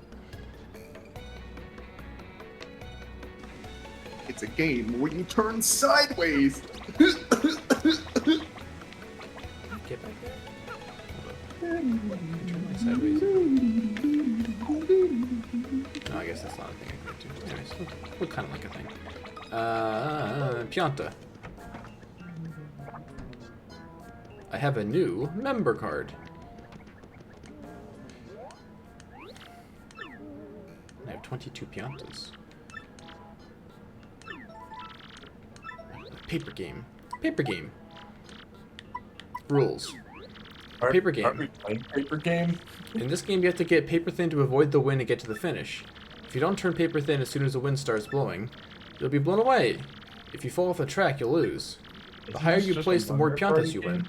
It's a game where you turn sideways. Get back there. Turn my sideways. No, I guess that's not a thing I can do. Anyways, look kind of like a thing. Pianta. I have a new member card. I have 22 Piantas. Paper game. Paper game. Rules. Paper game. Aren't we playing paper game? In this game, you have to get paper thin to avoid the wind and get to the finish. If you don't turn paper thin as soon as the wind starts blowing, you'll be blown away. If you fall off the track, you'll lose. The higher you place, the more Piantas you win.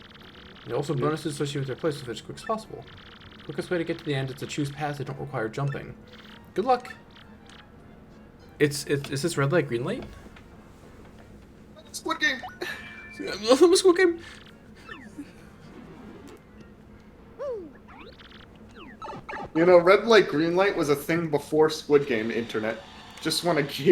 There are also bonuses associated with their place as quick as possible. Quickest way to get to the end is to choose paths that don't require jumping. Good luck. Is this red light, green light? Squid Game. Squid Game. You know, red light, green light was a thing before Squid Game internet. Just want to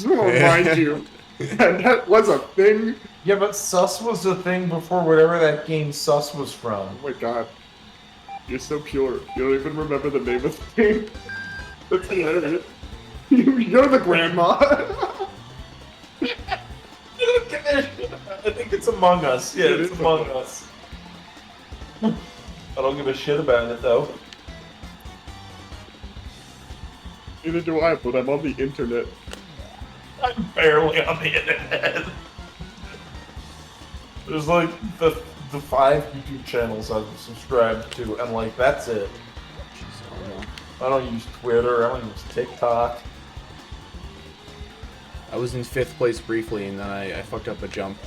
remind you, and that was a thing. Yeah, but sus was the thing before whatever that game sus was from. Oh my god, you're so pure. You don't even remember the name of the game. That's hilarious. You're the grandma. I think it's Among Us. Yeah, It it's is Among Among Us. I don't give a shit about it though. Neither do I, but I'm on the internet. I'm barely on the internet. There's like the 5 YouTube channels I've subscribed to, and like that's it. I don't use Twitter. I don't use TikTok. I was in 5th place briefly, and then I fucked up a jump.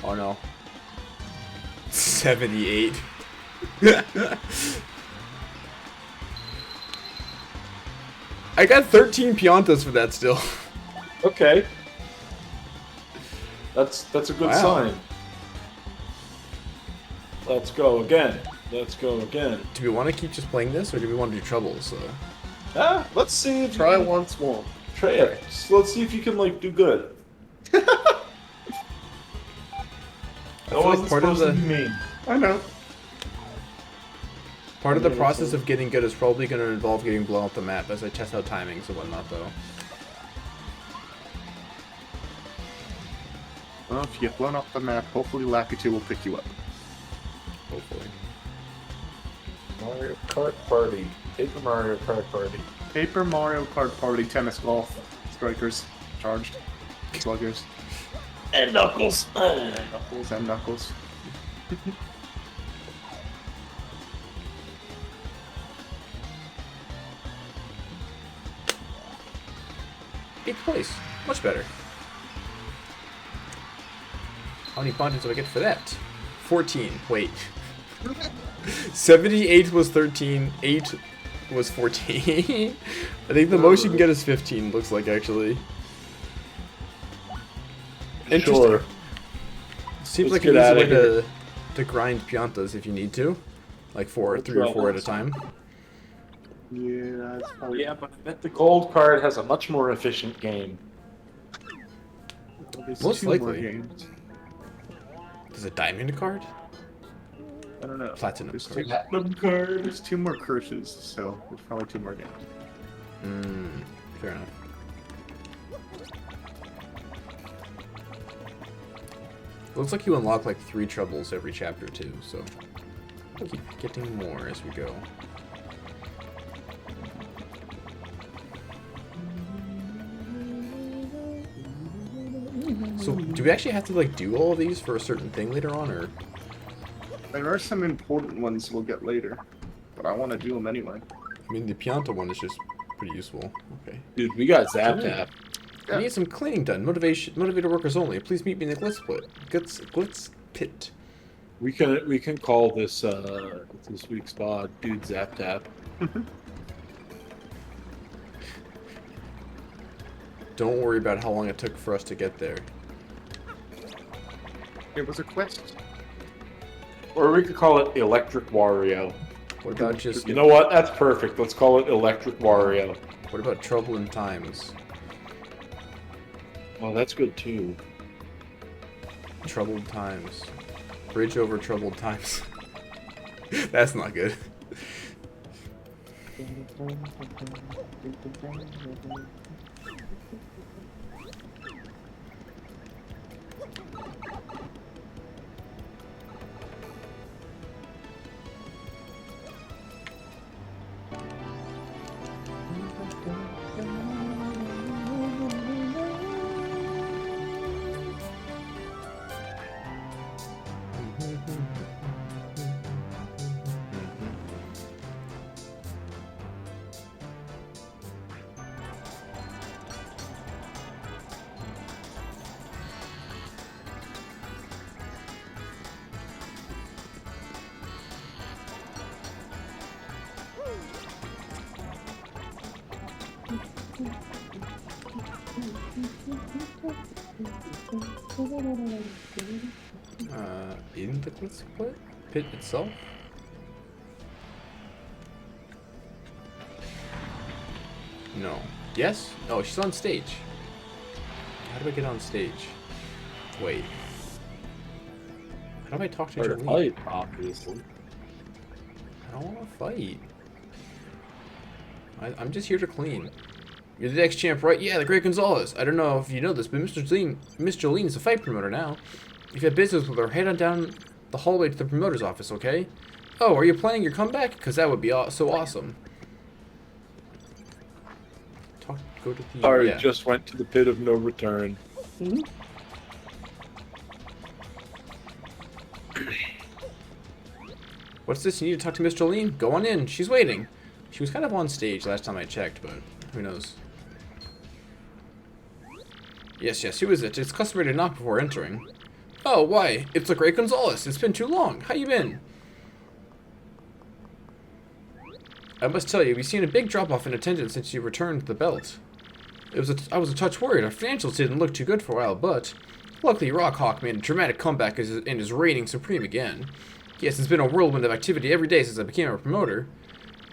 Oh no. 78. I got 13 Piantas for that still. Okay. That's a good Wow. sign. Let's go again. Let's go again. Do we want to keep just playing this, or do we want to do troubles? Let's see if Try you can, once more. try it. Just let's see if you can like do good. That feel like wasn't part of supposed to the- be mean. I know. Part of the Yeah, process so- of getting good is probably going to involve getting blown off the map as I test out timings and whatnot, though. Well, if you get blown off the map, hopefully Lakitu will pick you up. Hopefully. Mario Kart Party. Paper Mario Kart Party. Paper Mario Kart Party, tennis golf, strikers, charged, sluggers, And Knuckles. knuckles and knuckles. 8th place. Much better. How many points do I get for that? 14. Wait. 78 was 13. 8 was 14. I think the most you can get is 15, looks like, actually. Interesting. Sure. Seems Let's like an get easy outta way here. to grind Piantas if you need to. Like 3 or 4 at a time. Yeah, that's probably Yeah, but I bet the gold card has a much more efficient game. there's Most 2 more likely. games. There's a diamond card? I don't know. Platinum There's card. 2, Platinum card. there's 2 more curses, so there's probably 2 more games. Fair enough. Looks like you unlock like 3 troubles every chapter too, so keep getting more as we go. So do we actually have to like do all of these for a certain thing later on, or There are some important ones we'll get later, but I want to do them anyway. I mean the Pianta one is just pretty useful. Okay. Dude, we got Zap Tap. I need some cleaning done. Motivated workers only. Please meet me in the Glitz pit. We can call this week's pod Dude Zap Tap. Don't worry about how long it took for us to get there. It was a quest. Or we could call it Electric Wario. What about just You know what? That's perfect. Let's call it Electric Wario. what about trouble in times? Oh, that's good too. Troubled times. Bridge over troubled times. That's not good. In the Glitzville pit itself? No. Yes? Oh, she's on stage. How do I get on stage? Wait. How do I talk to Or to Jolene? fight, obviously. I don't want to fight. I'm just here to clean. You're the next champ, right? Yeah, the Great Gonzalez. I don't know if you know this, but Miss Jolene is a fight promoter now. If you have business with her, head on down the hallway to the promoter's office, okay? Oh, are you planning your comeback? Because that would be so awesome. Go to the... Sorry, yeah. just went to the pit of no return. What's this? You need to talk to Miss Jolene? Go on in. She's waiting. She was kind of on stage last time I checked, but who knows. Yes, who is it? It's customary to knock before entering. Oh, why? It's the Great Gonzalez. It's been too long. How you been? I must tell you, we've seen a big drop-off in attendance since you returned the belt. I was a touch worried. Our financials didn't look too good for a while, but Luckily, Rockhawk made a dramatic comeback and is reigning supreme again. Yes, it's been a whirlwind of activity every day since I became a promoter.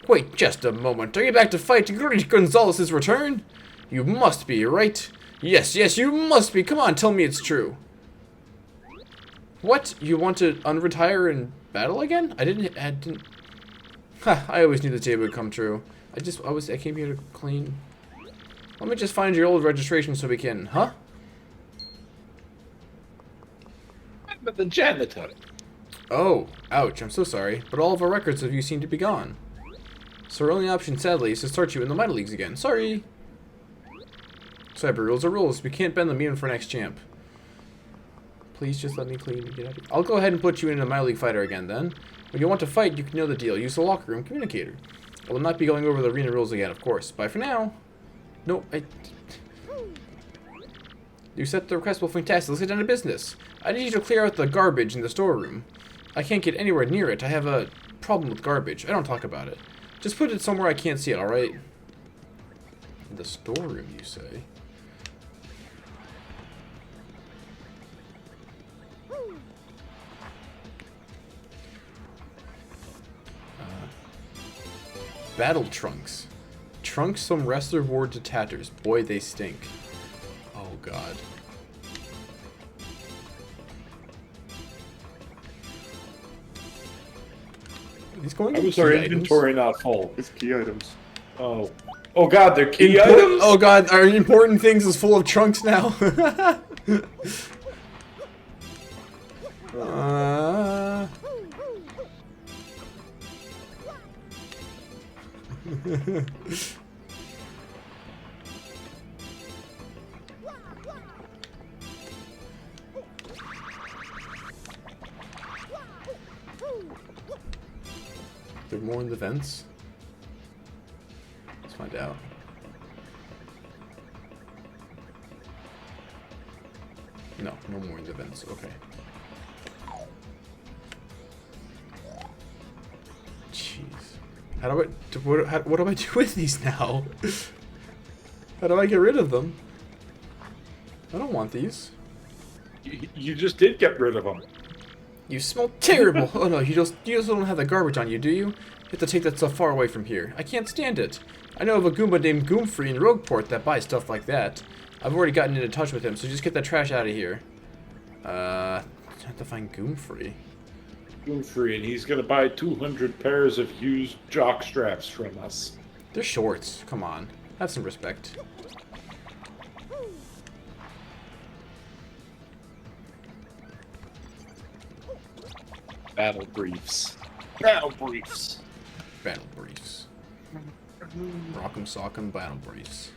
Wait just a moment. Are you back to fight Great Gonzalez's return? You must be, right? Yes, you must be. Come on, tell me it's true. What? You want to unretire and battle again? I didn't. Ha, I always knew the day would come true. I came here to clean. Let me just find your old registration so we can, huh? But the janitor. Oh, ouch, I'm so sorry, but all of our records of you seem to be gone. So our only option, sadly, is to start you in the minor leagues again. Sorry! Cyber rules are rules. We can't bend them even for next champ. Please just let me clean and get out of here. I'll go ahead and put you in a minor league fighter again, then. When you want to fight, you can know the deal. Use the locker room communicator. I will not be going over the arena rules again, of course. Bye for now. No, You set the request well, fantastic. Let's get down to business. I need you to clear out the garbage in the storeroom. I can't get anywhere near it. I have a problem with garbage. I don't talk about it. Just put it somewhere I can't see it, alright? In the storeroom, you say? Battle trunks. Trunks some wrestler wore to tatters. Boy, they stink. Oh, God. He's going How to was our key items? inventory not full? It's key items. Oh. Oh god, they're key items? Oh god, our important things is full of trunks now. There more in the vents? Let's find out. No, no more in the vents. Okay. Jeez. How do I... What do I do with these now? How do I get rid of them? I don't want these. You just did get rid of them. You smell terrible. Oh no, you just don't have the garbage on you, do you? You have to take that stuff far away from here. I can't stand it. I know of a Goomba named Goomfree in Rogueport that buys stuff like that. I've already gotten into touch with him, so just get that trash out of here. I have to find Goomfree. Free, and he's gonna buy 200 pairs of used jock straps from us. They're shorts. Come on. Have some respect. Battle briefs. Battle briefs. Battle briefs. Rock'em sock'em battle briefs.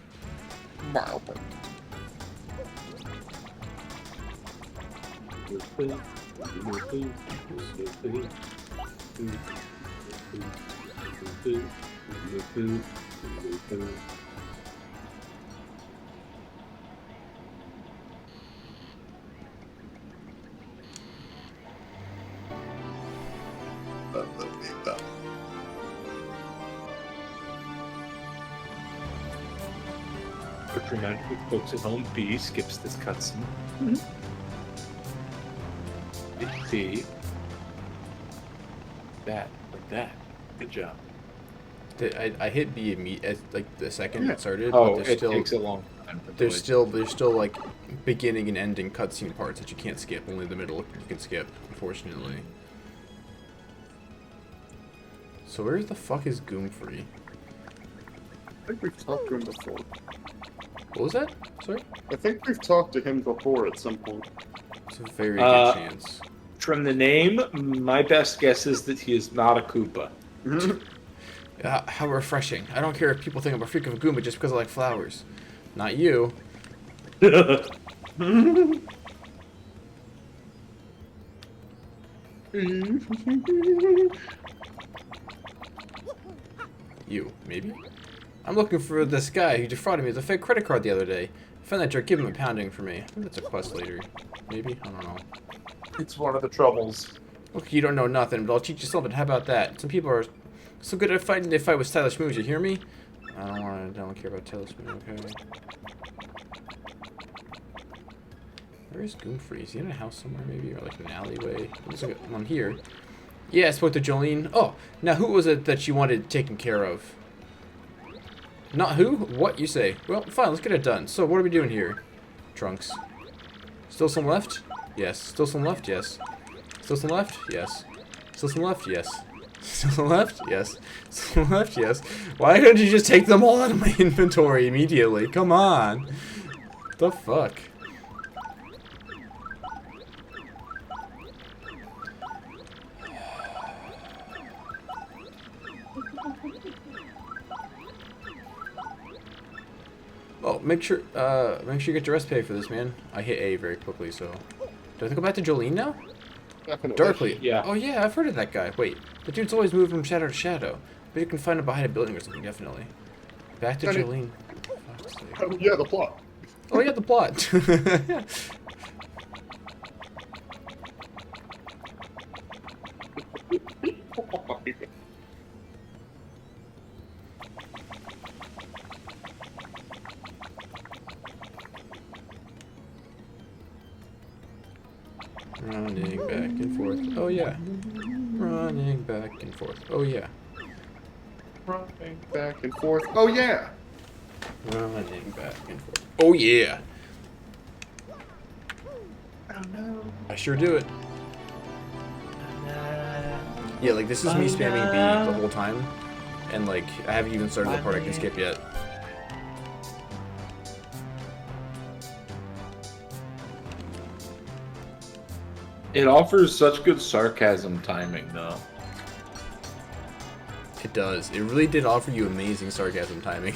Put your magic folks at home. B skips this cutscene. B. That, like that. Good job. I hit B like the second it started. Oh, but it takes a long time. there's still like beginning and ending cutscene parts that you can't skip. Only the middle you can skip, unfortunately. So where the fuck is Goomfree? I think we've talked to him before. What was that? Sorry? I think we've talked to him before at some point. It's a very good chance. From the name, my best guess is that he is not a Koopa. How refreshing. I don't care if people think I'm a freak of a Goomba just because I like flowers. Not you. You, maybe? I'm looking for this guy who defrauded me with a fake credit card the other day. Find that jerk, give him a pounding for me. I think that's a quest later. Maybe? I don't know. It's one of the troubles. Okay, you don't know nothing, but I'll teach you something. How about that? Some people are so good at fighting, they fight with stylish moves, you hear me? I don't care about stylish moves, okay? Where is Goomfrey? Is he in a house somewhere maybe? Or like an alleyway? There's like one here. Yeah, I spoke to Jolene. Oh, now who was it that she wanted taken care of? Not who? What you say? Well, fine, let's get it done. So, what are we doing here? Trunks. Still some left? Yes. Still some left? Yes. Still some left? Yes. Still some left? Yes. Still some left? Yes. Still some left? Yes. Why don't you just take them all out of my inventory immediately? Come on. The fuck? Oh, make sure you get your rest pay for this, man. I hit A very quickly, so. Do I have to go back to Jolene now? Definitely. Darkly, yeah. Oh yeah, I've heard of that guy. Wait, the dude's always moving from shadow to shadow. But you can find him behind a building or something, definitely. Back to Jolene. Fuck's sake. Oh, yeah, the plot. Oh yeah, the plot. Running back and forth. Oh yeah. Running back and forth. Oh yeah. Running back and forth. Oh, yeah. Running back and forth. Oh yeah. Oh, no. I sure do it. Yeah, like this is me spamming B the whole time, and like I haven't even started the part I can skip yet. It offers such good sarcasm timing, though. It does. It really did offer you amazing sarcasm timing.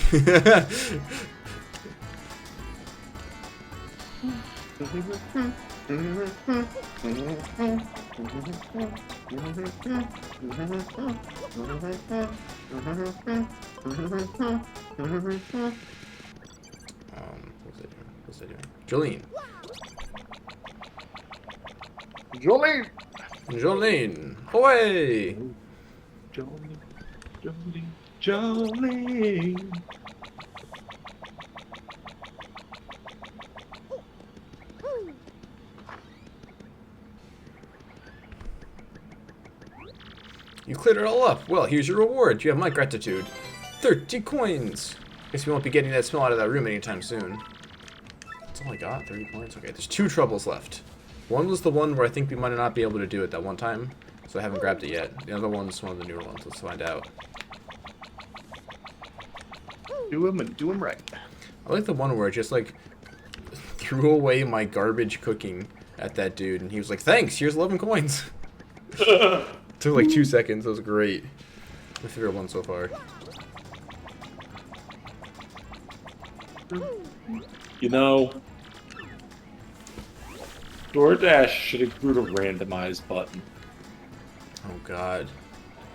What's that doing? Jolene. Jolene! Jolene. Away! Jolene, Jolene. You cleared it all up. Well, here's your reward. You have my gratitude. 30 coins. Guess we won't be getting that smell out of that room anytime soon. That's all I got. 30 coins. Okay, there's 2 troubles left. One was the one where I think we might not be able to do it that one time, so I haven't grabbed it yet. The other one's one of the newer ones. Let's find out. Do him and do him right. I like the one where it just like threw away my garbage cooking at that dude, and he was like, "Thanks. Here's 11 coins." Took like 2 seconds. That was great. My favorite one so far. You know, DoorDash should include a randomized button. Oh God.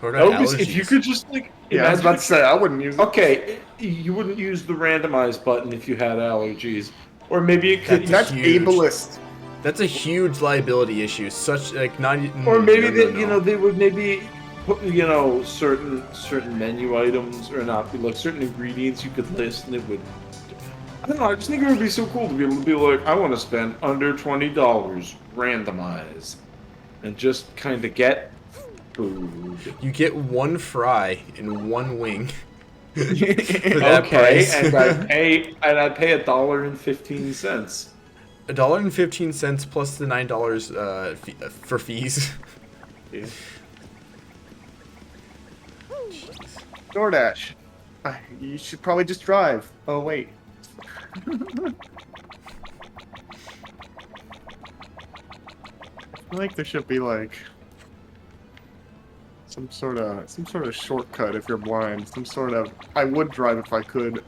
That would be, if you could just like, Yeah, I was about to say, I wouldn't use it. Okay, you wouldn't use the randomized button if you had allergies, or maybe it could. That's huge. ableist. That's a huge liability issue. Such like not. Or maybe no. you know, they would maybe put, you know, certain menu items, or not, like certain ingredients you could list, and it would. I don't know. I just think it would be so cool to be able to be like, I want to spend under $20, randomized, and just kind of get food. You get 1 fry and 1 wing. For that Okay, price. and I pay $1.15. $1.15 plus the $9 for fees. Yeah. Jeez. DoorDash. You should probably just drive. Oh, wait. I feel like there should be like some sort of shortcut if you're blind. Some sort of I would drive if I could.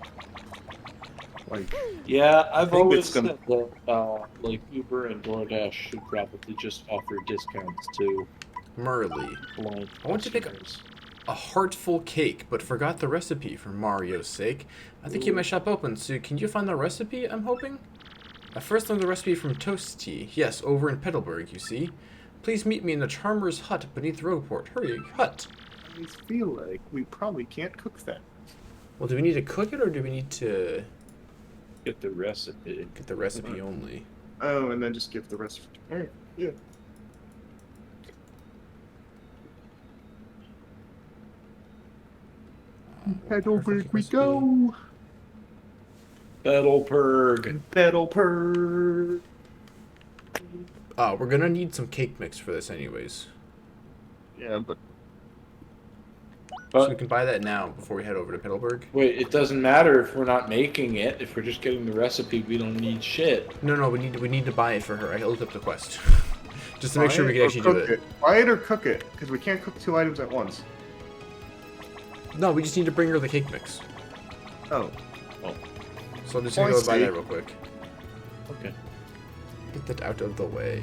Like Yeah, I've think always it's gonna- said that like Uber and DoorDash should probably just offer discounts to Merly. blind I want to pick up customers. a heartful cake, but forgot the recipe for Mario's sake. I think you have my shop open, so can you find the recipe, I'm hoping? I first learned the recipe from Toasty. Yes, over in Petalburg, you see. Please meet me in the Charmer's hut beneath Rogueport. Hurry, hut. I just feel like we probably can't cook that. Well, do we need to cook it, or do we need to Get the recipe. get the recipe only? Oh, and then just give the rest. Alright, yeah. Heidelberg we go! Petalburg. Heidelberg! Oh, we're gonna need some cake mix for this anyways. Yeah, but So we can buy that now before we head over to Petalburg. Wait, it doesn't matter if we're not making it. If we're just getting the recipe, we don't need shit. No, we need to buy it for her. I looked up the quest. Just to make sure we can or actually do cook it. Buy it or cook it, because we can't cook 2 items at once. No, we just need to bring her the cake mix. Oh. So I'm just gonna go buy see. that real quick. Okay. Get that out of the way.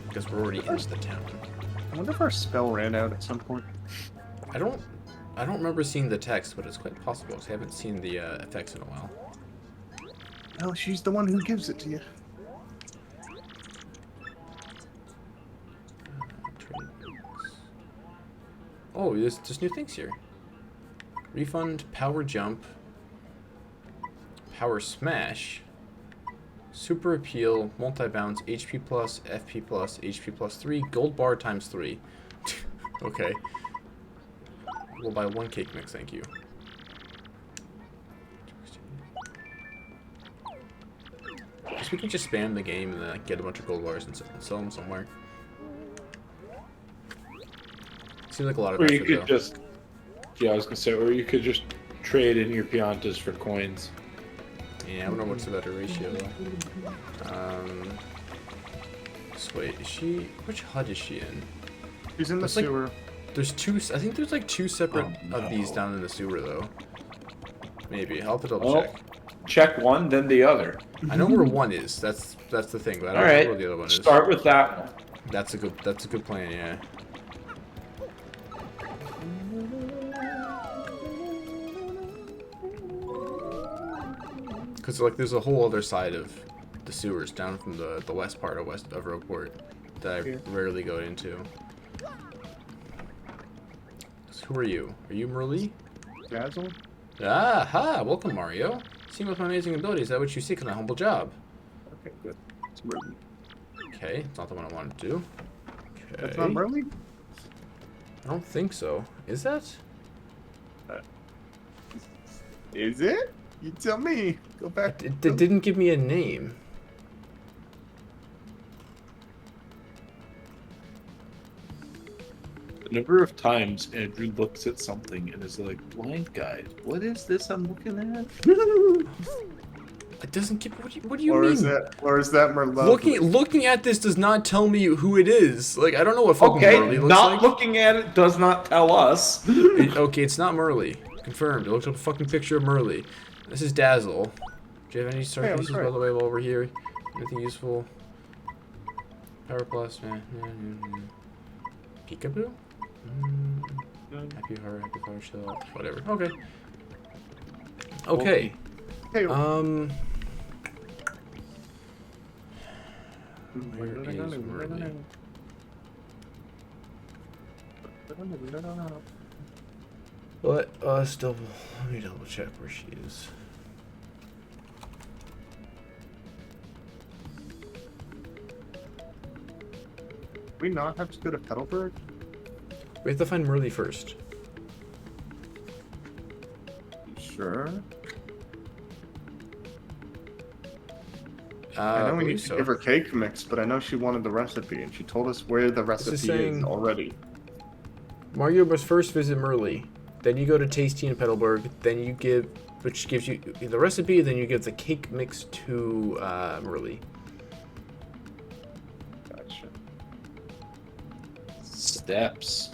Because we're already into the town. I wonder if our spell ran out at some point. I don't remember seeing the text, but it's quite possible because I haven't seen the effects in a while. Oh, she's the one who gives it to you. Oh, there's new things here. Refund, power jump, power smash, super appeal, multi bounce, HP plus, FP plus, HP plus 3, gold bar times 3. Okay. We'll buy 1 cake mix, thank you. Guess we can just spam the game and then like, get a bunch of gold bars and sell them somewhere. Seems like a lot of Or you effort, could though. just, yeah, I was gonna say, or you could just trade in your Piantas for coins. Yeah, I don't know what's the better ratio though. So wait, is she? Which HUD is she in? She's in the It's like- sewer. There's 2. I think there's like 2 separate Oh, of these no. down in the sewer though. Maybe I'll have to double Oh, check. check one, then the other. I know where one is. That's the thing, but I don't All know right, where the other one is. start with that one. That's a good plan. Yeah. Because like there's a whole other side of the sewers down from the west part of Rogueport that I Yeah. rarely go into. So who are you? Are you Merle? Dazzle? Ah, ha! Welcome, Mario. See with my amazing abilities, that which you seek in a humble job. Okay, good. It's Merle. Okay, it's not the one I wanted to do. Okay. That's not Merle? I don't think so. Is that? Is it? You tell me. Go back. It didn't give me a name. The number of times Andrew looks at something and is like, blind guide, what is this I'm looking at? It doesn't give. What do you Or mean? is that Merle? Looking at this does not tell me who it is. Like I don't know what fucking Okay, Merle looks not like. looking at it does not tell us. Okay, it's not Merle. Confirmed. I looked up a fucking picture of Merle. This is Dazzle. Do you have any star Hey, I was pieces right. by the way while we're here? Anything useful? Power plus, man. Peekaboo? Happy heart, happy flower shell, whatever. Okay. Okay. Hey, Where is Merle? What? Still. Let me double check where she is. we not have to go to Petalburg? We have to find Merle first. Sure. I I know we believe need to so. give her cake mix, but I know she wanted the recipe, and she told us where the recipe is saying- already. Mario must first visit Merle. Then you go to Tasty in Petalburg. Then you give, which gives you the recipe. Then you give the cake mix to Merle. Gotcha. Steps.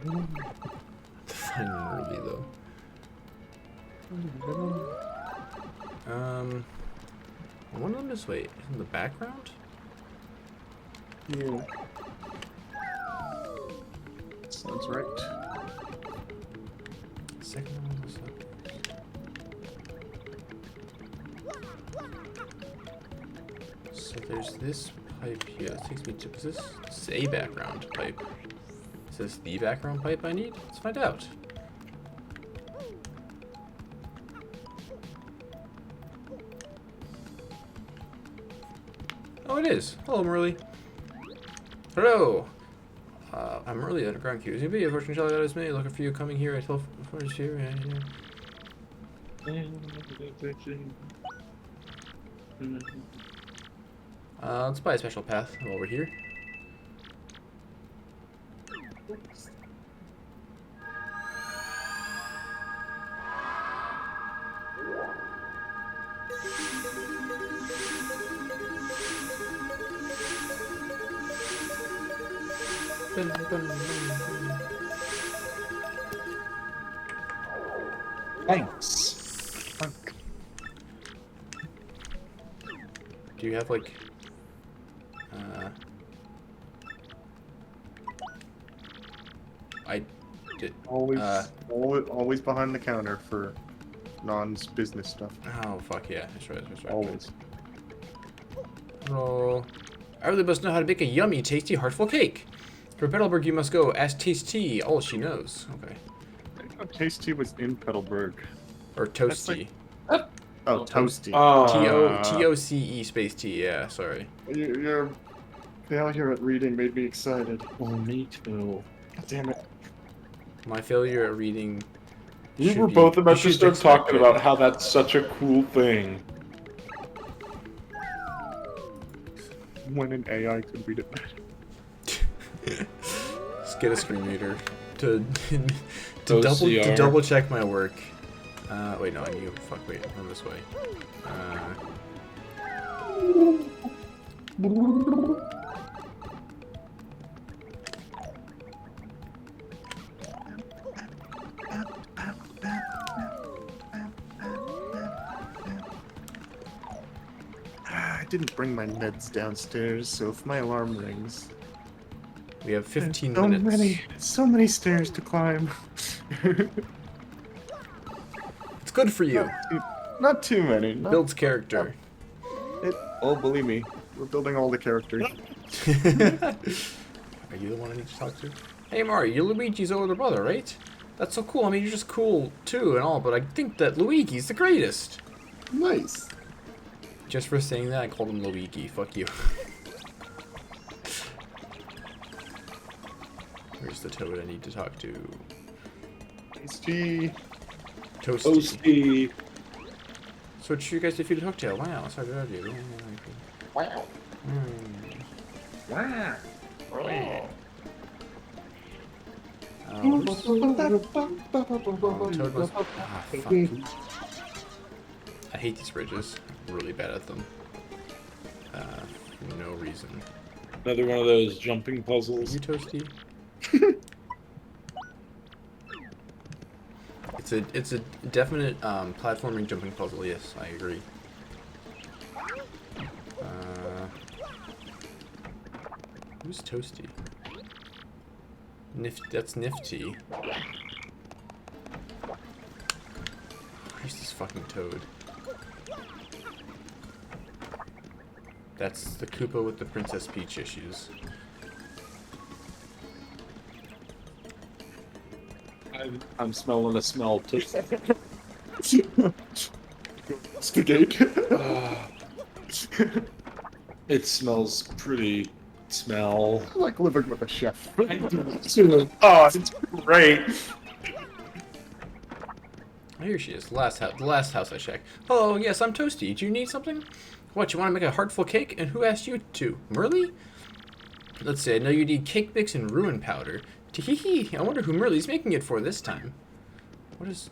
To find Merle though. One of them is in the background. Yeah. Sounds right. Second one was up. So there's this pipe here. That takes me to. Is this a background pipe? Is this the background pipe I need? Let's find out. Oh, it is. Hello, Merly. Hello. I'm Merly, underground queue. Is anybody a fortune teller that is me? Looking for you coming here at 12:40 here. Let's buy a special path while we're here. Thanks. Do you have like I did Always behind the counter for non-business stuff. oh fuck yeah, that's right. Always. Oh, I really must know how to make a yummy, tasty, heartful cake. For Petalburg you must go, ask Tasty all she knows. Okay. Tasty was in Petalburg. Or Toasty. Oh, Toasty. T-O-C-E space T, yeah, sorry. Your failure at reading made me excited. Oh, me too. God damn it. My failure at reading. We should were be- both about you to should start expect talking it. about how that's such a cool thing. When an AI could read it. Just get a screen reader to OCR. double check my work. Wait, no, I knew. Fuck, wait, I'm this way. I didn't bring my meds downstairs, so if my alarm rings... We have 15 so minutes. So many stairs to climb. It's good for you. Not too many. Builds character. Oh, believe me, we're building all the characters. Are you the one I need to talk to? Hey Mario, you're Luigi's older brother, right? That's so cool. I mean, you're just cool too and all, but I think that Luigi's the greatest. Nice. Just for saying that, I called him Luigi. Fuck you. Where's the toad I need to talk to? Tasty. Toasty. Toasty. So what you guys defeated Hooktail. Wow, that's how good of you. Wow. Mm. Wow. Toad must... Ah, fuck. I hate these bridges. I'm really bad at them. For no reason. Another one of those jumping Are puzzles. you Toasty? It's a definite platforming jumping puzzle. Yes, I agree. Who's Toasty? That's Nifty. Where's this fucking toad? That's the Koopa with the Princess Peach issues. I'm smelling a smell too. Investigate. It smells pretty. Smell. I like living with a chef. Oh, it's great. Oh, here she is. The last house I checked. Oh, yes, I'm Toasty. Do you need something? What, you want to make a heartful cake? And who asked you to? Merly? Let's see, I know you need cake mix and ruin powder. Tee-hee-hee, I wonder who Merly's making it for this time. What is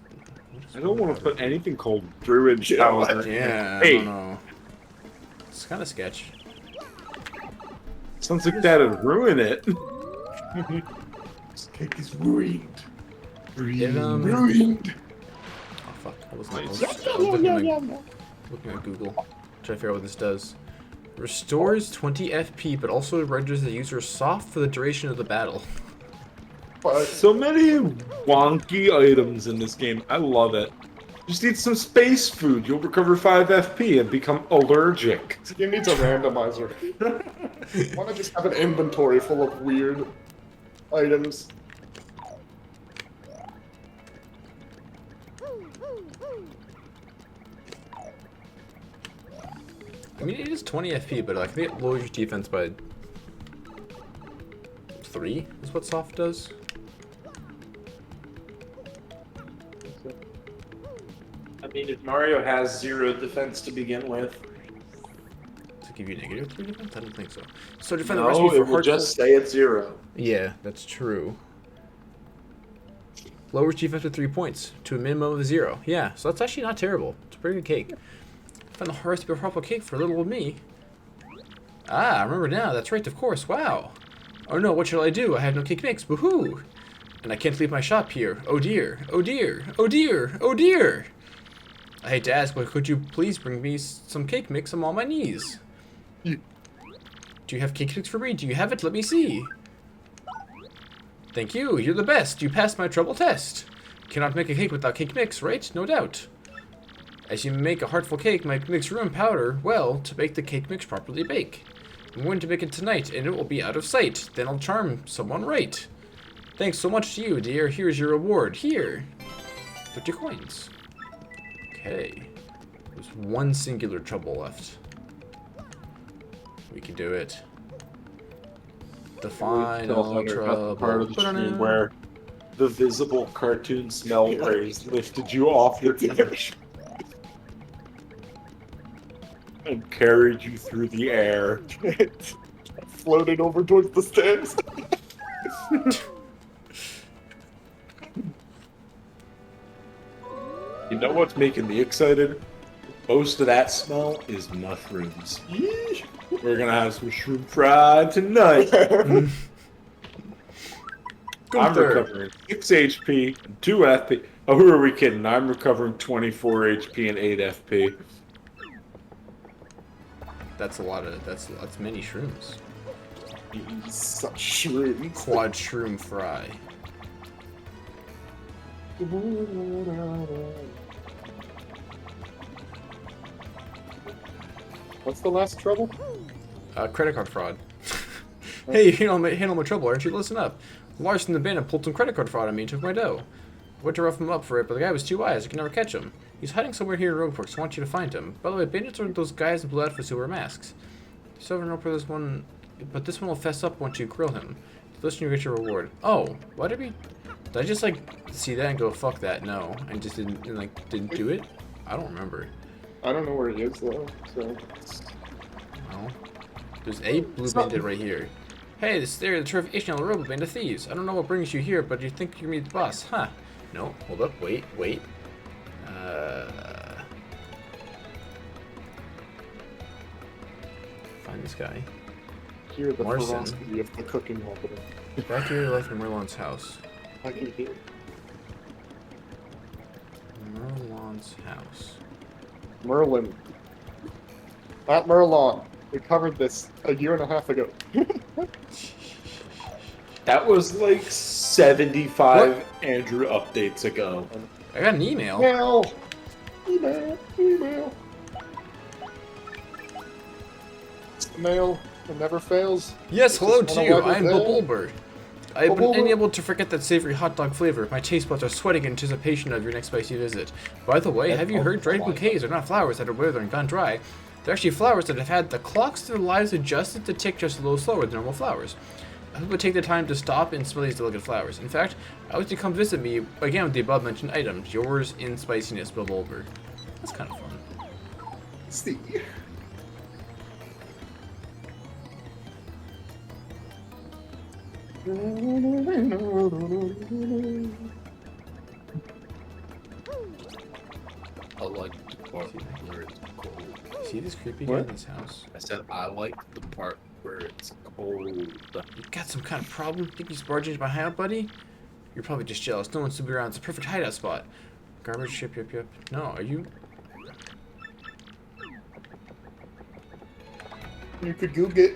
I don't want to put anything called druid powder. Yeah, Hey. I don't know. It's kind of sketch. Sounds like that'd ruin it. This cake is ruined. It, Ruined. Oh, fuck. I was looking at Google. Trying to figure out what this does. Restores 20 FP, but also renders the user soft for the duration of the battle. But So many wonky items in this game. I love it. Just eat some space food. You'll recover 5 FP and become allergic. this game needs a randomizer. Why not just have an inventory full of weird items? I mean, it is 20 FP, but like, I think it lowers your defense by 3 is what soft does. I mean, if Mario has 0 defense to begin with, To give you negative 3 defense? I don't think so. So defend the recipe no, for it will hard just say it's 0. Yeah, that's true. Lowers defense by 3 points to a minimum of 0. Yeah, so that's actually not terrible. It's a pretty good cake. Find the hard recipe for purple cake for little old me. Ah, I remember now. That's right, of course. Wow. Oh no, what shall I do? I have no cake mix. Woohoo! And I can't leave my shop here. Oh dear. Oh dear. Oh dear. Oh dear. I hate to ask, but could you please bring me some cake mix? I'm on my knees. Do you have cake mix for me? Do you have it? Let me see. Thank you. You're the best. You passed my trouble test. Cannot make a cake without cake mix, right? No doubt. As you make a heartful cake, my mix room powder, well, to make the cake mix properly bake. I'm going to make it tonight, and it will be out of sight. Then I'll charm someone right. Thanks so much to you, dear. Here's your reward. Here. 50 coins. Okay. There's one singular trouble left. We can do it. The final trouble. Part of the stream where the visible cartoon smell rays lifted you off your couch and carried you through the air. Floated over towards the stairs. You know what's making me excited? Most of that smell is mushrooms. Yeesh. We're gonna have some shroom fried tonight. I'm recovering 6 HP and 2 FP. Oh, who are we kidding? I'm recovering 24 HP and 8 FP. That's a lot of. That's many shrooms. Such shrooms. Quad shroom fry. What's the last trouble? Credit card fraud. Hey, you handle my trouble, aren't you? Listen up. Larson the bandit pulled some credit card fraud on me and took my dough. I went to rough him up for it, but the guy was too wise. I could never catch him. He's hiding somewhere here in Rogueport, so I want you to find him. By the way, bandits are those guys in blue outfits who wear masks. There's over and over this one, but this one will fess up once you grill him. Listen, you get your reward. Oh, why did we? Did I just like see that and go fuck that? No, I just didn't do it. I don't remember. I don't know where he is though. So. No. There's a blue bandit right here. Hey, this is the terrific Ishmael Robo Band of Thieves. I don't know what brings you here, but you think you're me the boss, huh? No, hold up, wait. Find this guy. Hear the Morrison. ferocity of the cooking happening. Back to your life in Merlon's house. I can hear. Merlon's house. Merlin. Not Merlon. We covered this a year and a half ago. That was like 75 Andrew updates ago. I got an email. Email. It's the mail. It never fails. Yes, hello Just to wanna you. wipe it I am down. Bubbulbird. I've been Bubbulbird? unable to forget that savory hot dog flavor. My taste buds are sweating in anticipation of your next spicy visit. By the way, have you heard dried bouquets are not flowers that are withered and gone dry? They're actually flowers that have had the clocks of their lives adjusted to tick just a little slower than normal flowers. I hope you take the time to stop and smell these delicate flowers. In fact, I want you to come visit me again with the above mentioned items. Yours in spiciness, Bubbulbird. That's kind of fun. See. I like the part where it's cold. See this creepy guy What? in this house? I said I like the part where it's cold. You got some kind of problem? Think you just barged into my hideout, buddy? You're probably just jealous. No one's to be around. It's a perfect hideout spot. Garbage ship, yep. No, are you? You could Goog it.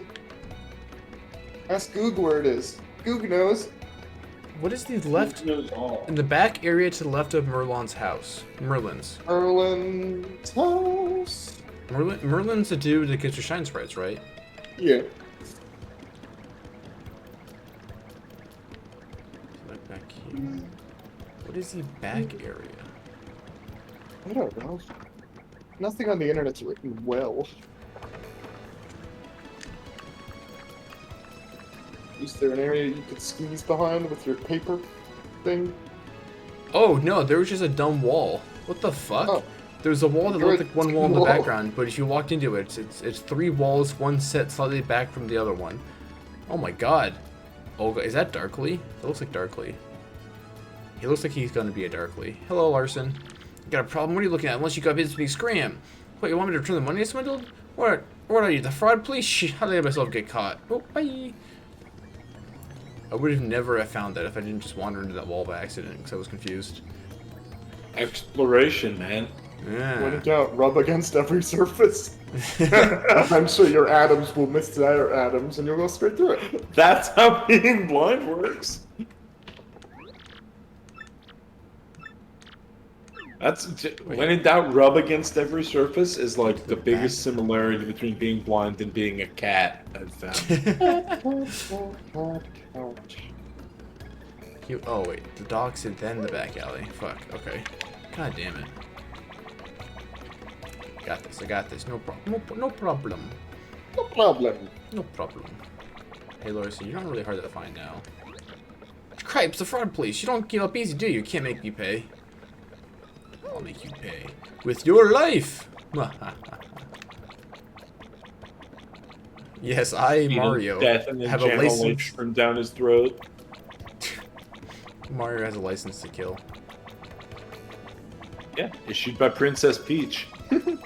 Ask Goog where it is. Goog knows. What is the left? Knows all. In the back area to the left of Merlin's house. Merlin's house. Merlin's the dude that gets your shine sprites, right? Yeah. Like back here. What is the back area? I don't know. Nothing on the internet's written well. Is there an area you could squeeze behind with your paper thing? Oh no, there was just a dumb wall. What the fuck? Oh. There was a wall that looked like one wall in the Whoa. background, but if you walked into it, it's 3 walls, one set slightly back from the other one. Oh my god. Oh, is that Darkly? That looks like Darkly. He looks like he's gonna be a Darkly. Hello, Larson. You got a problem? What are you looking at? Unless you got business being scram. What, you want me to return the money I swindled? What are you, the fraud police? Shh, how did I let myself get caught? Oh, bye. I would have never have found that if I didn't just wander into that wall by accident, because I was confused. Exploration, man. When in Yeah. doubt, rub against every surface. I'm sure your atoms will miss their atoms and you'll go straight through it. That's how being blind works. When in doubt, rub against every surface is like the biggest similarity between being blind and being a cat I've found. Oh wait, the dog sit then the back alley. Fuck, okay. God damn it. Got this, I got this. No problem. No problem. No problem. No problem. Hey Larson, you're not really hard to find now. Cripes, the fraud police. You don't give up easy, do you? You can't make me pay. I'll make you pay. With your life! Yes, I, Mario, Death and then have a channel license. lights from down his throat. Mario has a license to kill. Yeah, issued by Princess Peach.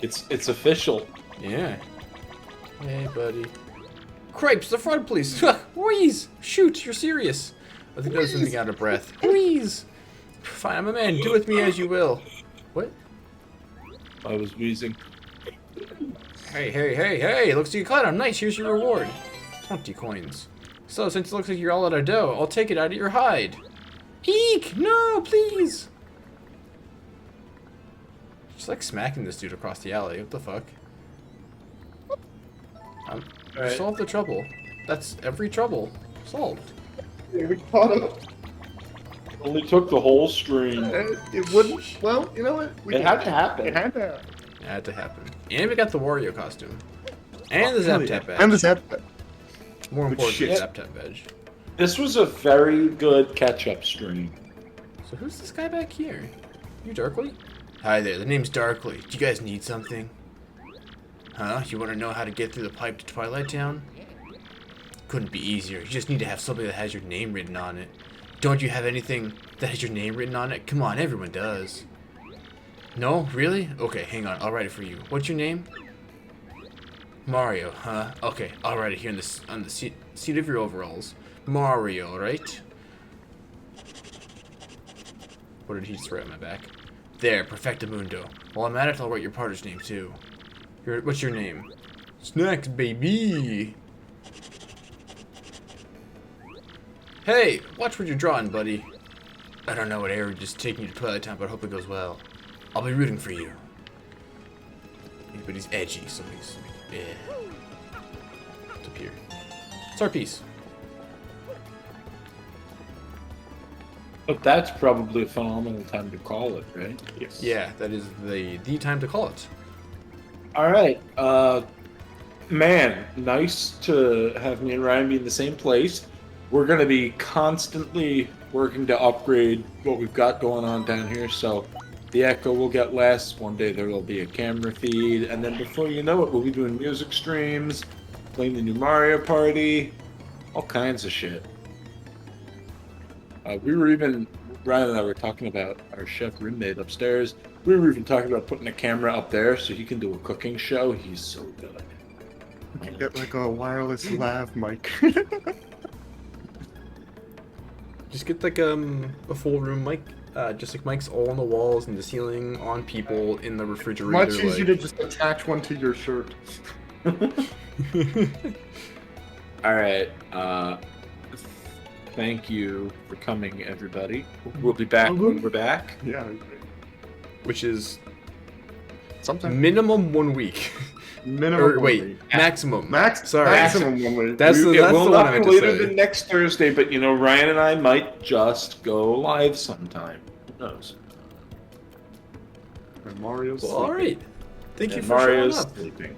It's official. Yeah. Hey, buddy. Cripes, the fraud police! Wheeze! Shoot, you're serious. I think that was something out of breath. Wheeze! Fine, I'm a man. Do with me as you will. What? I was wheezing. Hey! Looks like you caught him. Nice, here's your reward. 20 coins. So, since it looks like you're all out of dough, I'll take it out of your hide. Eek! No, please! Just like smacking this dude across the alley. What the fuck? Alright. Solved the trouble. That's every trouble. Solved. Yeah, we caught up. Only took the whole stream. It wouldn't. Well, you know what? It had to happen. It had to happen. It had to happen. And we got the Wario costume. And the Zap Tap badge. And the Zap Tap. More important, shit. the Zap Tap badge. This was a very good catch-up stream. So who's this guy back here? You Darkly? Hi there, the name's Darkly. Do you guys need something? Huh? You want to know how to get through the pipe to Twilight Town? Couldn't be easier. You just need to have something that has your name written on it. Don't you have anything that has your name written on it? Come on, everyone does. No? Really? Okay, hang on. I'll write it for you. What's your name? Mario, huh? Okay, I'll write it here on the seat of your overalls. Mario, right? What did he just write on my back? There, Perfectamundo. While I'm at it, I'll write your partner's name too. What's your name? Snacks, baby! Hey, watch what you're drawing, buddy. I don't know what error just taking you to Twilight Town, but I hope it goes well. I'll be rooting for you. But he's edgy, so he's... yeah. It's up here. It's our piece. But that's probably a phenomenal time to call it, right? Yes. Yeah, that is the time to call it. All right. Man, nice to have me and Ryan be in the same place. We're going to be constantly working to upgrade what we've got going on down here, so the echo will get less. One day there will be a camera feed, and then before you know it, we'll be doing music streams, playing the new Mario Party, all kinds of shit. Ryan and I were talking about our chef roommate upstairs. We were even talking about putting a camera up there so he can do a cooking show. He's so good. We can get like a wireless lav mic. Just get like a full room mic, just like mics all on the walls and the ceiling, on people, in the refrigerator. Much easier to just attach one to your shirt. All right. Thank you for coming, everybody. We'll be back when we're back. Yeah. Which is Sometimes minimum 1 week. minimum. Or wait, 1 week. maximum. Maximum 1 week. That's It the will one not I be meant to later say. than next Thursday, but you know, Ryan and I might just go live sometime. Who knows? And Mario's Well, all right. Thank you And for Mario's showing up. sleeping.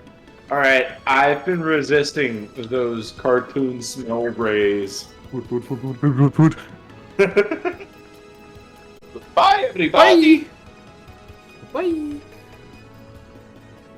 Alright, I've been resisting those cartoon smell rays. Food. Bye, everybody! Bye.